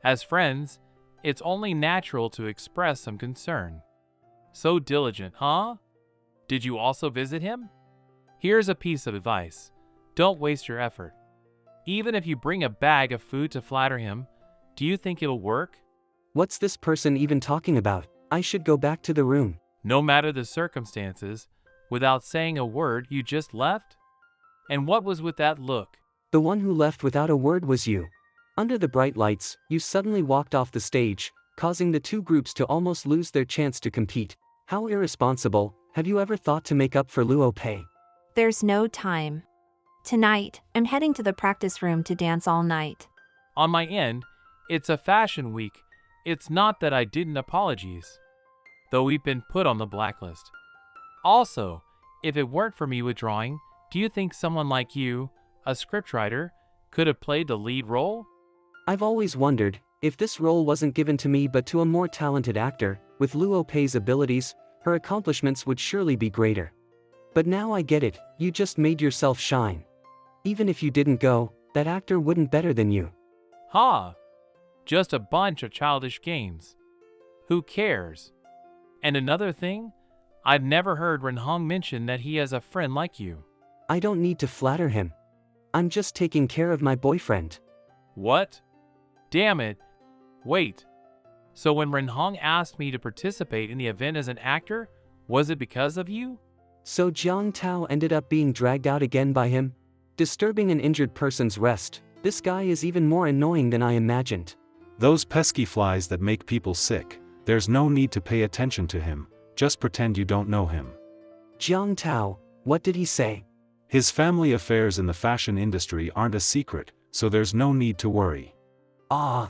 As friends, it's only natural to express some concern. So diligent, huh? Did you also visit him? Here's a piece of advice. Don't waste your effort. Even if you bring a bag of food to flatter him, do you think it'll work? What's this person even talking about? I should go back to the room. No matter the circumstances, without saying a word, you just left? And what was with that look? The one who left without a word was you. Under the bright lights, you suddenly walked off the stage, causing the two groups to almost lose their chance to compete. How irresponsible. Have you ever thought to make up for Luo Pei? There's no time. Tonight, I'm heading to the practice room to dance all night. On my end, it's a fashion week. It's not that I didn't apologize, though we've been put on the blacklist. Also, if it weren't for me withdrawing, do you think someone like you, a scriptwriter, could have played the lead role? I've always wondered, if this role wasn't given to me but to a more talented actor, with Luo Pei's abilities, her accomplishments would surely be greater. But now I get it, you just made yourself shine. Even if you didn't go, that actor wouldn't better than you. Ha! Just a bunch of childish games. Who cares? And another thing, I've never heard Ren Hong mention that he has a friend like you. I don't need to flatter him. I'm just taking care of my boyfriend. What? Damn it. Wait. So when Ren Hong asked me to participate in the event as an actor, was it because of you? So Jiang Tao ended up being dragged out again by him? Disturbing an injured person's rest. This guy is even more annoying than I imagined. Those pesky flies that make people sick. There's no need to pay attention to him, just pretend you don't know him. Jiang Tao, what did he say? His family affairs in the fashion industry aren't a secret, so there's no need to worry. Ah.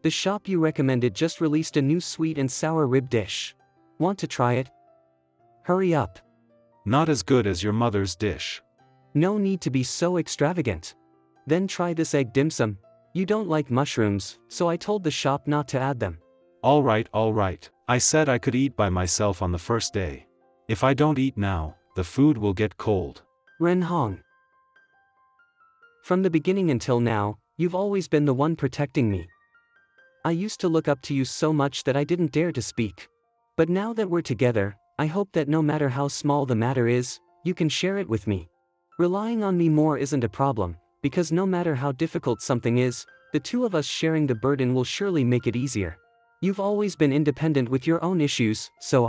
The shop you recommended just released a new sweet and sour rib dish. Want to try it? Hurry up. Not as good as your mother's dish. No need to be so extravagant. Then try this egg dim sum. You don't like mushrooms, so I told the shop not to add them. All right. I said I could eat by myself on the first day. If I don't eat now, the food will get cold. Ren Hong. From the beginning until now, you've always been the one protecting me. I used to look up to you so much that I didn't dare to speak. But now that we're together, I hope that no matter how small the matter is, you can share it with me. Relying on me more isn't a problem, because no matter how difficult something is, the two of us sharing the burden will surely make it easier. You've always been independent with your own issues, so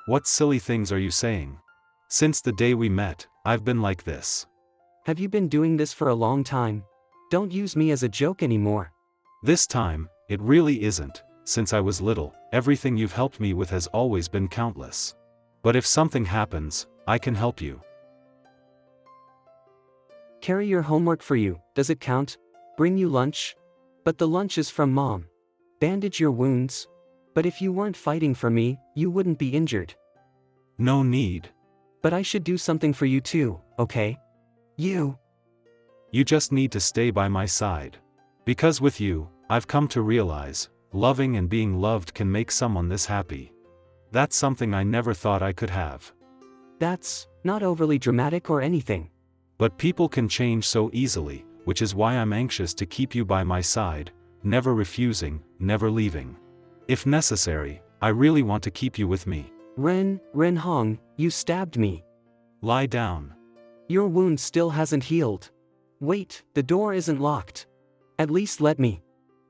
What silly things are you saying? Since the day we met, I've been like this. Have you been doing this for a long time? Don't use me as a joke anymore. This time, it really isn't. Since I was little, everything you've helped me with has always been countless. But if something happens, I can help you. Carry your homework for you, does it count? Bring you lunch? But the lunch is from Mom. Bandage your wounds? But if you weren't fighting for me, you wouldn't be injured. No need. But I should do something for you too, okay? You just need to stay by my side. Because with you, I've come to realize, loving and being loved can make someone this happy. That's something I never thought I could have. That's not overly dramatic or anything. But people can change so easily, which is why I'm anxious to keep you by my side, never refusing, never leaving. If necessary, I really want to keep you with me. Ren Hong, you stabbed me. Lie down. Your wound still hasn't healed. Wait, the door isn't locked. At least let me.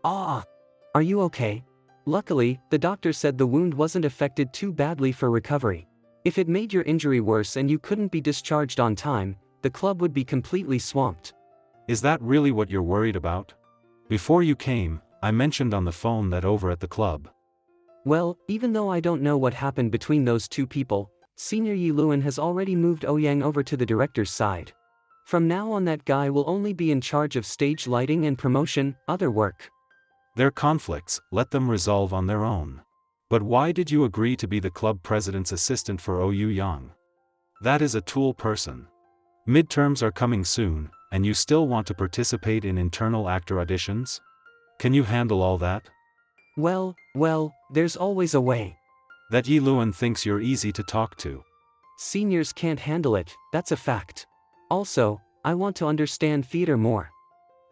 Are you okay? Luckily, the doctor said the wound wasn't affected too badly for recovery. If it made your injury worse and you couldn't be discharged on time, the club would be completely swamped. Is that really what you're worried about? Before you came, I mentioned on the phone that over at the club. Well, even though I don't know what happened between those two people, Senior Yi Luan has already moved Ouyang over to the director's side. From now on that guy will only be in charge of stage lighting and promotion, other work. Their conflicts, let them resolve on their own. But why did you agree to be the club president's assistant for Ouyang? That is a tool person. Midterms are coming soon, and you still want to participate in internal actor auditions? Can you handle all that? Well, there's always a way. That Yi Luan thinks you're easy to talk to. Seniors can't handle it, that's a fact. Also, I want to understand theater more.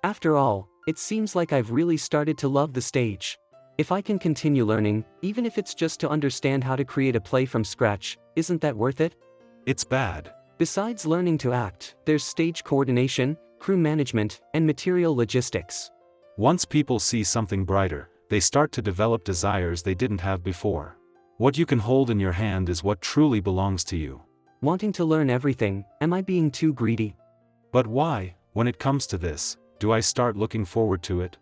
After all, it seems like I've really started to love the stage. If I can continue learning, even if it's just to understand how to create a play from scratch, isn't that worth it? It's bad. Besides learning to act, there's stage coordination, crew management, and material logistics. Once people see something brighter, they start to develop desires they didn't have before. What you can hold in your hand is what truly belongs to you. Wanting to learn everything, am I being too greedy? But why, when it comes to this, do I start looking forward to it?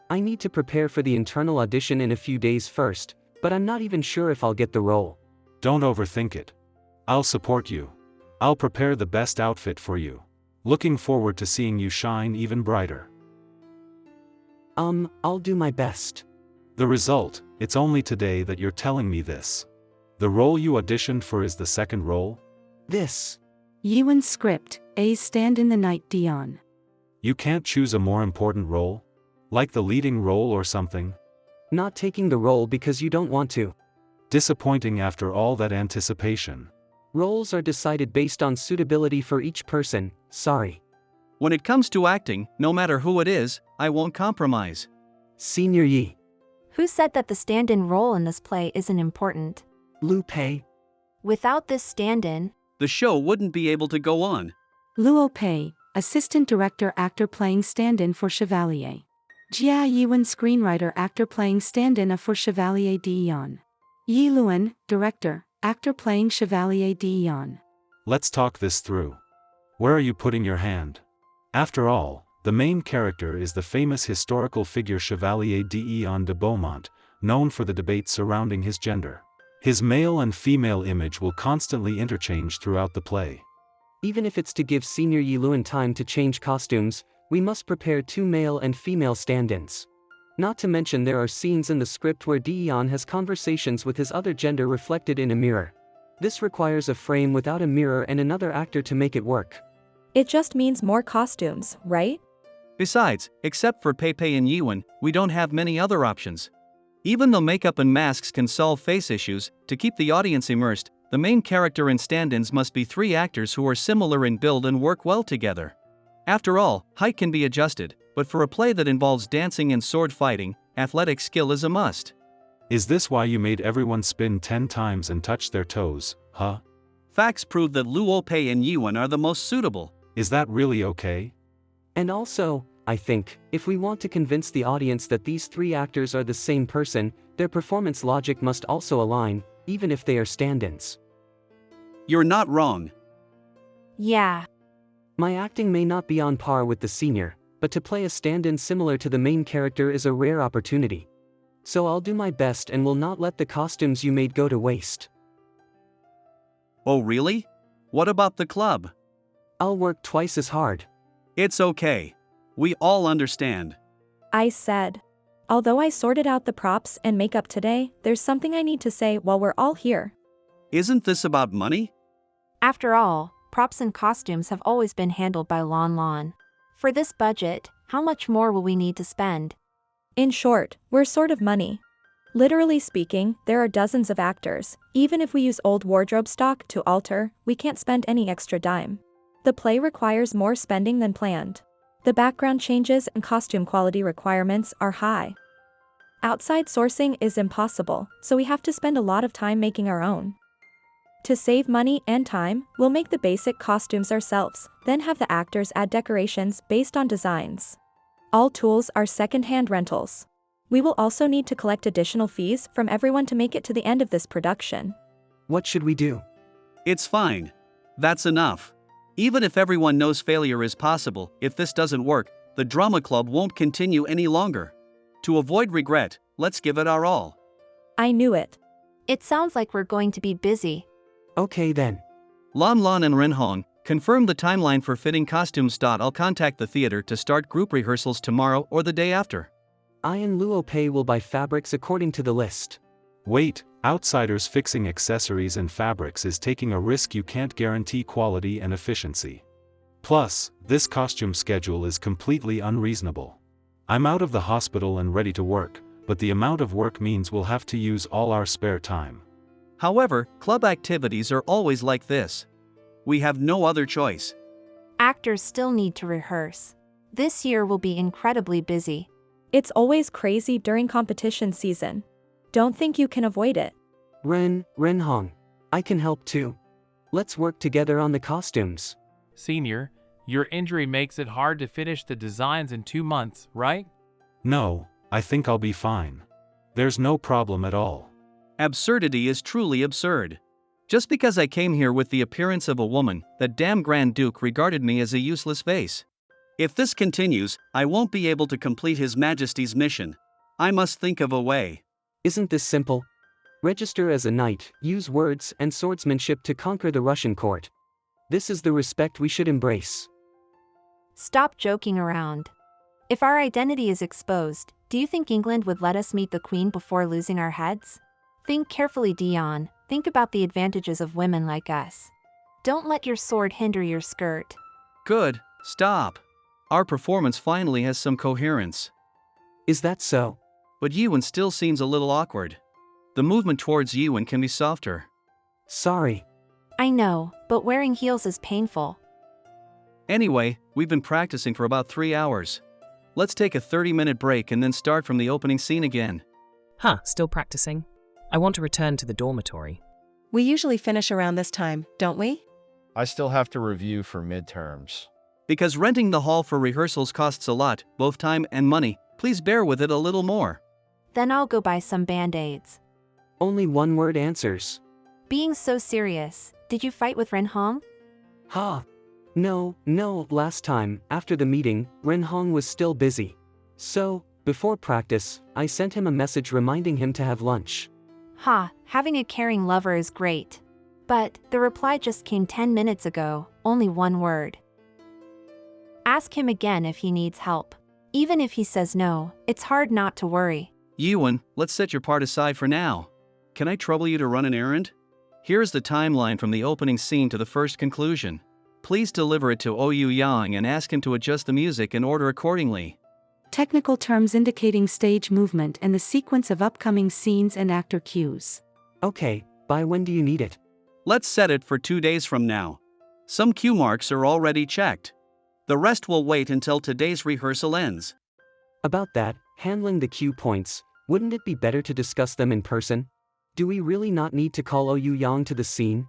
I need to prepare for the internal audition in a few days first, but I'm not even sure if I'll get the role. Don't overthink it. I'll support you. I'll prepare the best outfit for you. Looking forward to seeing you shine even brighter. I'll do my best. The result, it's only today that you're telling me this. The role you auditioned for is the second role? This. Yiwen's script, A Stand in the Night Dion. You can't choose a more important role? Like the leading role or something? Not taking the role because you don't want to. Disappointing after all that anticipation. Roles are decided based on suitability for each person, sorry. When it comes to acting, no matter who it is, I won't compromise. Senior Yi. Who said that the stand-in role in this play isn't important? Lu Pei. Without this stand-in, the show wouldn't be able to go on. Luo Pei, assistant director actor playing stand-in for Chevalier. Jia Yiwen screenwriter actor playing stand-in for Chevalier Dion. Yi Luan, director, actor playing Chevalier Dion. Let's talk this through. Where are you putting your hand? After all, the main character is the famous historical figure Chevalier Dion de Beaumont, known for the debates surrounding his gender. His male and female image will constantly interchange throughout the play. Even if it's to give Senior Yiluan time to change costumes, we must prepare 2 male and female stand-ins. Not to mention there are scenes in the script where Deon has conversations with his other gender reflected in a mirror. This requires a frame without a mirror and another actor to make it work. It just means more costumes, right? Besides, except for Peipei and Yiwen, we don't have many other options. Even though makeup and masks can solve face issues, to keep the audience immersed, the main character and stand-ins must be 3 actors who are similar in build and work well together. After all, height can be adjusted, but for a play that involves dancing and sword fighting, athletic skill is a must. Is this why you made everyone spin 10 times and touch their toes, huh? Facts prove that Luo Pei and Yiwen are the most suitable. Is that really okay? And also, I think, if we want to convince the audience that these 3 actors are the same person, their performance logic must also align, even if they are stand-ins. You're not wrong. Yeah. My acting may not be on par with the senior, but to play a stand-in similar to the main character is a rare opportunity. So I'll do my best and will not let the costumes you made go to waste. Oh really? What about the club? I'll work twice as hard. It's okay. We all understand. I said. Although I sorted out the props and makeup today, there's something I need to say while we're all here. Isn't this about money? After all, props and costumes have always been handled by Lon Lon. For this budget, how much more will we need to spend? In short, we're sort of money. Literally speaking, there are dozens of actors. Even if we use old wardrobe stock to alter, we can't spend any extra dime. The play requires more spending than planned. The background changes and costume quality requirements are high. Outside sourcing is impossible, so we have to spend a lot of time making our own. To save money and time, we'll make the basic costumes ourselves, then have the actors add decorations based on designs. All tools are second-hand rentals. We will also need to collect additional fees from everyone to make it to the end of this production. What should we do? It's fine. That's enough. Even if everyone knows failure is possible, if this doesn't work, the drama club won't continue any longer. To avoid regret, let's give it our all. I knew it. It sounds like we're going to be busy. Okay then. Lon Lon and Ren Hong, confirm the timeline for fitting costumes. I'll contact the theater to start group rehearsals tomorrow or the day after. I and Luo Pei will buy fabrics according to the list. Wait, outsiders fixing accessories and fabrics is taking a risk. You can't guarantee quality and efficiency. Plus, this costume schedule is completely unreasonable. I'm out of the hospital and ready to work, but the amount of work means we'll have to use all our spare time. However, club activities are always like this. We have no other choice. Actors still need to rehearse. This year will be incredibly busy. It's always crazy during competition season. Don't think you can avoid it. Ren Hong, I can help too. Let's work together on the costumes. Senior, your injury makes it hard to finish the designs in 2 months, right? No, I think I'll be fine. There's no problem at all. Absurdity is truly absurd. Just because I came here with the appearance of a woman, that damn Grand Duke regarded me as a useless vase. If this continues, I won't be able to complete His Majesty's mission. I must think of a way. Isn't this simple? Register as a knight, use words and swordsmanship to conquer the Russian court. This is the respect we should embrace. Stop joking around. If our identity is exposed, do you think England would let us meet the Queen before losing our heads? Think carefully, Dion. Think about the advantages of women like us. Don't let your sword hinder your skirt. Good, stop. Our performance finally has some coherence. Is that so? But Yiwen still seems a little awkward. The movement towards Yiwen can be softer. Sorry. I know, but wearing heels is painful. Anyway, we've been practicing for about 3 hours. Let's take a 30-minute break and then start from the opening scene again. Huh, still practicing? I want to return to the dormitory. We usually finish around this time, don't we? I still have to review for midterms. Because renting the hall for rehearsals costs a lot, both time and money, please bear with it a little more. Then I'll go buy some band-aids. Only one-word answers. Being so serious, did you fight with Ren Hong? Ha! No, last time, after the meeting, Ren Hong was still busy. So, before practice, I sent him a message reminding him to have lunch. Ha, having a caring lover is great. But, the reply just came 10 minutes ago, only one word. Ask him again if he needs help. Even if he says no, it's hard not to worry. Yiwen, let's set your part aside for now. Can I trouble you to run an errand? Here's the timeline from the opening scene to the first conclusion. Please deliver it to Oyu Yang and ask him to adjust the music and order accordingly. Technical terms indicating stage movement and the sequence of upcoming scenes and actor cues. Okay, by when do you need it? Let's set it for 2 days from now. Some cue marks are already checked. The rest will wait until today's rehearsal ends. About that, handling the cue points, wouldn't it be better to discuss them in person? Do we really not need to call Oyu Yang to the scene?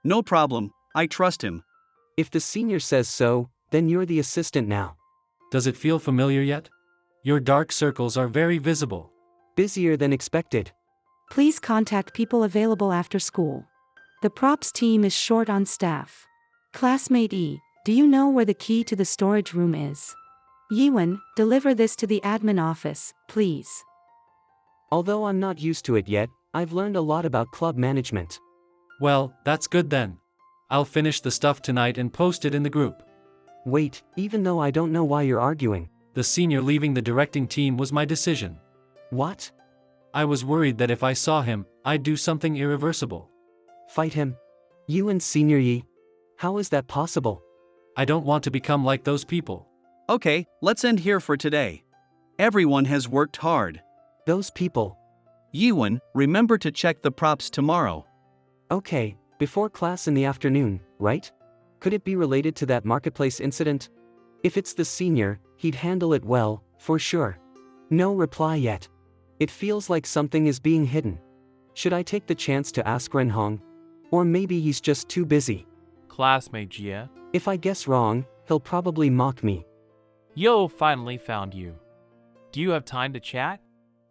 No problem, I trust him. If the senior says so, then you're the assistant now. Does it feel familiar yet? Your dark circles are very visible. Busier than expected. Please contact people available after school. The props team is short on staff. Classmate E, do you know where the key to the storage room is? Yiwen, deliver this to the admin office, please. Although I'm not used to it yet, I've learned a lot about club management. Well, that's good then. I'll finish the stuff tonight and post it in the group. Wait, even though I don't know why you're arguing. The senior leaving the directing team was my decision. What? I was worried that if I saw him, I'd do something irreversible. Fight him? You and Senior Yi? How is that possible? I don't want to become like those people. Okay, let's end here for today. Everyone has worked hard. Those people. Yiwen, remember to check the props tomorrow. Okay, before class in the afternoon, right? Could it be related to that marketplace incident? If it's the senior, he'd handle it well, for sure. No reply yet. It feels like something is being hidden. Should I take the chance to ask Renhong? Or maybe he's just too busy. Classmate Jia. If I guess wrong, he'll probably mock me. Yo finally found you. Do you have time to chat?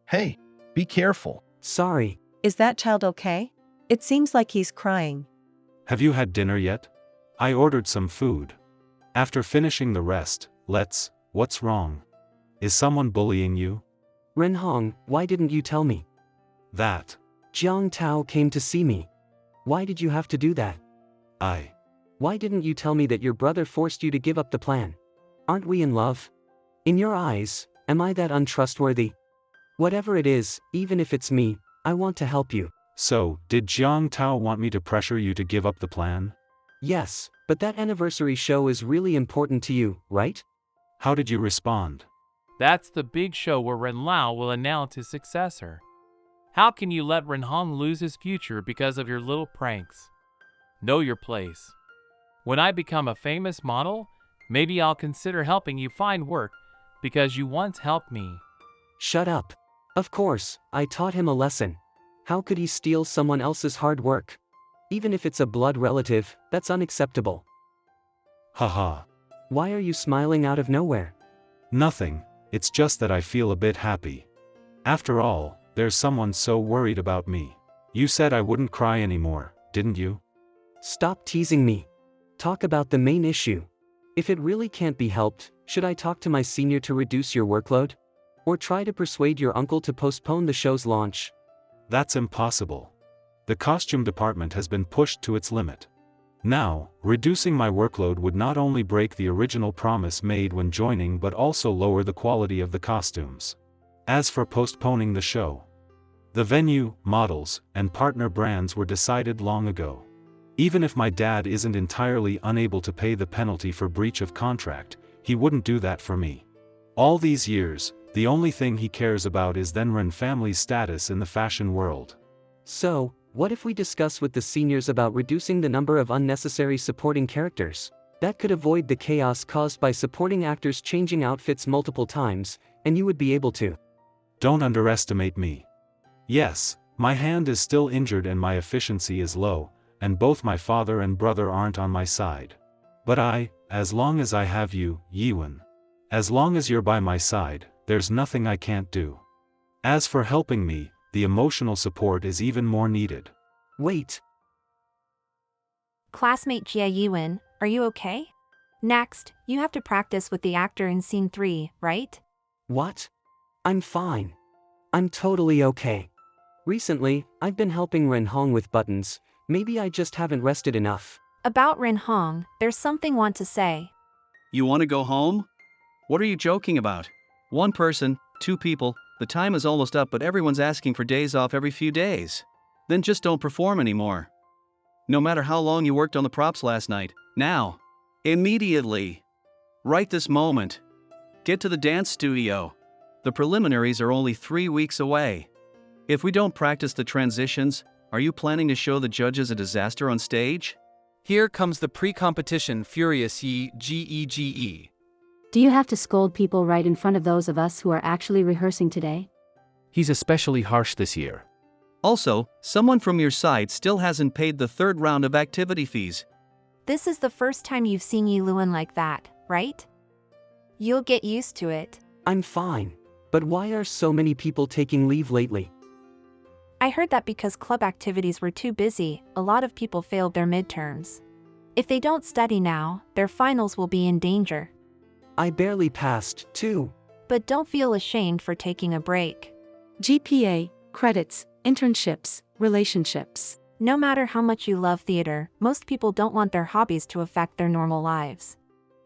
Hey, be careful. Sorry. Is that child okay? It seems like he's crying. Have you had dinner yet? I ordered some food. After finishing the rest, what's wrong? Is someone bullying you? Renhong, why didn't you tell me? That. Jiang Tao came to see me. Why did you have to do that? Why didn't you tell me that your brother forced you to give up the plan? Aren't we in love? In your eyes, am I that untrustworthy? Whatever it is, even if it's me, I want to help you. So, did Jiang Tao want me to pressure you to give up the plan? Yes, but that anniversary show is really important to you, right? How did you respond? That's the big show where Ren Lao will announce his successor. How can you let Renhong lose his future because of your little pranks? Know your place. When I become a famous model, maybe I'll consider helping you find work because you once helped me. Shut up. Of course, I taught him a lesson. How could he steal someone else's hard work? Even if it's a blood relative, that's unacceptable. Haha. Why are you smiling out of nowhere? Nothing, it's just that I feel a bit happy. After all, there's someone so worried about me. You said I wouldn't cry anymore, didn't you? Stop teasing me. Talk about the main issue. If it really can't be helped, should I talk to my senior to reduce your workload? Or try to persuade your uncle to postpone the show's launch? That's impossible. The costume department has been pushed to its limit. Now, reducing my workload would not only break the original promise made when joining but also lower the quality of the costumes. As for postponing the show, the venue, models, and partner brands were decided long ago. Even if my dad isn't entirely unable to pay the penalty for breach of contract, he wouldn't do that for me. All these years, the only thing he cares about is Thenren family's status in the fashion world. So, what if we discuss with the seniors about reducing the number of unnecessary supporting characters? That could avoid the chaos caused by supporting actors changing outfits multiple times, and you would be able to. Don't underestimate me. Yes, my hand is still injured and my efficiency is low, and both my father and brother aren't on my side. But as long as I have you, Yiwen. As long as you're by my side, there's nothing I can't do. As for helping me, the emotional support is even more needed. Wait. Classmate Jia Yiwen, are you okay? Next, you have to practice with the actor in scene 3, right? What? I'm fine. I'm totally okay. Recently, I've been helping Ren Hong with buttons. Maybe I just haven't rested enough. About Rin Hong, there's something want to say. You want to go home? What are you joking about? One person, two people, the time is almost up but everyone's asking for days off every few days. Then just don't perform anymore. No matter how long you worked on the props last night, now. Immediately. Right this moment. Get to the dance studio. The preliminaries are only 3 weeks away. If we don't practice the transitions, are you planning to show the judges a disaster on stage? Here comes the pre-competition Furious Yi GEGE. Do you have to scold people right in front of those of us who are actually rehearsing today? He's especially harsh this year. Also, someone from your side still hasn't paid the third round of activity fees. This is the first time you've seen Yi Luan like that, right? You'll get used to it. I'm fine. But why are so many people taking leave lately? I heard that because club activities were too busy, a lot of people failed their midterms. If they don't study now, their finals will be in danger. I barely passed, too. But don't feel ashamed for taking a break. GPA, credits, internships, relationships. No matter how much you love theater, most people don't want their hobbies to affect their normal lives.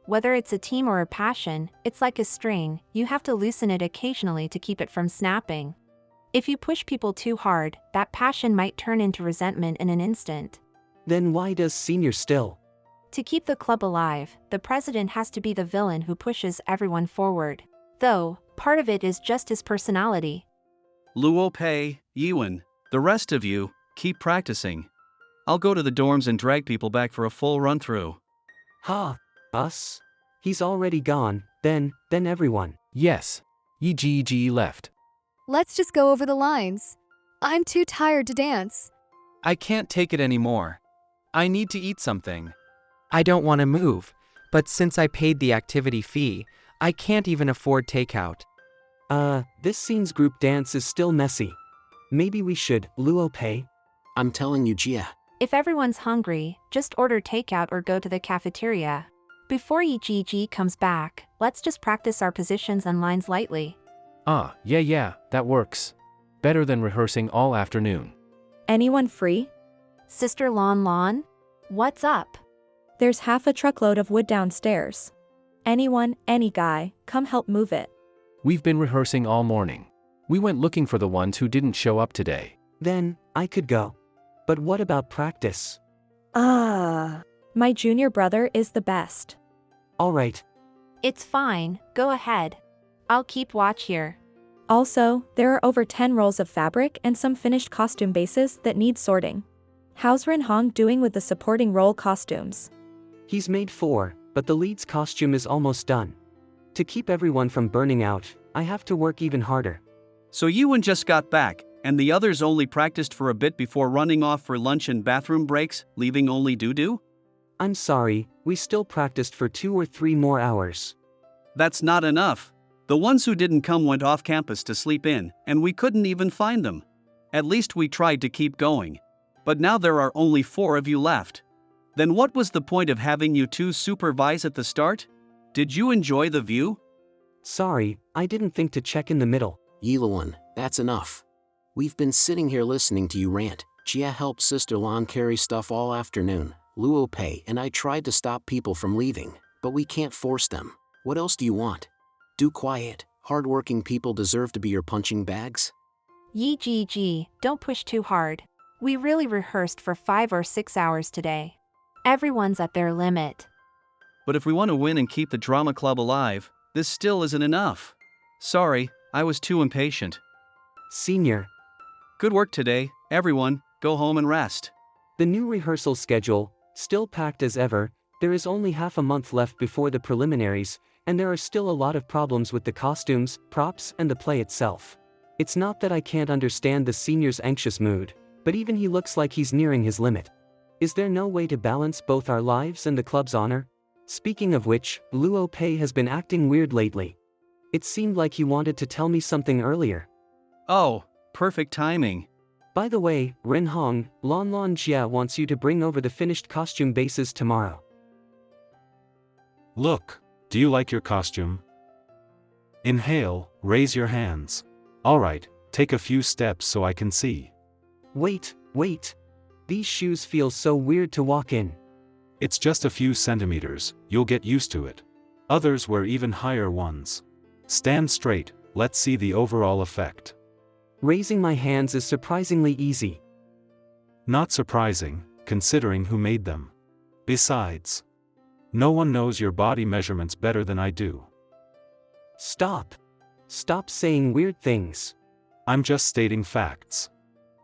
Whether it's a team or a passion, it's like a string, you have to loosen it occasionally to keep it from snapping. If you push people too hard, that passion might turn into resentment in an instant. Then why does senior still? To keep the club alive, the president has to be the villain who pushes everyone forward. Though, part of it is just his personality. Luo Pei, Yiwen, the rest of you, keep practicing. I'll go to the dorms and drag people back for a full run-through. Ha, us? He's already gone, then everyone. Yes. EGG left. Let's just go over the lines. I'm too tired to dance. I can't take it anymore. I need to eat something. I don't want to move, but since I paid the activity fee, I can't even afford takeout. This scene's group dance is still messy. Maybe we should, Luo Pei. I'm telling you, Jia. If everyone's hungry, just order takeout or go to the cafeteria. Before EGG comes back, let's just practice our positions and lines lightly. Yeah, that works. Better than rehearsing all afternoon. Anyone free? Sister Lon Lon? What's up? There's half a truckload of wood downstairs. Anyone, any guy, come help move it. We've been rehearsing all morning. We went looking for the ones who didn't show up today. Then, I could go. But what about practice? My junior brother is the best. All right. It's fine, go ahead. I'll keep watch here. Also, there are over 10 rolls of fabric and some finished costume bases that need sorting. How's Rin Hong doing with the supporting role costumes? He's made 4, but the lead's costume is almost done. To keep everyone from burning out, I have to work even harder. So Yiwen just got back, and the others only practiced for a bit before running off for lunch and bathroom breaks, leaving only Dudu? I'm sorry, we still practiced for 2 or 3 more hours. That's not enough. The ones who didn't come went off campus to sleep in, and we couldn't even find them. At least we tried to keep going. But now there are only 4 of you left. Then what was the point of having you 2 supervise at the start? Did you enjoy the view? Sorry, I didn't think to check in the middle. Yiluan, that's enough. We've been sitting here listening to you rant. Jia helped Sister Lan carry stuff all afternoon. Luo Pei and I tried to stop people from leaving, but we can't force them. What else do you want? Do quiet. Hardworking people deserve to be your punching bags. EGG, don't push too hard. We really rehearsed for 5 or 6 hours today. Everyone's at their limit. But if we want to win and keep the drama club alive, this still isn't enough. Sorry, I was too impatient. Senior. Good work today, everyone, go home and rest. The new rehearsal schedule, still packed as ever. There is only half a month left before the preliminaries, and there are still a lot of problems with the costumes, props, and the play itself. It's not that I can't understand the senior's anxious mood, but even he looks like he's nearing his limit. Is there no way to balance both our lives and the club's honor? Speaking of which, Luo Pei has been acting weird lately. It seemed like he wanted to tell me something earlier. Oh, perfect timing. By the way, Rin Hong, Lon Lon Jia wants you to bring over the finished costume bases tomorrow. Look, do you like your costume? Inhale, raise your hands. Alright, Take a few steps so I can see. Wait. These shoes feel so weird to walk in. It's just a few centimeters, you'll get used to it. Others wear even higher ones. Stand straight, let's see the overall effect. Raising my hands is surprisingly easy. Not surprising, considering who made them. Besides, no one knows your body measurements better than I do. Stop saying weird things. I'm just stating facts.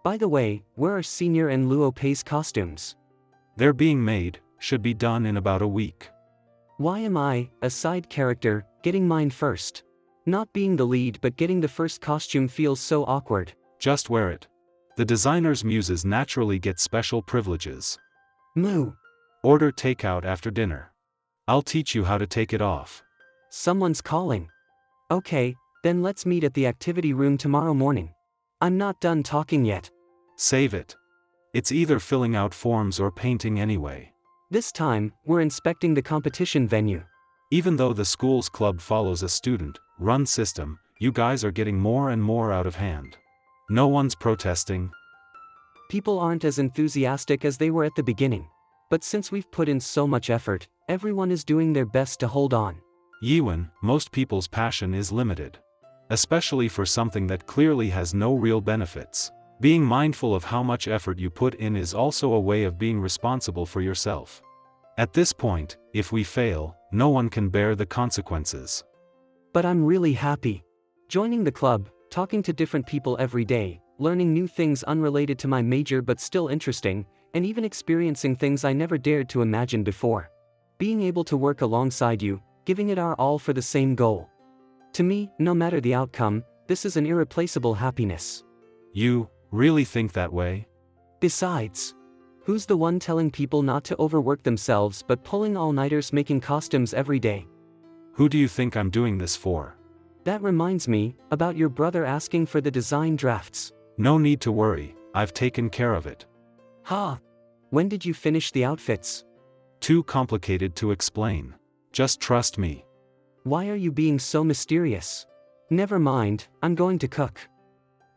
By the way, where are Senior and Luo Pei's costumes? They're being made, should be done in about a week. Why am I, a side character, getting mine first? Not being the lead but getting the first costume feels so awkward. Just wear it. The designer's muses naturally get special privileges. Moo. Order takeout after dinner. I'll teach you how to take it off. Someone's calling. Okay, then let's meet at the activity room tomorrow morning. I'm not done talking yet. Save it. It's either filling out forms or painting anyway. This time, we're inspecting the competition venue. Even though the school's club follows a student-run system, you guys are getting more and more out of hand. No one's protesting. People aren't as enthusiastic as they were at the beginning. But since we've put in so much effort, everyone is doing their best to hold on. Yiwen, most people's passion is limited. Especially for something that clearly has no real benefits. Being mindful of how much effort you put in is also a way of being responsible for yourself. At this point, if we fail, no one can bear the consequences. But I'm really happy. Joining the club, talking to different people every day, learning new things unrelated to my major but still interesting, and even experiencing things I never dared to imagine before. Being able to work alongside you, giving it our all for the same goal. To me, no matter the outcome, this is an irreplaceable happiness. You really think that way? Besides, who's the one telling people not to overwork themselves but pulling all-nighters making costumes every day? Who do you think I'm doing this for? That reminds me, about your brother asking for the design drafts. No need to worry, I've taken care of it. Ha! When did you finish the outfits? Too complicated to explain. Just trust me. Why are you being so mysterious? Never mind, I'm going to cook.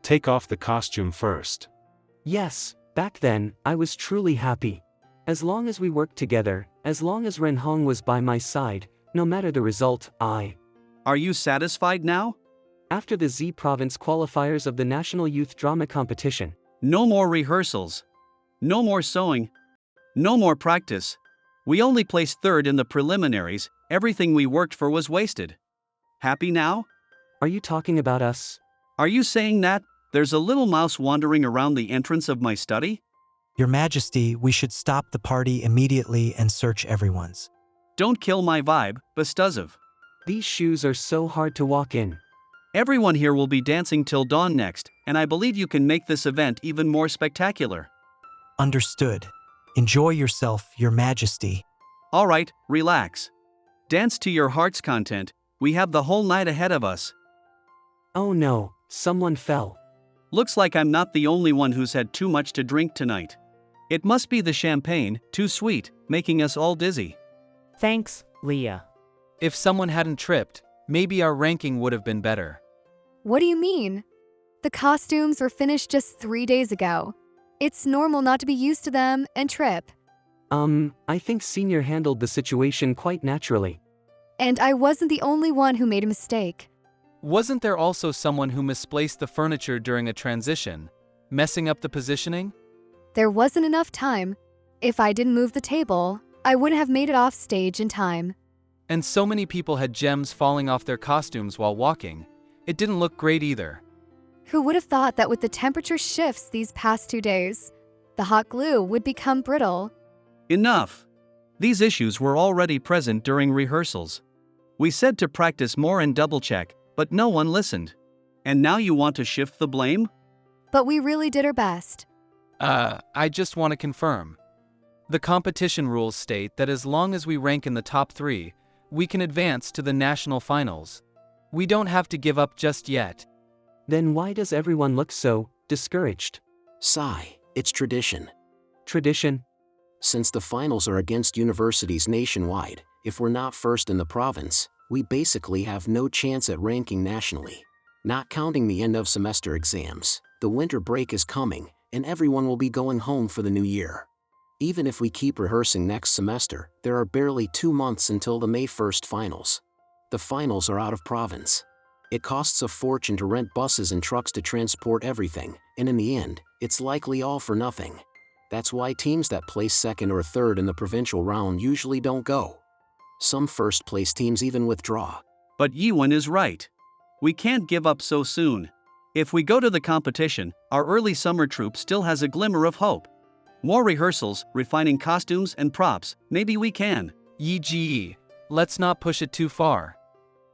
Take off the costume first. Yes, back then, I was truly happy. As long as we worked together, as long as Ren Hong was by my side, no matter the result, Are you satisfied now? After the Z Province qualifiers of the National Youth Drama Competition. No more rehearsals. No more sewing. No more practice. We only placed third in the preliminaries, everything we worked for was wasted. Happy now? Are you talking about us? Are you saying that there's a little mouse wandering around the entrance of my study? Your Majesty, we should stop the party immediately and search everyone's. Don't kill my vibe, Bestuzov. These shoes are so hard to walk in. Everyone here will be dancing till dawn next, and I believe you can make this event even more spectacular. Understood. Enjoy yourself, Your Majesty. All right, relax. Dance to your heart's content, we have the whole night ahead of us. Oh no, someone fell. Looks like I'm not the only one who's had too much to drink tonight. It must be the champagne, too sweet, making us all dizzy. Thanks, Leah. If someone hadn't tripped, maybe our ranking would have been better. What do you mean? The costumes were finished just 3 days ago. It's normal not to be used to them and trip. I think Senior handled the situation quite naturally. And I wasn't the only one who made a mistake. Wasn't there also someone who misplaced the furniture during a transition, messing up the positioning? There wasn't enough time. If I didn't move the table, I wouldn't have made it off stage in time. And so many people had gems falling off their costumes while walking. It didn't look great either. Who would have thought that with the temperature shifts these past 2 days, the hot glue would become brittle? Enough. These issues were already present during rehearsals. We said to practice more and double-check, but no one listened. And now you want to shift the blame? But we really did our best. I just want to confirm. The competition rules state that as long as we rank in the top 3, we can advance to the national finals. We don't have to give up just yet. Then why does everyone look so discouraged? Sigh, it's tradition. Tradition? Since the finals are against universities nationwide, if we're not first in the province, we basically have no chance at ranking nationally. Not counting the end of semester exams, the winter break is coming, and everyone will be going home for the new year. Even if we keep rehearsing next semester, there are barely 2 months until the May 1st finals. The finals are out of province. It costs a fortune to rent buses and trucks to transport everything, and in the end, it's likely all for nothing. That's why teams that place second or third in the provincial round usually don't go. Some first-place teams even withdraw. But Yiwen is right. We can't give up so soon. If we go to the competition, our early summer troupe still has a glimmer of hope. More rehearsals, refining costumes and props, maybe we can. ENG. Let's not push it too far.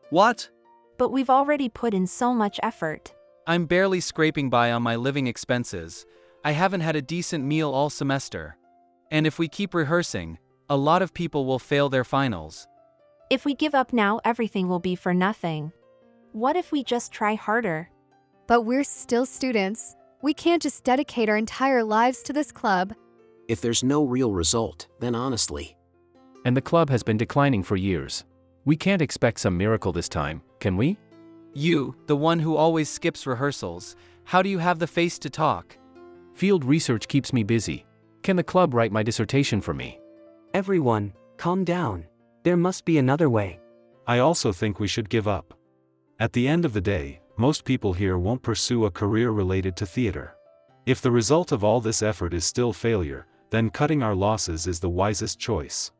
What? But we've already put in so much effort. I'm barely scraping by on my living expenses. I haven't had a decent meal all semester. And if we keep rehearsing, a lot of people will fail their finals. If we give up now, everything will be for nothing. What if we just try harder? But we're still students. We can't just dedicate our entire lives to this club. If there's no real result, then honestly. And the club has been declining for years. We can't expect some miracle this time, can we? You, the one who always skips rehearsals, how do you have the face to talk? Field research keeps me busy. Can the club write my dissertation for me? Everyone, calm down. There must be another way. I also think we should give up. At the end of the day, most people here won't pursue a career related to theater. If the result of all this effort is still failure, then cutting our losses is the wisest choice.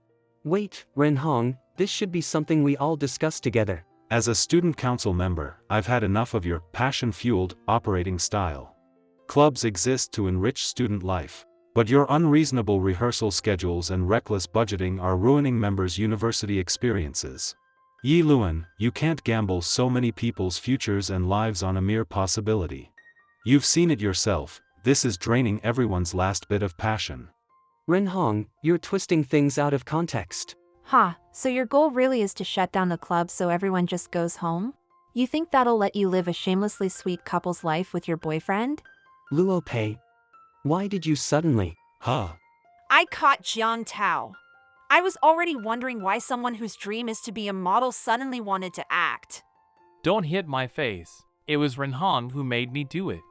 Wait, Renhong, this should be something we all discuss together. As a student council member, I've had enough of your passion-fueled operating style. Clubs exist to enrich student life, but your unreasonable rehearsal schedules and reckless budgeting are ruining members' university experiences. Yi Luan, you can't gamble so many people's futures and lives on a mere possibility. You've seen it yourself, this is draining everyone's last bit of passion. Renhong, you're twisting things out of context. So your goal really is to shut down the club so everyone just goes home? You think that'll let you live a shamelessly sweet couple's life with your boyfriend? Luo Pei, why did you suddenly? I caught Jiang Tao. I was already wondering why someone whose dream is to be a model suddenly wanted to act. Don't hit my face. It was Renhong who made me do it.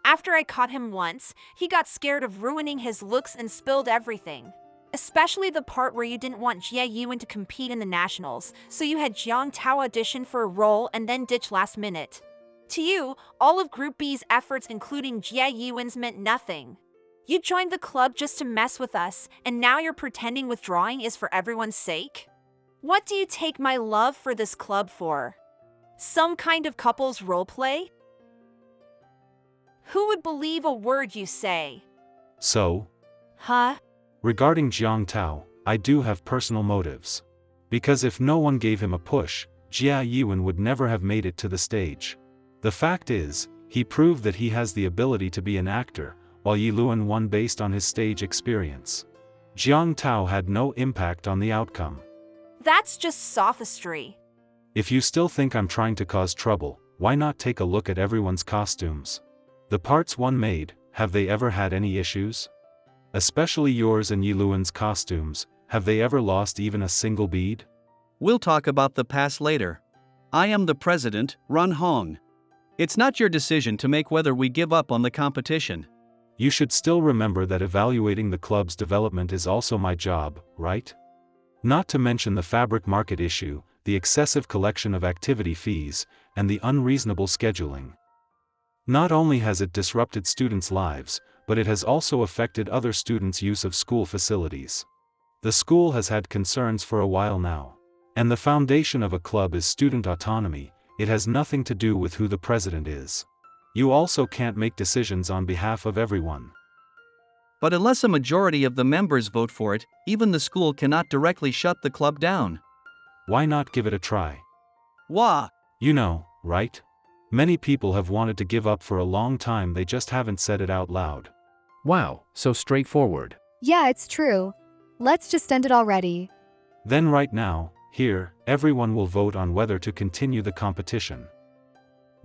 After I caught him once, he got scared of ruining his looks and spilled everything. Especially the part where you didn't want Jia Yiwen to compete in the nationals, so you had Jiang Tao audition for a role and then ditch last minute. To you, all of Group B's efforts including Jia Yiwen's meant nothing. You joined the club just to mess with us, and now you're pretending withdrawing is for everyone's sake? What do you take my love for this club for? Some kind of couples roleplay? Who would believe a word you say? So? Regarding Jiang Tao, I do have personal motives. Because if no one gave him a push, Jia Yiwen would never have made it to the stage. The fact is, he proved that he has the ability to be an actor, while Yi Luan won based on his stage experience. Jiang Tao had no impact on the outcome. That's just sophistry. If you still think I'm trying to cause trouble, why not take a look at everyone's costumes? The parts one made, have they ever had any issues? Especially yours and Yi Luan's costumes, have they ever lost even a single bead? We'll talk about the past later. I am the president, Renhong. It's not your decision to make whether we give up on the competition. You should still remember that evaluating the club's development is also my job, right? Not to mention the fabric market issue, the excessive collection of activity fees, and the unreasonable scheduling. Not only has it disrupted students' lives, but it has also affected other students' use of school facilities. The school has had concerns for a while now. And the foundation of a club is student autonomy, it has nothing to do with who the president is. You also can't make decisions on behalf of everyone. But unless a majority of the members vote for it, even the school cannot directly shut the club down. Why not give it a try? Wah! You know, right? Many people have wanted to give up for a long time, they just haven't said it out loud. Wow, so straightforward. Yeah, it's true. Let's just end it already. Then right now, here, everyone will vote on whether to continue the competition.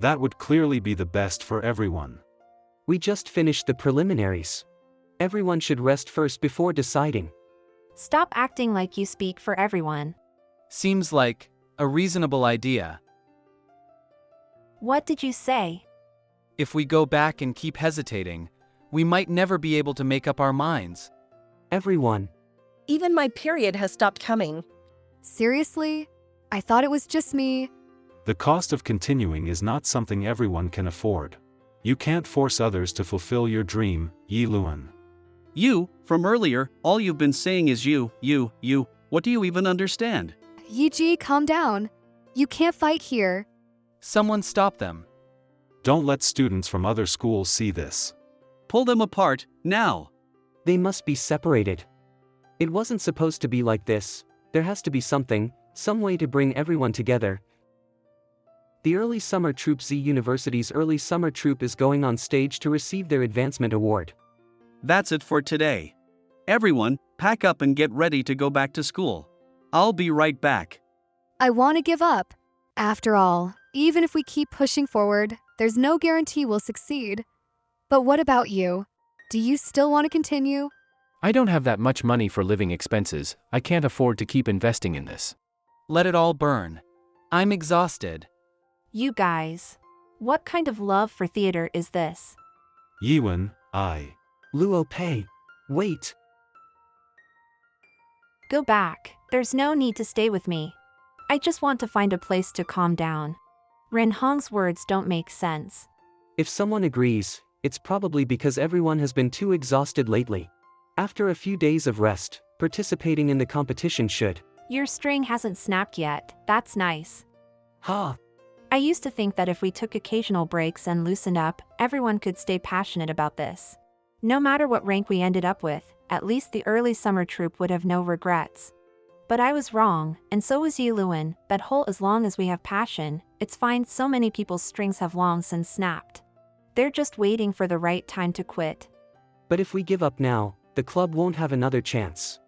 That would clearly be the best for everyone. We just finished the preliminaries. Everyone should rest first before deciding. Stop acting like you speak for everyone. Seems like a reasonable idea. What did you say? If we go back and keep hesitating, we might never be able to make up our minds. Everyone. Even my period has stopped coming. Seriously? I thought it was just me. The cost of continuing is not something everyone can afford. You can't force others to fulfill your dream, Yi Luan. You, from earlier, all you've been saying is you. What do you even understand? Yi, calm down. You can't fight here. Someone stop them. Don't let students from other schools see this. Pull them apart, now. They must be separated. It wasn't supposed to be like this. There has to be something, some way to bring everyone together. The Early Summer Troop Z University's Early Summer Troop is going on stage to receive their advancement award. That's it for today. Everyone, pack up and get ready to go back to school. I'll be right back. I want to give up. After all, even if we keep pushing forward, there's no guarantee we'll succeed. But what about you? Do you still want to continue? I don't have that much money for living expenses. I can't afford to keep investing in this. Let it all burn. I'm exhausted. You guys. What kind of love for theater is this? Yiwen, I. Luo Pei. Wait. Go back. There's no need to stay with me. I just want to find a place to calm down. Ren Hong's words don't make sense. If someone agrees, it's probably because everyone has been too exhausted lately. After a few days of rest, participating in the competition should. Your string hasn't snapped yet. That's nice. Ha! I used to think that if we took occasional breaks and loosened up, everyone could stay passionate about this. No matter what rank we ended up with, at least the early summer troop would have no regrets. But I was wrong, and so was Yi Luan. But whole, as long as we have passion, it's fine. So many people's strings have long since snapped. They're just waiting for the right time to quit. But if we give up now, the club won't have another chance.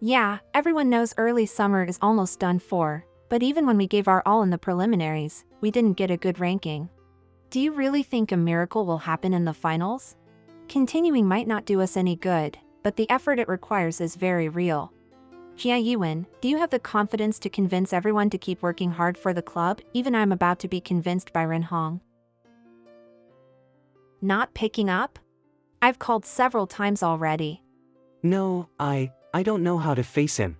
Yeah, everyone knows early summer is almost done for, but even when we gave our all in the preliminaries, we didn't get a good ranking. Do you really think a miracle will happen in the finals? Continuing might not do us any good, but the effort it requires is very real. Jia Yuan, do you have the confidence to convince everyone to keep working hard for the club? Even I'm about to be convinced by Ren Hong. Not picking up? I've called several times already. No, I don't know how to face him.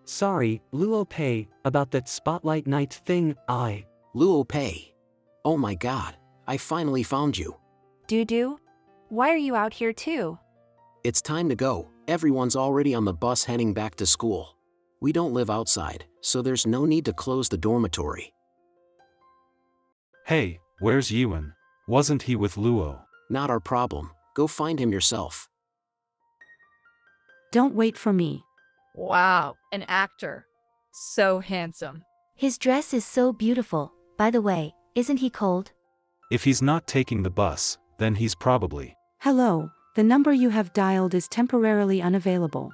Sorry, Luo Pei, about that spotlight night thing, Luo Pei. Oh my god, I finally found you. Dudu? Why are you out here too? It's time to go. Everyone's already on the bus heading back to school. We don't live outside, so there's no need to close the dormitory. Hey, where's Yiwen? Wasn't he with Luo? Not our problem. Go find him yourself. Don't wait for me. Wow, an actor. So handsome. His dress is so beautiful. By the way, isn't he cold? If he's not taking the bus, then he's probably. Hello, the number you have dialed is temporarily unavailable.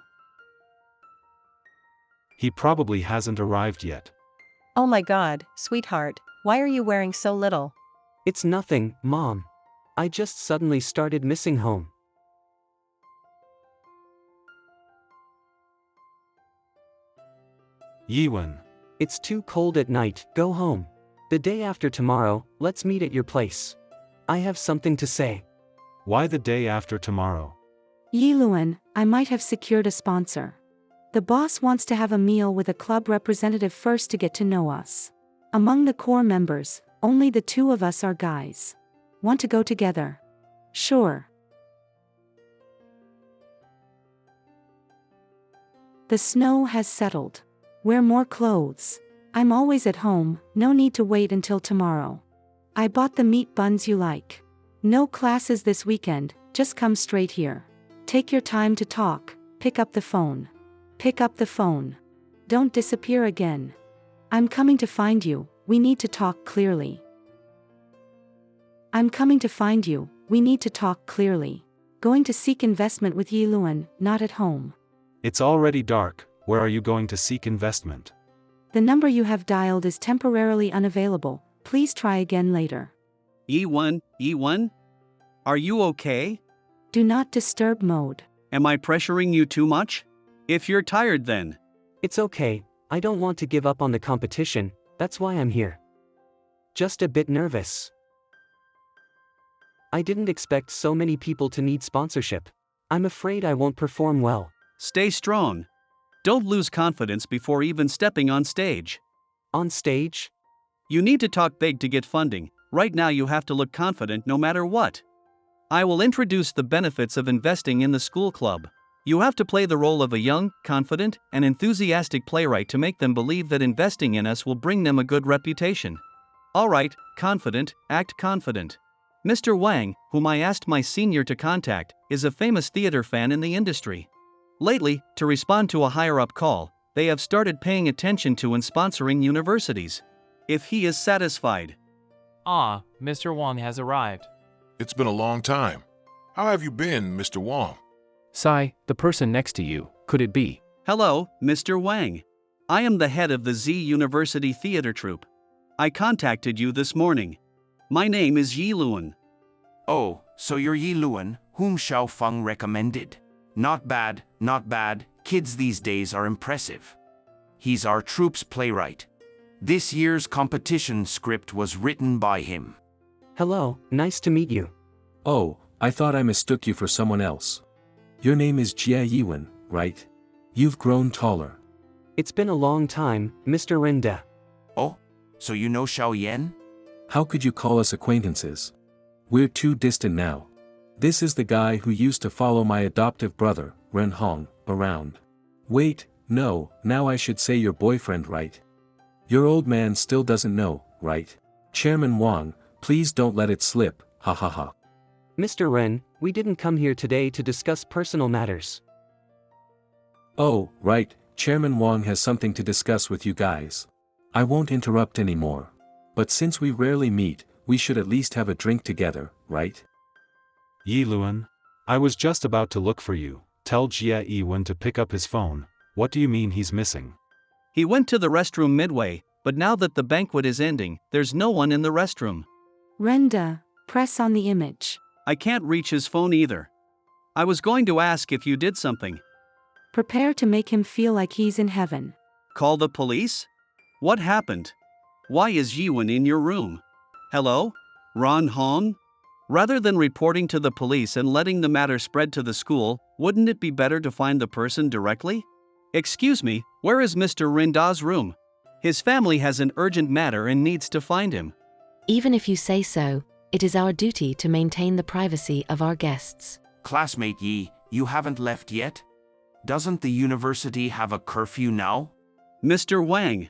He probably hasn't arrived yet. Oh my god, sweetheart, why are you wearing so little? It's nothing, Mom. I just suddenly started missing home. Yiwen. It's too cold at night, go home. The day after tomorrow, let's meet at your place. I have something to say. Why the day after tomorrow? Yi Luan, I might have secured a sponsor. The boss wants to have a meal with a club representative first to get to know us. Among the core members, only the two of us are guys. Want to go together? Sure. The snow has settled. Wear more clothes. I'm always at home, no need to wait until tomorrow. I bought the meat buns you like. No classes this weekend, just come straight here. Take your time to talk, pick up the phone. Pick up the phone. Don't disappear again. I'm coming to find you, we need to talk clearly. I'm coming to find you, we need to talk clearly. Going to seek investment with Yi Luan, not at home. It's already dark, where are you going to seek investment? The number you have dialed is temporarily unavailable, please try again later. E1? Are you okay? Do not disturb mode. Am I pressuring you too much? If you're tired then. It's okay, I don't want to give up on the competition, that's why I'm here. Just a bit nervous. I didn't expect so many people to need sponsorship. I'm afraid I won't perform well. Stay strong. Don't lose confidence before even stepping on stage. On stage? You need to talk big to get funding. Right now you have to look confident no matter what. I will introduce the benefits of investing in the school club. You have to play the role of a young, confident, and enthusiastic playwright to make them believe that investing in us will bring them a good reputation. Alright, confident, act confident. Mr. Wang, whom I asked my senior to contact, is a famous theater fan in the industry. Lately, to respond to a higher-up call, they have started paying attention to and sponsoring universities. If he is satisfied. Ah, Mr. Wang has arrived. It's been a long time. How have you been, Mr. Wang? Sai, the person next to you, could it be? Hello, Mr. Wang. I am the head of the Z University Theater Troupe. I contacted you this morning. My name is Yi Luan. Oh, so you're Yi Luan, whom Xiao Feng recommended. Not bad, not bad. Kids these days are impressive. He's our troupe's playwright. This year's competition script was written by him. Hello, nice to meet you. Oh, I thought I mistook you for someone else. Your name is Jia Yiwen, right? You've grown taller. It's been a long time, Mr. Rinda. Oh, so you know Xiao Yan? How could you call us acquaintances? We're too distant now. This is the guy who used to follow my adoptive brother, Ren Hong, around. Wait, no, now I should say your boyfriend, right? Your old man still doesn't know, right? Chairman Wang, please don't let it slip, ha ha ha. Mr. Ren, we didn't come here today to discuss personal matters. Oh, right, Chairman Wang has something to discuss with you guys. I won't interrupt anymore. But since we rarely meet, we should at least have a drink together, right? Yi Luan, I was just about to look for you. Tell Jia Yiwen to pick up his phone. What do you mean he's missing? He went to the restroom midway, but now that the banquet is ending, there's no one in the restroom. Renda, press on the image. I can't reach his phone either. I was going to ask if you did something. Prepare to make him feel like he's in heaven. Call the police? What happened? Why is Yiwen in your room? Hello? Ron Hong? Rather than reporting to the police and letting the matter spread to the school, wouldn't it be better to find the person directly? Excuse me, where is Mr. Rinda's room? His family has an urgent matter and needs to find him. Even if you say so, it is our duty to maintain the privacy of our guests. Classmate Yi, you haven't left yet? Doesn't the university have a curfew now? Mr. Wang.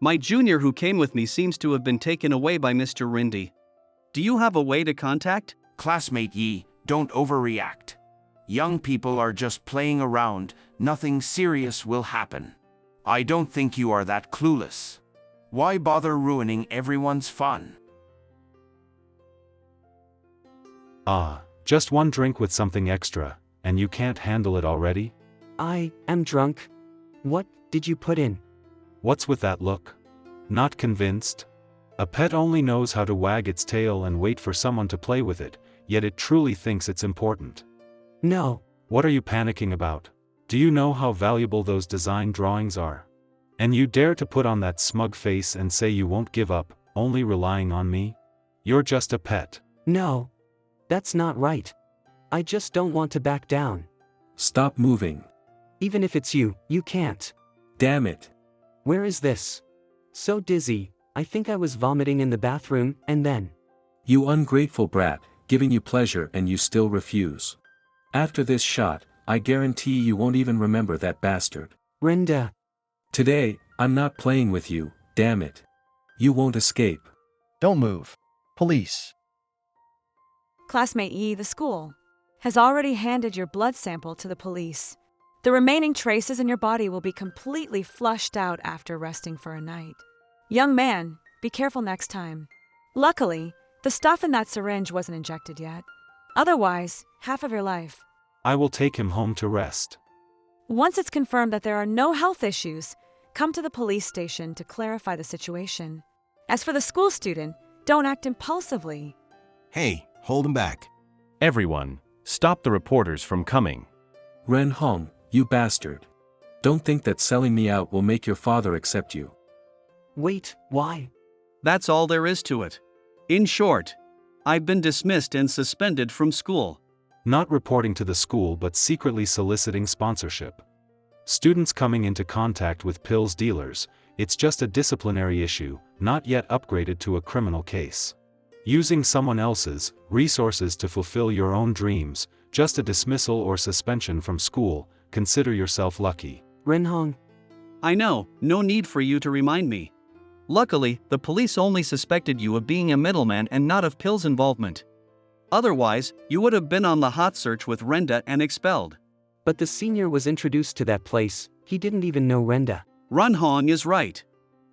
My junior who came with me seems to have been taken away by Mr. Rindy. Do you have a way to contact? Classmate Yi, don't overreact. Young people are just playing around, nothing serious will happen. I don't think you are that clueless. Why bother ruining everyone's fun? Ah, just one drink with something extra, and you can't handle it already? I am drunk. What did you put in? What's with that look? Not convinced? A pet only knows how to wag its tail and wait for someone to play with it, yet it truly thinks it's important. No. What are you panicking about? Do you know how valuable those design drawings are? And you dare to put on that smug face and say you won't give up, only relying on me? You're just a pet. No. That's not right. I just don't want to back down. Stop moving. Even if it's you, you can't. Damn it. Where is this? So dizzy, I think I was vomiting in the bathroom, and then. You ungrateful brat, giving you pleasure and you still refuse. After this shot, I guarantee you won't even remember that bastard. Rinda. Today, I'm not playing with you, damn it. You won't escape. Don't move. Police. Classmate Yi, the school, has already handed your blood sample to the police. The remaining traces in your body will be completely flushed out after resting for a night. Young man, be careful next time. Luckily, the stuff in that syringe wasn't injected yet. Otherwise, half of your life. I will take him home to rest. Once it's confirmed that there are no health issues, come to the police station to clarify the situation. As for the school student, don't act impulsively. Hey, hold him back. Everyone, stop the reporters from coming. Ren Hong, you bastard. Don't think that selling me out will make your father accept you. Wait, why? That's all there is to it. In short, I've been dismissed and suspended from school. Not reporting to the school but secretly soliciting sponsorship. Students coming into contact with pills dealers, it's just a disciplinary issue, not yet upgraded to a criminal case. Using someone else's resources to fulfill your own dreams, just a dismissal or suspension from school, consider yourself lucky. Renhong. I know, no need for you to remind me. Luckily, the police only suspected you of being a middleman and not of pills involvement. Otherwise, you would have been on the hot search with Renda and expelled. But the senior was introduced to that place, he didn't even know Renda. Renhong is right.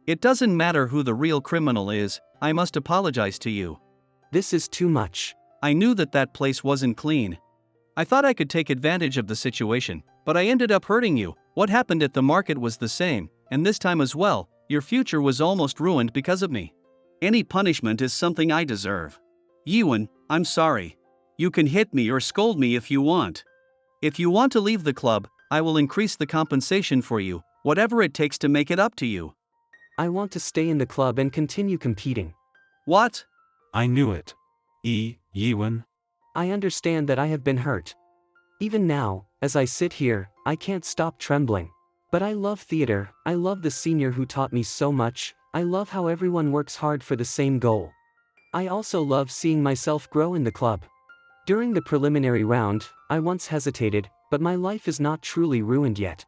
It doesn't matter who the real criminal is, I must apologize to you. This is too much. I knew that place wasn't clean. I thought I could take advantage of the situation, but I ended up hurting you. What happened at the market was the same, and this time as well, your future was almost ruined because of me. Any punishment is something I deserve. Yiwen, I'm sorry. You can hit me or scold me if you want. If you want to leave the club, I will increase the compensation for you, whatever it takes to make it up to you. I want to stay in the club and continue competing. What? I knew it. Yiwen. I understand that I have been hurt. Even now, as I sit here, I can't stop trembling. But I love theater, I love the senior who taught me so much, I love how everyone works hard for the same goal. I also love seeing myself grow in the club. During the preliminary round, I once hesitated, but my life is not truly ruined yet.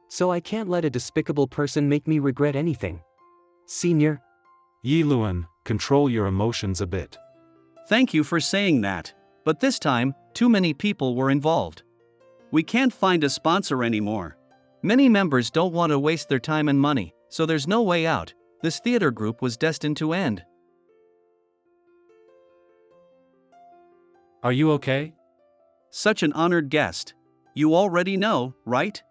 So I can't let a despicable person make me regret anything. Senior. Yiwen, control your emotions a bit. Thank you for saying that, but this time, too many people were involved. We can't find a sponsor anymore. Many members don't want to waste their time and money, so there's no way out. This theater group was destined to end. Are you okay? Such an honored guest. You already know, right?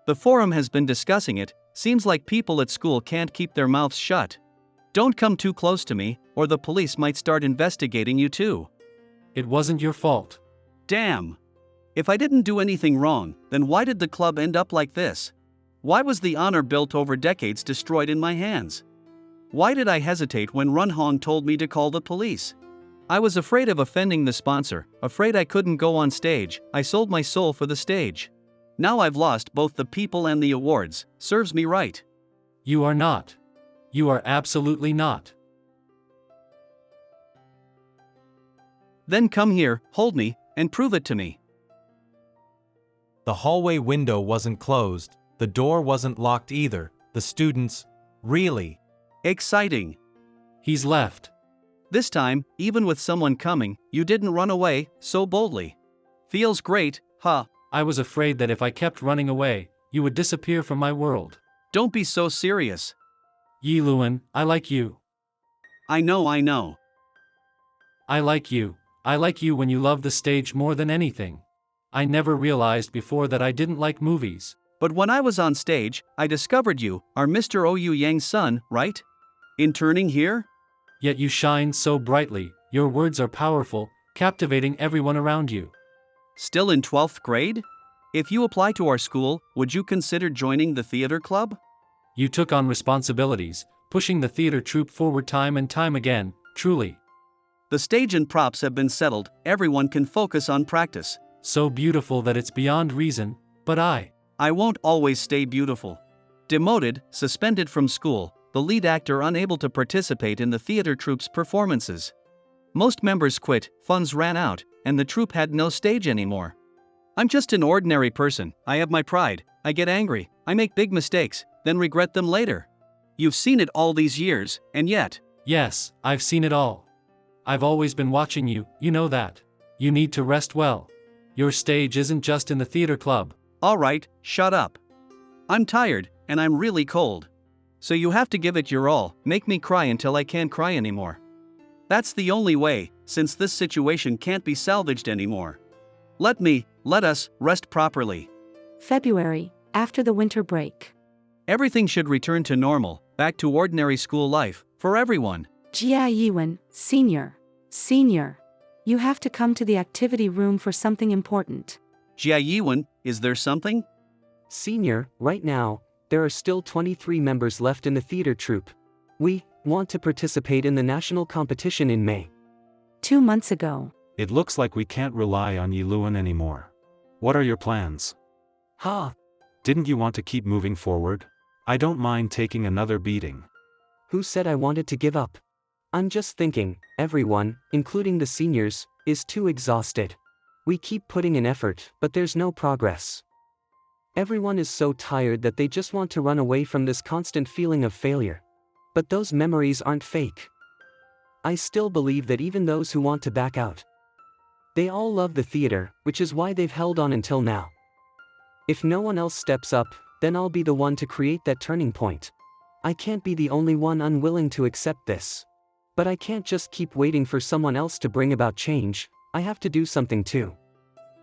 The forum has been discussing it. Seems like people at school can't keep their mouths shut. Don't come too close to me, or the police might start investigating you too. It wasn't your fault. Damn. If I didn't do anything wrong, then why did the club end up like this? Why was the honor built over decades destroyed in my hands? Why did I hesitate when Renhong told me to call the police? I was afraid of offending the sponsor, afraid I couldn't go on stage. I sold my soul for the stage. Now I've lost both the people and the awards. Serves me right. You are not. You are absolutely not. Then come here, hold me, and prove it to me. The hallway window wasn't closed, the door wasn't locked either. The students, really exciting. He's left. This time, even with someone coming, you didn't run away so boldly. Feels great, huh? I was afraid that if I kept running away, you would disappear from my world. Don't be so serious. Yiwen, I like you. I know. I like you. I like you when you love the stage more than anything. I never realized before that I didn't like movies. But when I was on stage, I discovered you are Mr. Ou Yang's son, right? Interning here? Yet you shine so brightly, your words are powerful, captivating everyone around you. Still in 12th grade? If you apply to our school, would you consider joining the theater club? You took on responsibilities, pushing the theater troupe forward time and time again, truly. The stage and props have been settled, everyone can focus on practice. So beautiful that it's beyond reason, but I won't always stay beautiful. Demoted, suspended from school, the lead actor unable to participate in the theater troupe's performances. Most members quit, funds ran out, and the troupe had no stage anymore. I'm just an ordinary person, I have my pride, I get angry, I make big mistakes, then regret them later. You've seen it all these years, and yet. Yes, I've seen it all. I've always been watching you, you know that. You need to rest well. Your stage isn't just in the theater club. Alright, shut up. I'm tired, and I'm really cold. So you have to give it your all, make me cry until I can't cry anymore. That's the only way, since this situation can't be salvaged anymore. Let us, rest properly. February, after the winter break. Everything should return to normal, back to ordinary school life, for everyone. Jia Yiwen, Senior. You have to come to the activity room for something important. Jia Yiwen, is there something? Senior, right now, there are still 23 members left in the theater troupe. We want to participate in the national competition in May. 2 months ago. It looks like we can't rely on Yi Luan anymore. What are your plans? Ha! Didn't you want to keep moving forward? I don't mind taking another beating. Who said I wanted to give up? I'm just thinking, everyone, including the seniors, is too exhausted. We keep putting in effort, but there's no progress. Everyone is so tired that they just want to run away from this constant feeling of failure. But those memories aren't fake. I still believe that even those who want to back out, they all love the theater, which is why they've held on until now. If no one else steps up, then I'll be the one to create that turning point. I can't be the only one unwilling to accept this. But I can't just keep waiting for someone else to bring about change, I have to do something too.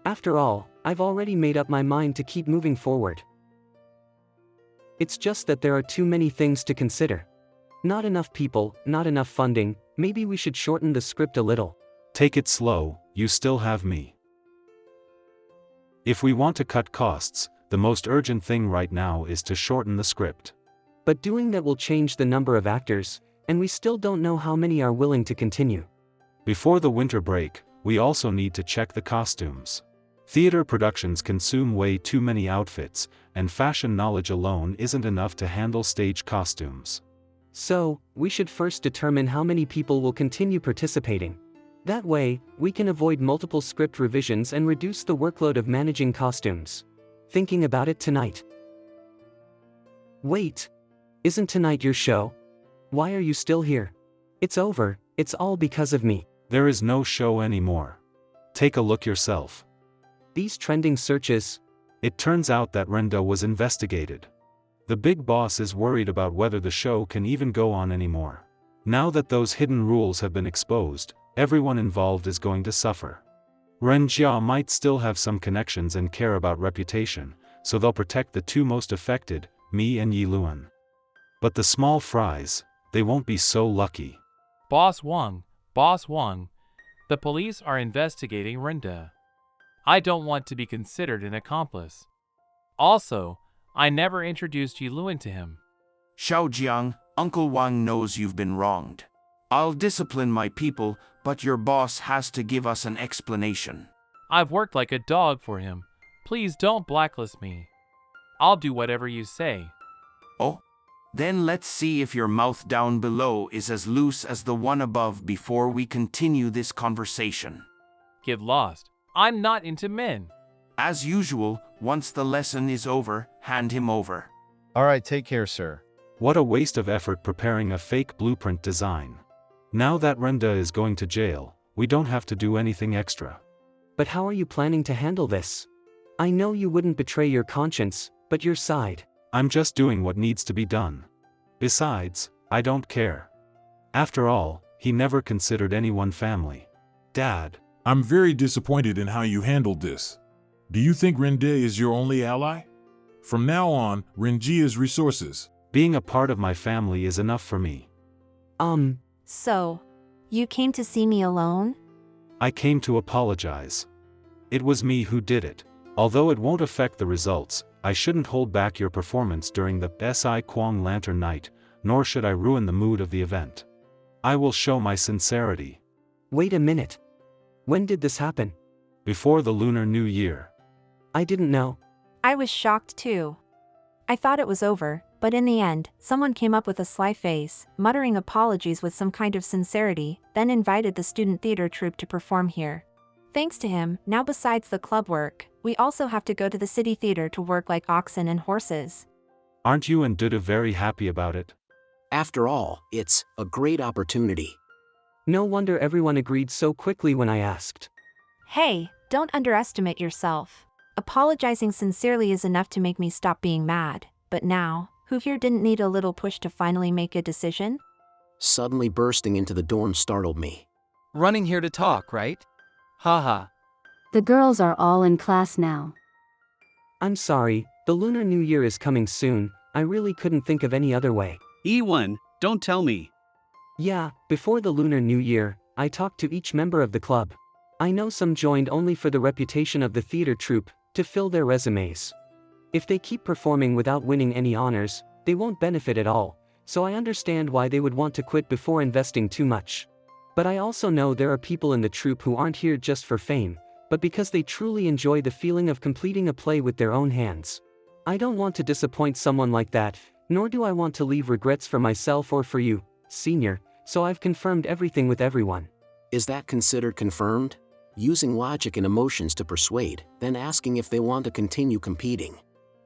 After all, I've already made up my mind to keep moving forward. It's just that there are too many things to consider. Not enough people, not enough funding, maybe we should shorten the script a little. Take it slow, you still have me. If we want to cut costs, the most urgent thing right now is to shorten the script. But doing that will change the number of actors, and we still don't know how many are willing to continue. Before the winter break, we also need to check the costumes. Theater productions consume way too many outfits, and fashion knowledge alone isn't enough to handle stage costumes. So, we should first determine how many people will continue participating. That way, we can avoid multiple script revisions and reduce the workload of managing costumes. Thinking about it tonight. Wait! Isn't tonight your show? Why are you still here? It's over, it's all because of me. There is no show anymore. Take a look yourself. These trending searches. It turns out that Renda was investigated. The big boss is worried about whether the show can even go on anymore. Now that those hidden rules have been exposed, everyone involved is going to suffer. Ren Jia might still have some connections and care about reputation, so they'll protect the two most affected, me and Yi Luan. But the small fries, they won't be so lucky. Boss Wang, the police are investigating Renda. I don't want to be considered an accomplice. Also, I never introduced Yi Luan to him. Xiaojiang, Uncle Wang knows you've been wronged. I'll discipline my people, but your boss has to give us an explanation. I've worked like a dog for him. Please don't blacklist me. I'll do whatever you say. Oh? Then let's see if your mouth down below is as loose as the one above before we continue this conversation. Get lost. I'm not into men. As usual, once the lesson is over, hand him over. Alright, take care, sir. What a waste of effort preparing a fake blueprint design. Now that Renda is going to jail, we don't have to do anything extra. But how are you planning to handle this? I know you wouldn't betray your conscience, but your side. I'm just doing what needs to be done. Besides, I don't care. After all, he never considered anyone family. Dad. I'm very disappointed in how you handled this. Do you think Rende is your only ally? From now on, Renjia's resources. Being a part of my family is enough for me. So, you came to see me alone? I came to apologize. It was me who did it. Although it won't affect the results, I shouldn't hold back your performance during the Si Kwong Lantern Night, nor should I ruin the mood of the event. I will show my sincerity. Wait a minute. When did this happen? Before the Lunar New Year. I didn't know. I was shocked too. I thought it was over, but in the end, someone came up with a sly face, muttering apologies with some kind of sincerity, then invited the student theater troupe to perform here. Thanks to him, now besides the club work, we also have to go to the city theater to work like oxen and horses. Aren't you and Duda very happy about it? After all, it's a great opportunity. No wonder everyone agreed so quickly when I asked. Hey, don't underestimate yourself. Apologizing sincerely is enough to make me stop being mad, but now, who here didn't need a little push to finally make a decision? Suddenly bursting into the dorm startled me. Running here to talk, right? Haha. The girls are all in class now. I'm sorry, the Lunar New Year is coming soon, I really couldn't think of any other way. E1, don't tell me. Yeah, before the Lunar New Year, I talked to each member of the club. I know some joined only for the reputation of the theater troupe, to fill their resumes. If they keep performing without winning any honors, they won't benefit at all, so I understand why they would want to quit before investing too much. But I also know there are people in the troupe who aren't here just for fame, but because they truly enjoy the feeling of completing a play with their own hands. I don't want to disappoint someone like that, nor do I want to leave regrets for myself or for you, senior, so I've confirmed everything with everyone. Is that considered confirmed? Using logic and emotions to persuade, then asking if they want to continue competing.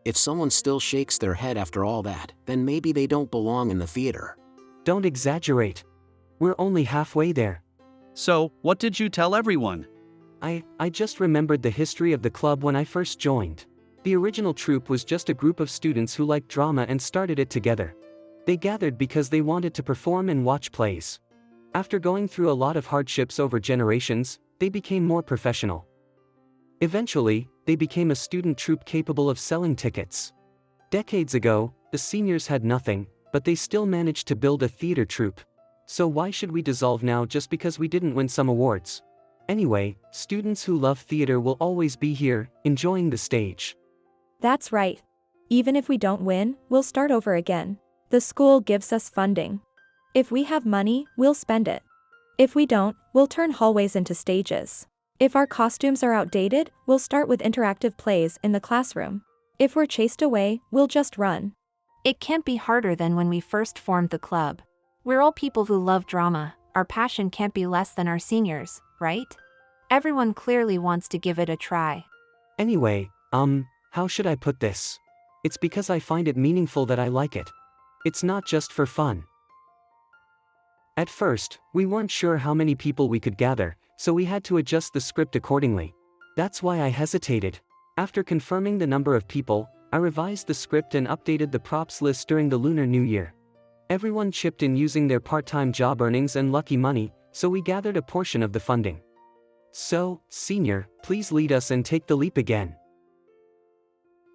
If someone still shakes their head after all that, then maybe they don't belong in the theater. Don't exaggerate. We're only halfway there. So, what did you tell everyone? I just remembered the history of the club when I first joined. The original troupe was just a group of students who liked drama and started it together. They gathered because they wanted to perform and watch plays. After going through a lot of hardships over generations, they became more professional. Eventually, they became a student troupe capable of selling tickets. Decades ago, the seniors had nothing, but they still managed to build a theater troupe. So why should we dissolve now just because we didn't win some awards? Anyway, students who love theater will always be here, enjoying the stage. That's right. Even if we don't win, we'll start over again. The school gives us funding. If we have money, we'll spend it. If we don't, we'll turn hallways into stages. If our costumes are outdated, we'll start with interactive plays in the classroom. If we're chased away, we'll just run. It can't be harder than when we first formed the club. We're all people who love drama. Our passion can't be less than our seniors, right? Everyone clearly wants to give it a try. Anyway, how should I put this? It's because I find it meaningful that I like it. It's not just for fun. At first, we weren't sure how many people we could gather, so we had to adjust the script accordingly. That's why I hesitated. After confirming the number of people, I revised the script and updated the props list during the Lunar New Year. Everyone chipped in using their part-time job earnings and lucky money, so we gathered a portion of the funding. So, senior, please lead us and take the leap again.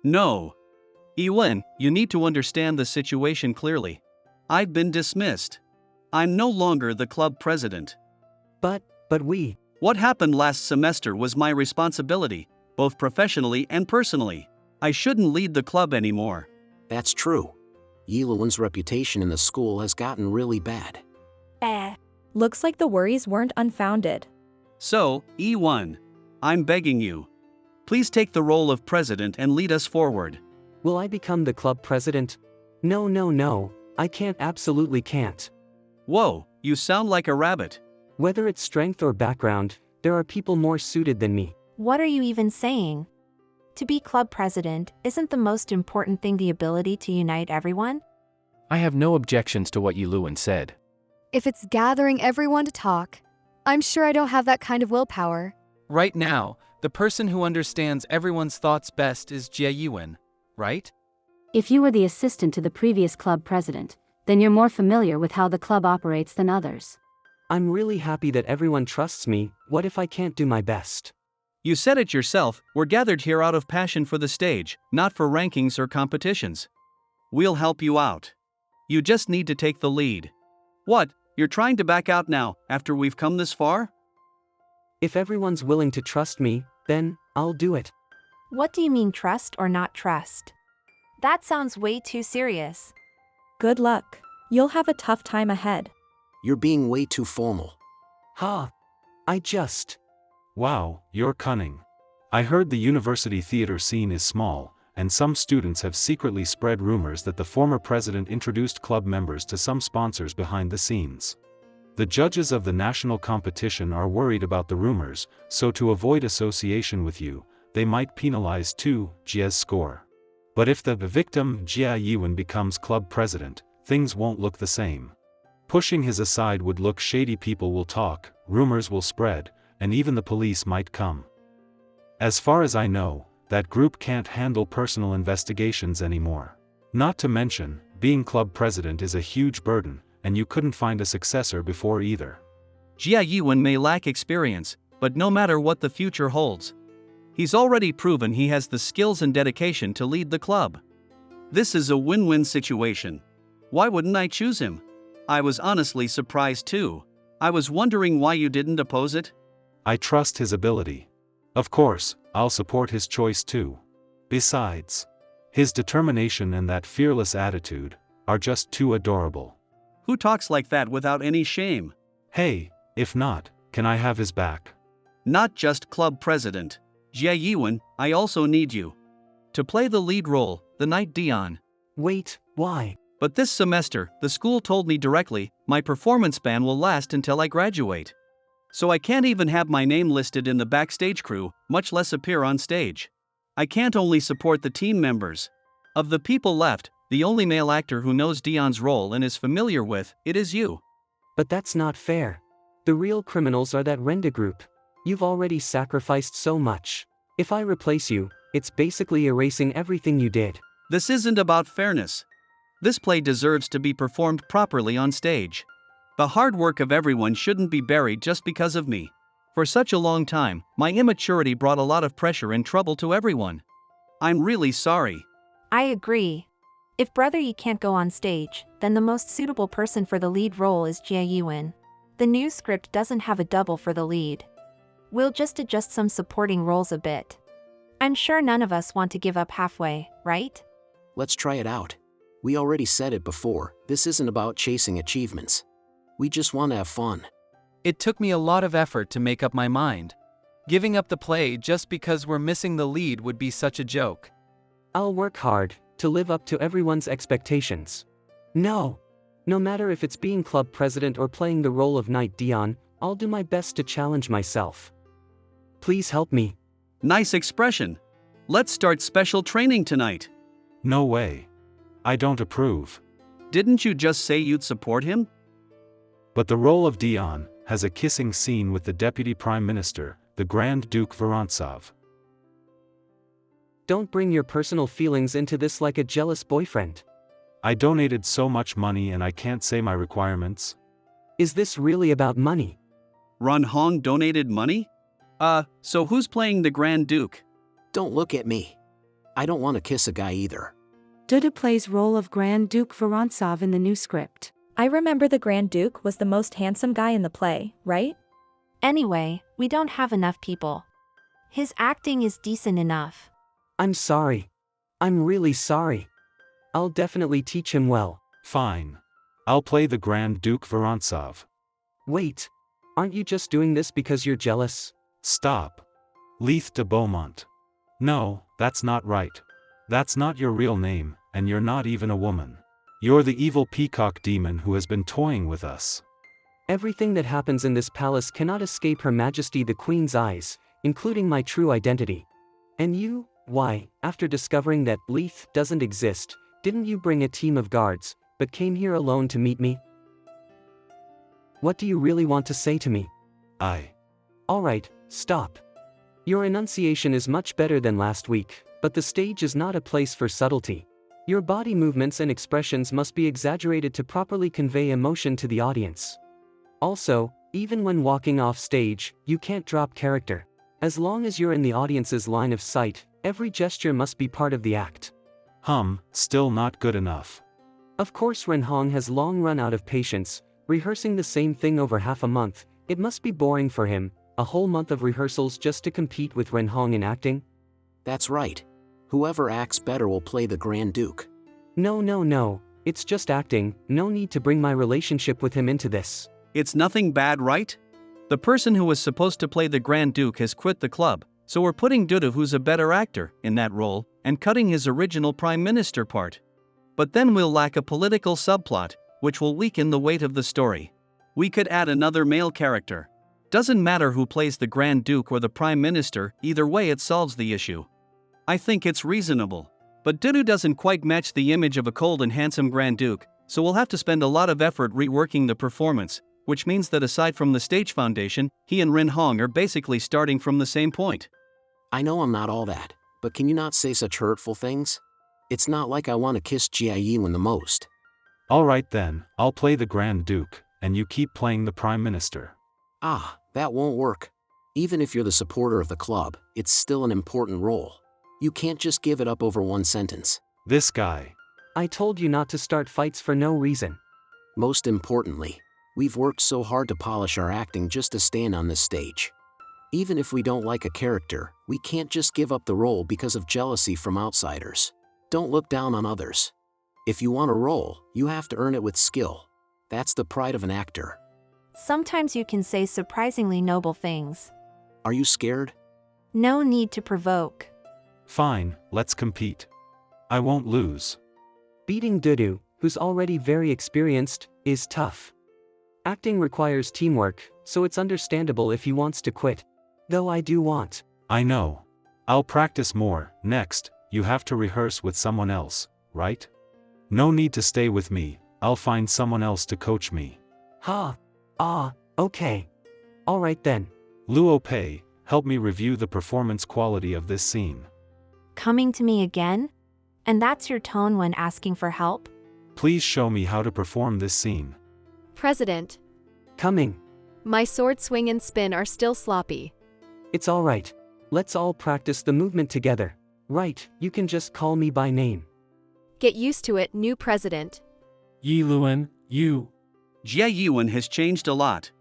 No. Ewen, you need to understand the situation clearly. I've been dismissed. I'm no longer the club president. But we... What happened last semester was my responsibility, both professionally and personally. I shouldn't lead the club anymore. That's true. Yiluan's reputation in the school has gotten really bad. Looks like the worries weren't unfounded. So, E1, I'm begging you. Please take the role of president and lead us forward. Will I become the club president? No. I can't, absolutely can't. Whoa, you sound like a rabbit. Whether it's strength or background, there are people more suited than me. What are you even saying? To be club president, isn't the most important thing the ability to unite everyone? I have no objections to what Yiluan said. If it's gathering everyone to talk, I'm sure I don't have that kind of willpower. Right now, the person who understands everyone's thoughts best is Jie Yiwen, right? If you were the assistant to the previous club president, then you're more familiar with how the club operates than others. I'm really happy that everyone trusts me. What if I can't do my best? You said it yourself, we're gathered here out of passion for the stage, not for rankings or competitions. We'll help you out. You just need to take the lead. What, you're trying to back out now, after we've come this far? If everyone's willing to trust me, then I'll do it. What do you mean trust or not trust? That sounds way too serious. Good luck. You'll have a tough time ahead. You're being way too formal. Wow, you're cunning. I heard the university theater scene is small, and some students have secretly spread rumors that the former president introduced club members to some sponsors behind the scenes. The judges of the national competition are worried about the rumors, so to avoid association with you, they might penalize Jie's score. But if the victim Jie Yiwen becomes club president, things won't look the same. Pushing his aside would look shady. People will talk, rumors will spread, and even the police might come. As far as I know, that group can't handle personal investigations anymore. Not to mention, being club president is a huge burden, and you couldn't find a successor before either. Jie Yiwen may lack experience, but no matter what the future holds, he's already proven he has the skills and dedication to lead the club. This is a win-win situation. Why wouldn't I choose him? I was honestly surprised too. I was wondering why you didn't oppose it. I trust his ability. Of course, I'll support his choice too. Besides, his determination and that fearless attitude are just too adorable. Who talks like that without any shame? Hey, If not, can I have his back? Not just club president. Jia Yiwen, I also need you. To play the lead role, the Knight Dion. Wait, why? But this semester, the school told me directly, my performance ban will last until I graduate. So I can't even have my name listed in the backstage crew, much less appear on stage. I can't only support the team members. Of the people left, the only male actor who knows Dion's role and is familiar with it is you. But that's not fair. The real criminals are that Renda group. You've already sacrificed so much. If I replace you, it's basically erasing everything you did. This isn't about fairness. This play deserves to be performed properly on stage. The hard work of everyone shouldn't be buried just because of me. For such a long time, my immaturity brought a lot of pressure and trouble to everyone. I'm really sorry. I agree. If Brother Yi can't go on stage, then the most suitable person for the lead role is Jia Yiwen. The new script doesn't have a double for the lead. We'll just adjust some supporting roles a bit. I'm sure none of us want to give up halfway, right? Let's try it out. We already said it before, this isn't about chasing achievements. We just want to have fun. It took me a lot of effort to make up my mind. Giving up the play just because we're missing the lead would be such a joke. I'll work hard to live up to everyone's expectations. No matter if it's being club president or playing the role of Knight Dion, I'll do my best to challenge myself. Please help me. Nice expression. Let's start special training tonight. No way. I don't approve. Didn't you just say you'd support him? But the role of Dion has a kissing scene with the Deputy Prime Minister, the Grand Duke Vorontsov. Don't bring your personal feelings into this like a jealous boyfriend. I donated so much money and I can't say my requirements. Is this really about money? Ron Hong donated money? So who's playing the Grand Duke? Don't look at me. I don't want to kiss a guy either. Duda plays role of Grand Duke Vorontsov in the new script. I remember the Grand Duke was the most handsome guy in the play, right? Anyway, we don't have enough people. His acting is decent enough. I'm sorry. I'm really sorry. I'll definitely teach him well. Fine. I'll play the Grand Duke Vorontsov. Wait. Aren't you just doing this because you're jealous? Stop. Leith de Beaumont. No, that's not right. That's not your real name, and you're not even a woman. You're the evil peacock demon who has been toying with us. Everything that happens in this palace cannot escape Her Majesty the Queen's eyes, including my true identity. And you, why, after discovering that Leith doesn't exist, didn't you bring a team of guards, but came here alone to meet me? What do you really want to say to me? Alright, stop. Your enunciation is much better than last week, but the stage is not a place for subtlety. Your body movements and expressions must be exaggerated to properly convey emotion to the audience. Also, even when walking off stage, you can't drop character. As long as you're in the audience's line of sight, every gesture must be part of the act. Still not good enough. Of course Ren Hong has long run out of patience, rehearsing the same thing over half a month. It must be boring for him, a whole month of rehearsals just to compete with Ren Hong in acting? That's right. Whoever acts better will play the Grand Duke. No. It's just acting, no need to bring my relationship with him into this. It's nothing bad, right? The person who was supposed to play the Grand Duke has quit the club, so we're putting Duda, who's a better actor, in that role, and cutting his original Prime Minister part. But then we'll lack a political subplot, which will weaken the weight of the story. We could add another male character. Doesn't matter who plays the Grand Duke or the Prime Minister, either way it solves the issue. I think it's reasonable. But Dudu doesn't quite match the image of a cold and handsome Grand Duke, so we'll have to spend a lot of effort reworking the performance, which means that aside from the stage foundation, he and Rin Hong are basically starting from the same point. I know I'm not all that, but can you not say such hurtful things? It's not like I want to kiss Jia Yiwen the most. Alright then, I'll play the Grand Duke, and you keep playing the Prime Minister. That won't work. Even if you're the supporter of the club, it's still an important role. You can't just give it up over one sentence. This guy. I told you not to start fights for no reason. Most importantly, we've worked so hard to polish our acting just to stand on this stage. Even if we don't like a character, we can't just give up the role because of jealousy from outsiders. Don't look down on others. If you want a role, you have to earn it with skill. That's the pride of an actor. Sometimes you can say surprisingly noble things. Are you scared? No need to provoke. Fine, let's compete. I won't lose. Beating Dudu, who's already very experienced, is tough. Acting requires teamwork, so it's understandable if he wants to quit. Though I do want. I know. I'll practice more. Next, you have to rehearse with someone else, right? No need to stay with me, I'll find someone else to coach me. Okay. Alright then. Luo Pei, help me review the performance quality of this scene. Coming to me again? And that's your tone when asking for help? Please show me how to perform this scene. President. Coming. My sword swing and spin are still sloppy. It's alright. Let's all practice the movement together. Right, you can just call me by name. Get used to it, new president. Yi Luan, you. Jia Yiwen has changed a lot.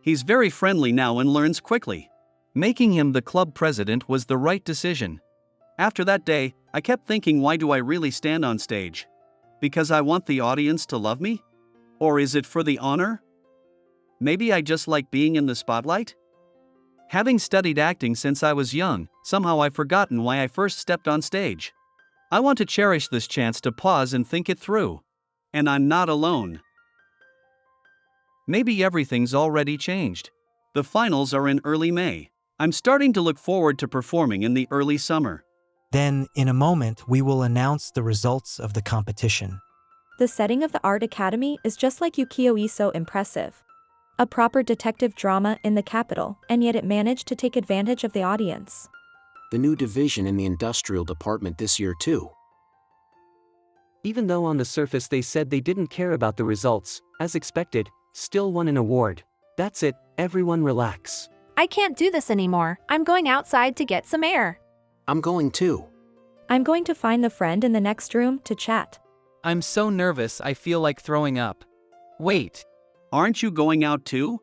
He's very friendly now and learns quickly. Making him the club president was the right decision. After that day, I kept thinking, why do I really stand on stage? Because I want the audience to love me? Or is it for the honor? Maybe I just like being in the spotlight? Having studied acting since I was young, somehow I've forgotten why I first stepped on stage. I want to cherish this chance to pause and think it through. And I'm not alone. Maybe everything's already changed. The finals are in early May. I'm starting to look forward to performing in the early summer. Then, in a moment, we will announce the results of the competition. The setting of the art academy is just like Ukiyo-e, so impressive. A proper detective drama in the capital, and yet it managed to take advantage of the audience. The new division in the industrial department this year too. Even though on the surface they said they didn't care about the results, as expected, still won an award. That's it, everyone relax. I can't do this anymore. I'm going outside to get some air. I'm going too. I'm going to find the friend in the next room to chat. I'm so nervous I feel like throwing up. Wait. Aren't you going out too?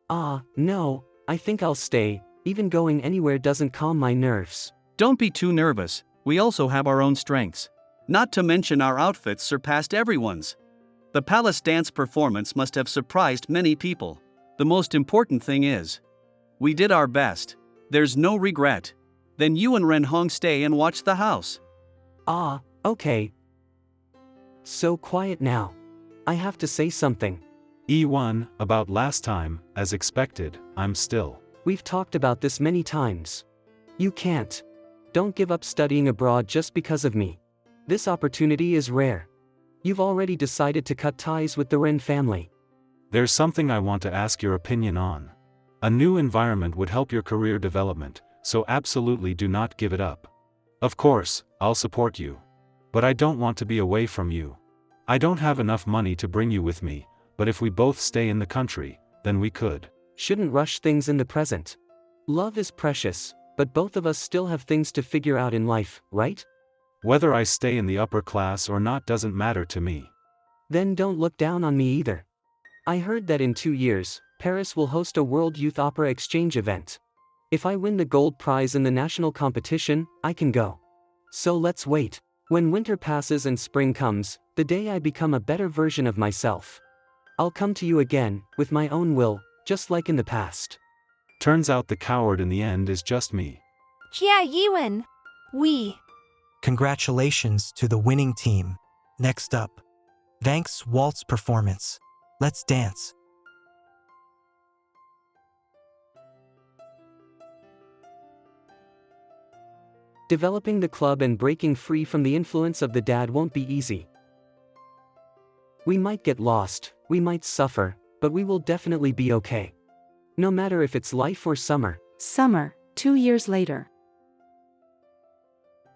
No, I think I'll stay. Even going anywhere doesn't calm my nerves. Don't be too nervous, we also have our own strengths. Not to mention our outfits surpassed everyone's. The palace dance performance must have surprised many people. The most important thing is, we did our best. There's no regret. Then you and Ren Hong stay and watch the house. Okay. So quiet now. I have to say something. E1, about last time, as expected, I'm still. We've talked about this many times. You can't. Don't give up studying abroad just because of me. This opportunity is rare. You've already decided to cut ties with the Ren family. There's something I want to ask your opinion on. A new environment would help your career development, so absolutely do not give it up. Of course, I'll support you. But I don't want to be away from you. I don't have enough money to bring you with me, but if we both stay in the country, then we could. Shouldn't rush things in the present. Love is precious, but both of us still have things to figure out in life, right? Whether I stay in the upper class or not doesn't matter to me. Then don't look down on me either. I heard that in 2 years, Paris will host a World Youth Opera Exchange event. If I win the gold prize in the national competition, I can go. So let's wait. When winter passes and spring comes, the day I become a better version of myself, I'll come to you again, with my own will, just like in the past. Turns out the coward in the end is just me. Jia Yiwen. We. Congratulations to the winning team. Next up, Vang's Waltz performance. Let's dance. Developing the club and breaking free from the influence of the dad won't be easy. We might get lost, we might suffer, but we will definitely be okay. No matter if it's life or summer. Summer, 2 years later.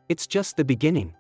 It's just the beginning.